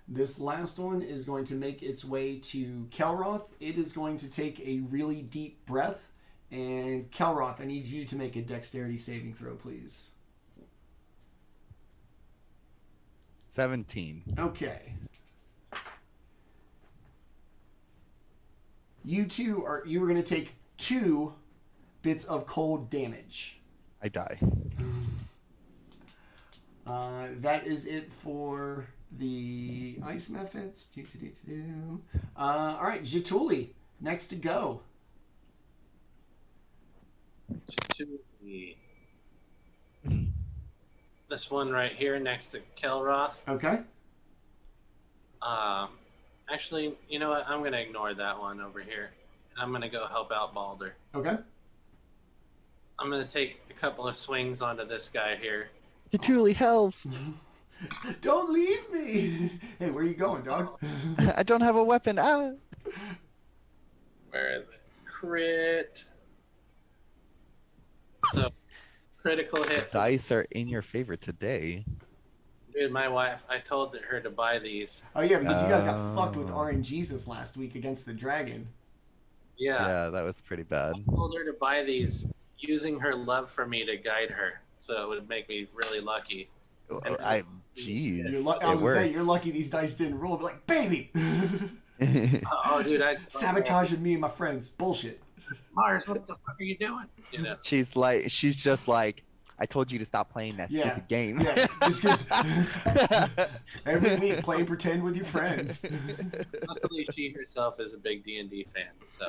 This last one is going to make its way to Kelroth. It is going to take a really deep breath. And Kelroth, I need you to make a dexterity saving throw, please. 17. Okay. You are going to take 2 bits of cold damage. I die. That is it for the ice methods. All right, Jaatuuli, next to go. Jaatuuli. This one right here next to Kelroth. Okay. Actually, you know what? I'm going to ignore that one over here. I'm going to go help out Baldr. Okay. I'm going to take a couple of swings onto this guy here. Jaatuuli, help! Don't leave me! Hey, where are you going, dog? I don't have a weapon. Ah! Where is it? Crit. So, critical hit. Dice are in your favor today. Dude, my wife, I told her to buy these. Oh, yeah, because you guys got fucked with RNGesus last week against the dragon. Yeah. That was pretty bad. I told her to buy these using her love for me to guide her. So it would make me really lucky. Jeez. I was going to say, you're lucky these dice didn't roll. Be like, baby! Oh, dude, Sabotaging me and my friends. Bullshit. Mars, what the fuck are you doing? You know. She's just like, I told you to stop playing that stupid game. Yeah, just because every week play pretend with your friends. Luckily, she herself is a big D&D fan. So,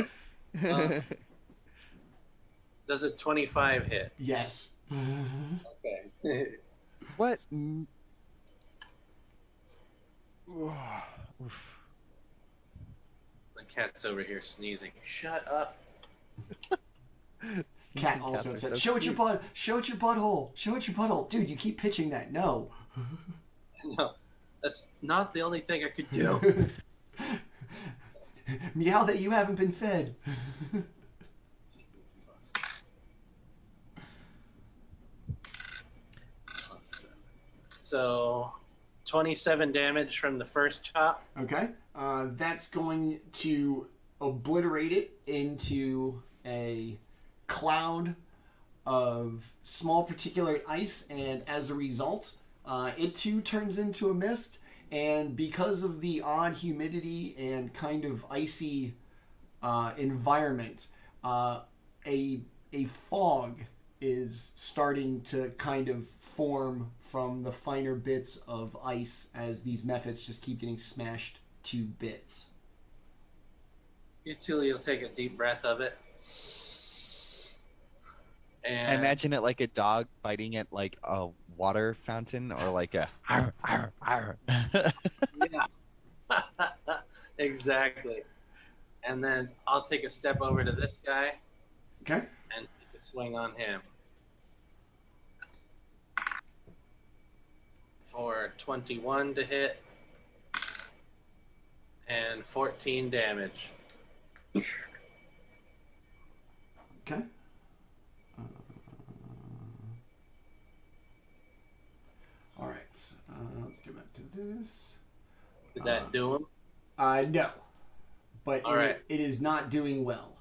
does a 25 hit? Yes. Okay. What? The cat's over here sneezing. Shut up. Cat also said, "Show it your butt. Show it your butthole. Show it your butthole." Dude, you keep pitching that. No. No, that's not the only thing I could do. Meow that you haven't been fed. So, 27 damage from the first chop. Okay. That's going to obliterate it into a cloud of small particulate ice, and as a result, it too turns into a mist. And because of the odd humidity and kind of icy environment, a fog is starting to kind of form from the finer bits of ice as these methods just keep getting smashed to bits. Jaatuuli will take a deep breath of it. And I imagine it like a dog biting at like a water fountain or like a arr, arr, arr. Yeah. Exactly. And then I'll take a step over to this guy. Okay. And take a swing on him. For 21 to hit. And 14 damage. Okay. All right. Let's get back to this. Did that do him? No. But All right. it is not doing well.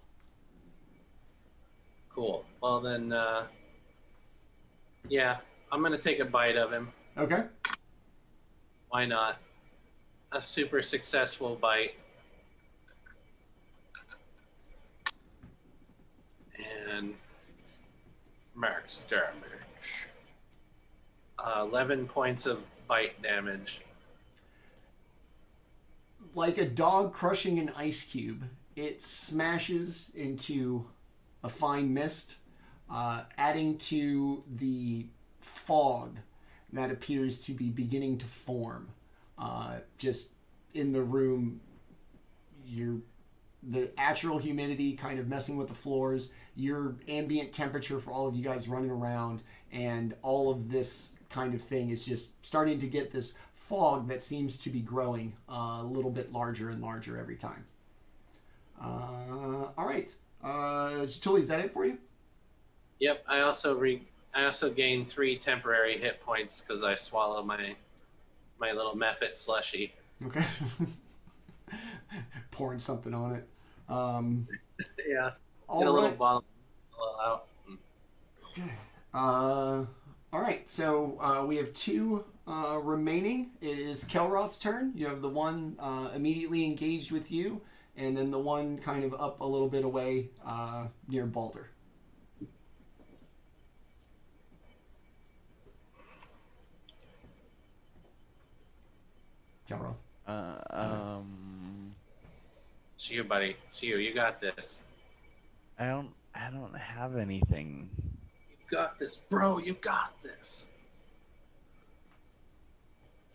Cool. Well then, yeah, I'm gonna take a bite of him. Okay. Why not? A super successful bite. Max damage. 11 points of bite damage. Like a dog crushing an ice cube, it smashes into a fine mist, adding to the fog that appears to be beginning to form. Just in the room, the natural humidity kind of messing with the floors, your ambient temperature for all of you guys running around, and all of this kind of thing is just starting to get this fog that seems to be growing a little bit larger and larger every time. All right. Jaatuuli, is that it for you? Yep, I also gained 3 temporary hit points because I swallow my little Mephit slushy. Okay. Pouring something on it. Yeah. All Get a little right. bottle out. Okay. All right. So we have 2 remaining. It is Kelroth's turn. You have the one immediately engaged with you, and then the one kind of up a little bit away near Baldr. Kelroth. It's you, buddy. It's you. You got this. I don't have anything. You got this, bro. You got this.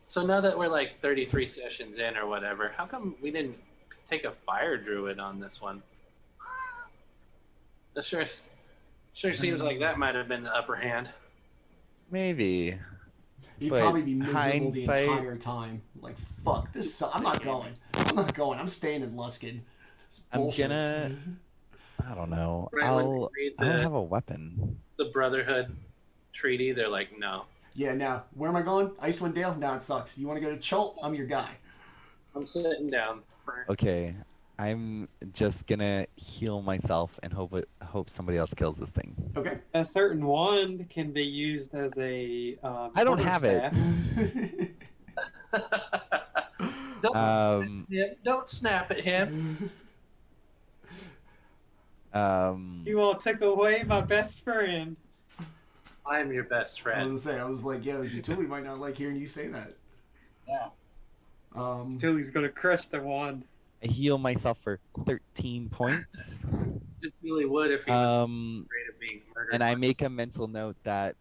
So now that we're like 33 sessions in or whatever, how come we didn't take a fire druid on this one? That sure seems like that might have been the upper hand. Maybe. You'd But probably be miserable hindsight- the entire time. Like, fuck this. I'm not going. I'm staying in Luskin. It's I'm bullshit. gonna. I don't know. Right, when we read I don't have a weapon. the Brotherhood treaty, they're like, no. Yeah, now, where am I going? Icewind Dale? Nah, it sucks. You want to go to Chult? I'm your guy. I'm sitting down. Okay, I'm just gonna heal myself and hope somebody else kills this thing. Okay. A certain wand can be used as a. I don't have it. Don't snap at him. You all took away my best friend. I'm your best I friend. was gonna say, I was like, yeah, Jaatuuli might not like hearing you say that. Yeah. Julie's gonna crush the wand. I heal myself for 13 points. Just really would if he was afraid of being murdered. And I make a mental note that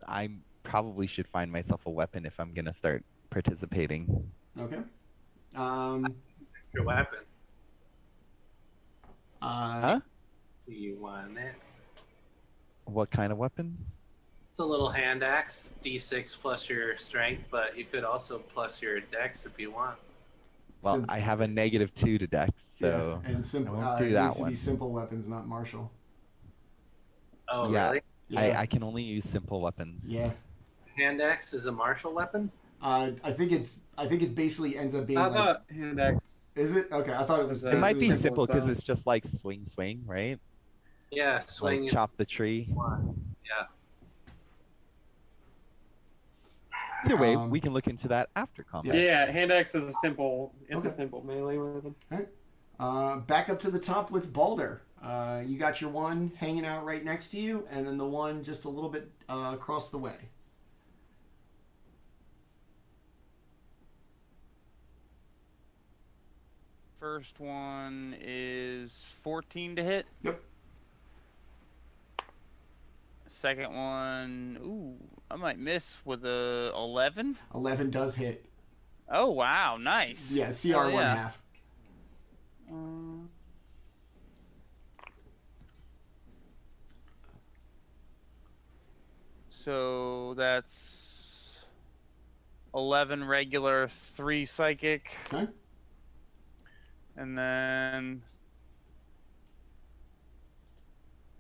I probably should find myself a weapon if I'm gonna start participating. Okay. Your weapon. Huh? Do you want it? What kind of weapon? It's a little hand axe, d6 plus your strength, but you could also plus your dex if you want. Well, Sim- I have a -2 to dex, so yeah, and simple. I won't do it that needs to one. be simple weapons, not martial. Oh, Yeah. really? Yeah. I can only use simple weapons. Yeah. Hand axe is a martial weapon? I think it basically ends up being How like. about hand axe? Is it? Okay, I thought it was. It It might be basically- simple because bow. it's just like swing, right? Yeah, swing. Like chop the tree. Yeah. Either way, Um, we can look into that after combat. Yeah, hand axe is a simple. It's Okay. a simple melee weapon. Back up to the top with Baldr. You got your one hanging out right next to you, and then the one just a little bit across the way. First one is 14 to hit. Yep. Second one, ooh, I might miss with a 11. 11 does hit. Oh wow, nice. Yeah, CR Hell one yeah. half. So that's 11 regular, 3 psychic, Okay. and then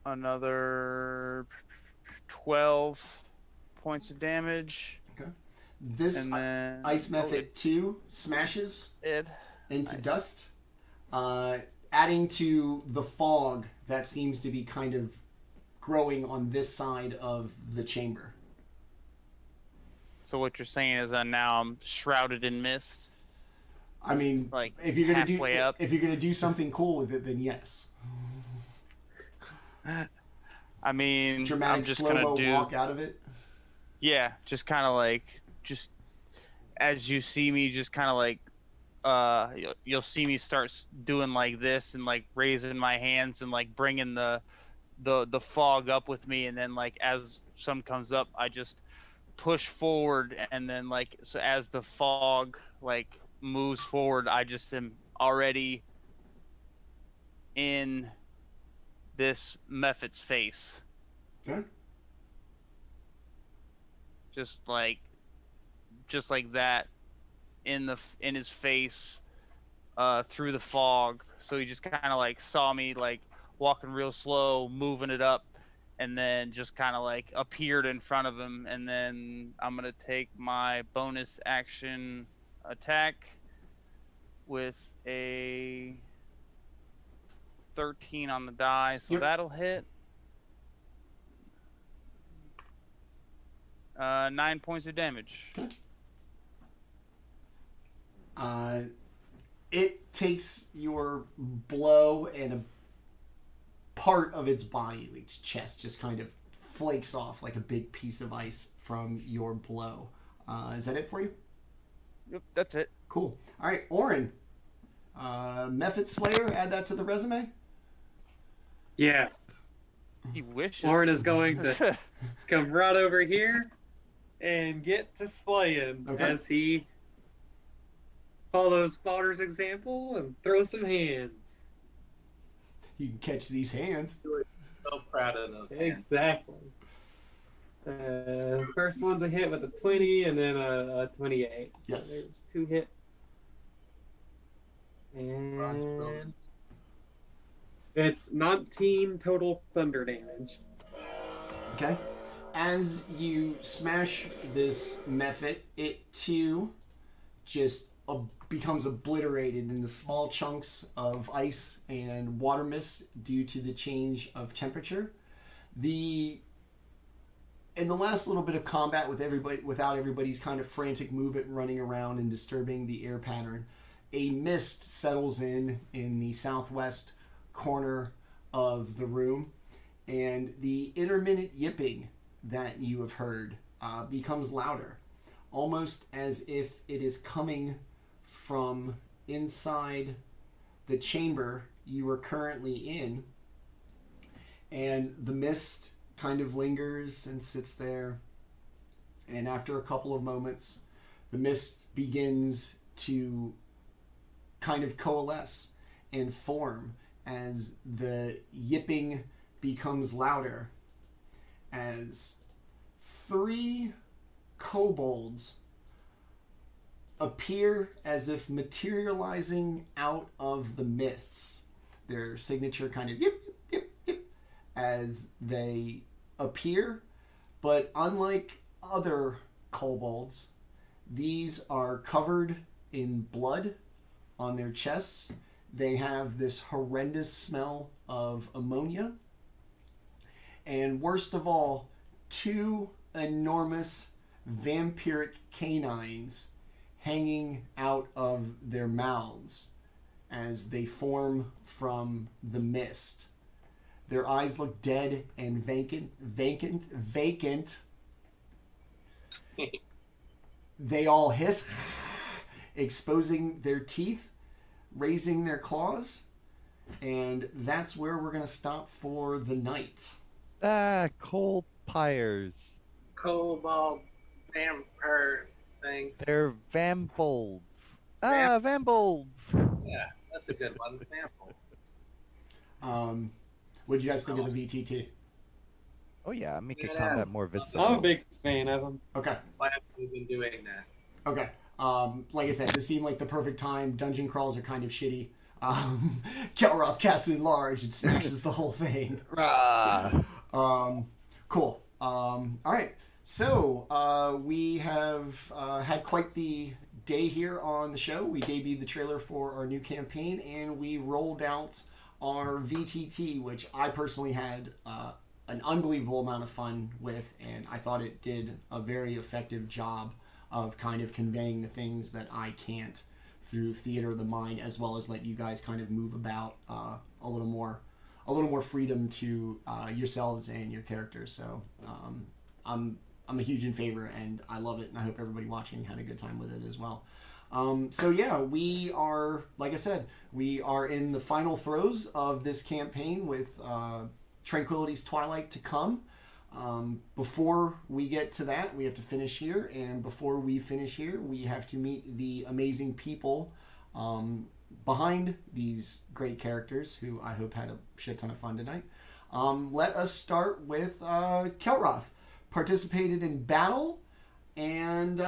another 12 points of damage. This And then Ice Method 2 smashes Ed. into Nice. dust, adding to the fog that seems to be kind of growing on this side of the chamber. So what you're saying is that now I'm shrouded in mist, I mean, like if you're gonna halfway up. if you're gonna do something cool with it, then yes. I mean, Dramatic I'm just slow-mo gonna do. walk out of it. Yeah, just kind of like, just as you see me, just kind of like, you'll see me start doing like this and like raising my hands and like bringing the fog up with me, and then like as some comes up, I just push forward, and then like so as the fog like moves forward, I just am already in this Mephit's face. Okay. Just like that, in his face, through the fog. So he just kind of like saw me like walking real slow, moving it up, and then just kind of like appeared in front of him. And then I'm gonna take my bonus action attack with a 13 on the die, so Yep. that'll hit. 9 points of damage. Okay. It takes your blow, and a part of its body, its chest, just kind of flakes off like a big piece of ice from your blow. Is that it for you? Yep, that's it. Cool. All right, Orryn. Mephit Slayer, add that to the resume. Yes. He wishes. Orryn is going to come right over here and get to slaying Okay. as he follows Baldr's example and throw some hands. You can catch these hands. So proud of those. hands. Exactly. First one's a hit with a 20 and then a 28. So Yes. there's 2 hits. Bronze And bonus. it's 19 total thunder damage. Okay. As you smash this Mephit, it too just becomes obliterated into small chunks of ice and water mist due to the change of temperature. In the last little bit of combat with everybody, without everybody's kind of frantic movement and running around and disturbing the air pattern, a mist settles in the southwest corner of the room, and the intermittent yipping that you have heard becomes louder, almost as if it is coming from inside the chamber you are currently in. And the mist kind of lingers and sits there, and after a couple of moments, the mist begins to kind of coalesce and form as the yipping becomes louder, as 3 kobolds appear as if materializing out of the mists. Their signature kind of yip, yip, yip, yip as they appear, but unlike other kobolds, these are covered in blood on their chests. They have this horrendous smell of ammonia. And worst of all, 2 enormous vampiric canines hanging out of their mouths as they form from the mist. Their eyes look dead and vacant. They all hiss, exposing their teeth, raising their claws, and that's where we're going to stop for the night. Coal pyres. Cobalt vampire things. They're vambolds. Vambolds. Yeah, that's a good one. Vampires. What did you guys think of the VTT? Oh yeah, make a Yeah. combat more visceral. I'm a big fan of them. Okay. Glad we've been doing that. Okay. Like I said, this seemed like the perfect time. Dungeon crawls are kind of shitty. Kelroth casts in large and smashes the whole thing. Rah! Cool. All right. So we have had quite the day here on the show. We debuted the trailer for our new campaign, and we rolled out our VTT, which I personally had an unbelievable amount of fun with, and I thought it did a very effective job of kind of conveying the things that I can't through theater of the mind, as well as let you guys kind of move about a little a little more freedom to yourselves and your characters. So I'm a huge in favor, and I love it, and I hope everybody watching had a good time with it as well. So yeah, we are, like I said, we are in the final throes of this campaign with Tranquility's Twilight to come. Before we get to that, we have to finish here, and before we finish here, we have to meet the amazing people behind these great characters, who I hope had a shit ton of fun tonight. Let us start with Kelroth. Participated in battle, and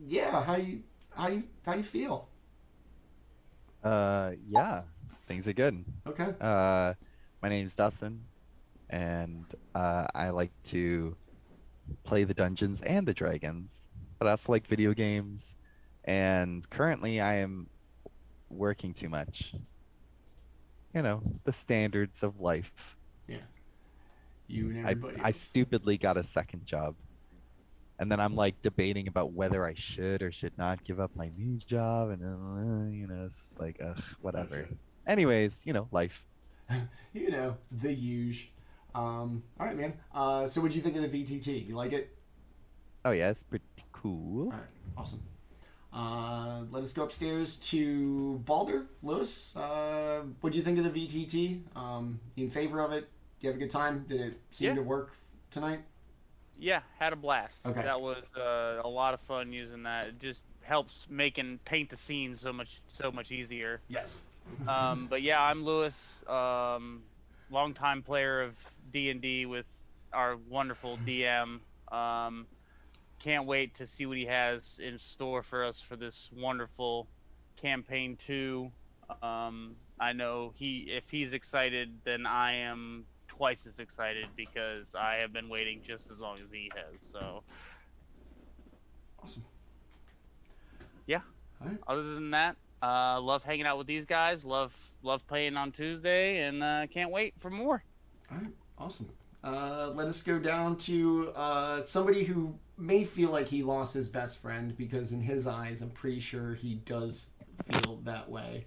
yeah, how you feel? Yeah, things are good. Okay. My name's Dustin, and I like to play the Dungeons and the Dragons, but I also like video games, and currently I am working too much. You know, the standards of life. Yeah. You and everybody I else. stupidly got a second job, and then I'm like debating about whether I should or should not give up my new job, and you know, it's just like, ugh, whatever. Anyways, you know, life. You know, the huge. All right, man. So what'd you think of the VTT? You like it? Oh yeah, it's pretty cool. All right, awesome. Let us go upstairs to Baldr. Lewis, what'd you think of the VTT? You in favor of it? You have a good time? Did it seem to work tonight? Yeah, had a blast. Okay. That was a lot of fun using that. It just helps paint the scene so much easier. Yes. But yeah, I'm Lewis, longtime player of D&D with our wonderful DM. Can't wait to see what he has in store for us for this wonderful campaign 2. I know if he's excited, then I am twice as excited, because I have been waiting just as long as he has. So Awesome. yeah. All right. Other than that, love hanging out with these guys. Love playing on Tuesday, and can't wait for more. All right. Awesome. Let us go down to somebody who may feel like he lost his best friend, because in his eyes, I'm pretty sure he does feel that way.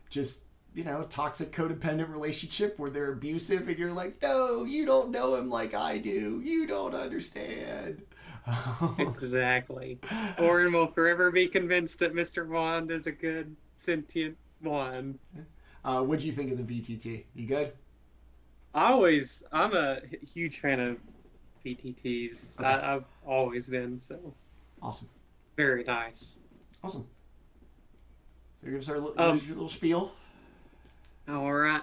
Just, you know, toxic codependent relationship where they're abusive and you're like, no, you don't know him like I do. You don't understand. Exactly. Orryn will forever be convinced that Mr. Wand is a good sentient wand. What do you think of the VTT? You good? I'm a huge fan of VTTs. Okay. I've always been, so Awesome. very nice. Awesome. So give us your little spiel. All right.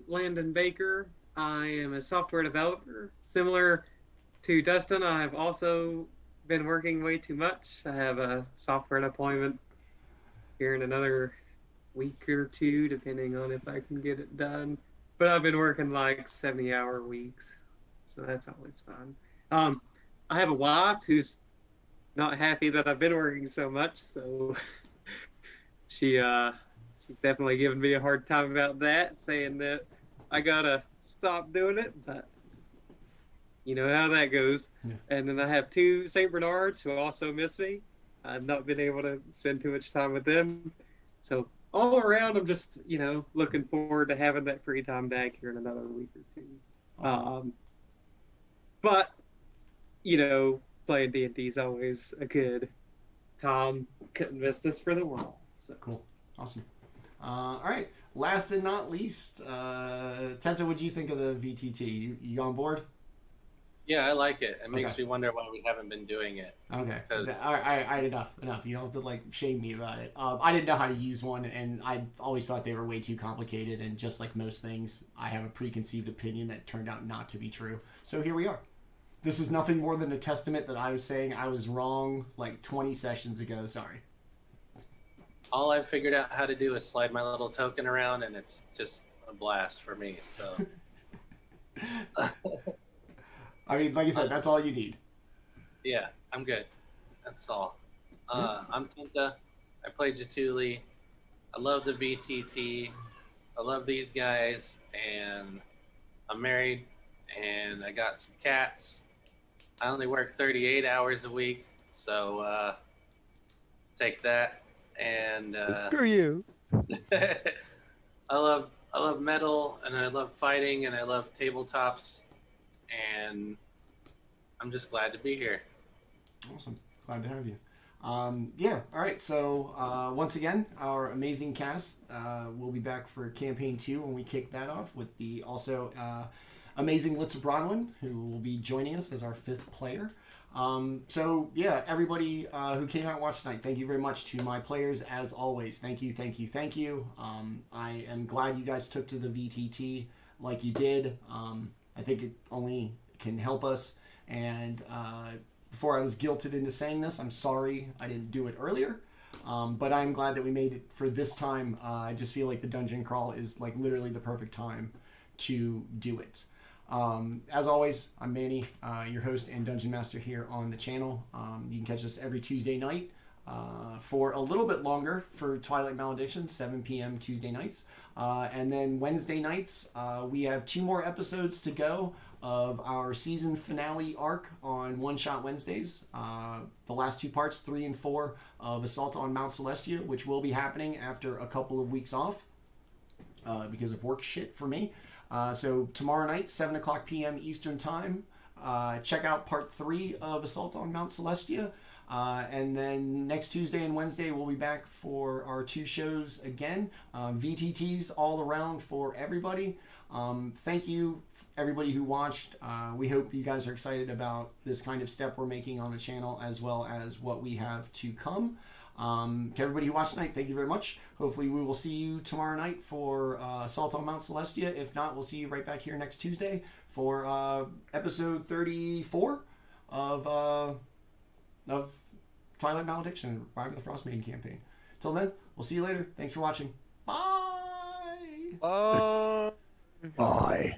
Landon Baker. I am a software developer. Similar to Dustin, I have also been working way too much. I have a software deployment here in another week or two, depending on if I can get it done. But I've been working like 70-hour weeks, so that's always fun. I have a wife who's not happy that I've been working so much, so she's definitely giving me a hard time about that, saying that I gotta stop doing it, but you know how that goes. Yeah. And then I have 2 St. Bernards who also miss me. I've not been able to spend too much time with them. So all around, I'm just, you know, looking forward to having that free time back here in another week or 2. Awesome. But, you know, playing D&D is always a good time. Couldn't miss this for the world. So. Cool. Awesome. All right. Last and not least, Tenta, what do you think of the VTT? You on board? Yeah, I like it. It makes Okay. me wonder why we haven't been doing it. Okay. 'Cause- All right. Enough. You don't have to like shame me about it. I didn't know how to use one, and I always thought they were way too complicated. And just like most things, I have a preconceived opinion that turned out not to be true. So here we are. This is nothing more than a testament that I was saying I was wrong like 20 sessions ago. Sorry. All I've figured out how to do is slide my little token around, and it's just a blast for me. So I mean, like I said, that's all you need. yeah, I'm good. That's all. I'm Tenta. I play Jaatuuli. I love the VTT. I love these guys, and I'm married, and I got some cats. I only work 38 hours a week, so take that. And Screw you. I love I love metal, and I love fighting, and I love tabletops, and I'm just glad to be here. Awesome. Glad to have you. Yeah, all right. So once again, our amazing cast will be back for Campaign 2 when we kick that off with the also amazing Litz Bronwyn, who will be joining us as our 5th player. So yeah, everybody who came out and watched tonight, thank you very much to my players as always. Thank you, thank you, thank you. I am glad you guys took to the VTT like you did. I think it only can help us. And before I was guilted into saying this, I'm sorry I didn't do it earlier. But I'm glad that we made it for this time. I just feel like the dungeon crawl is like literally the perfect time to do it. As always, I'm Manny, your host and dungeon master here on the channel. You can catch us every Tuesday night for a little bit longer for Twilight Malediction, 7 p.m. Tuesday nights. And then Wednesday nights, we have 2 more episodes to go of our season finale arc on One Shot Wednesdays. The last 2 parts, 3 and 4, of Assault on Mount Celestia, which will be happening after a couple of weeks off because of work shit for me. So tomorrow night, 7 o'clock p.m. Eastern Time, check out part 3 of Assault on Mount Celestia. And then next Tuesday and Wednesday, we'll be back for our 2 shows again. VTTs all around for everybody. Thank you, everybody who watched. We hope you guys are excited about this kind of step we're making on the channel, as well as what we have to come. To everybody who watched tonight, thank you very much. Hopefully we will see you tomorrow night for Assault on Mount Celestia. If not, we'll see you right back here next Tuesday for episode 34 of Twilight Malediction, Rime of the Frostmaiden campaign. Till then, we'll see you later. Thanks for watching. Bye! Bye.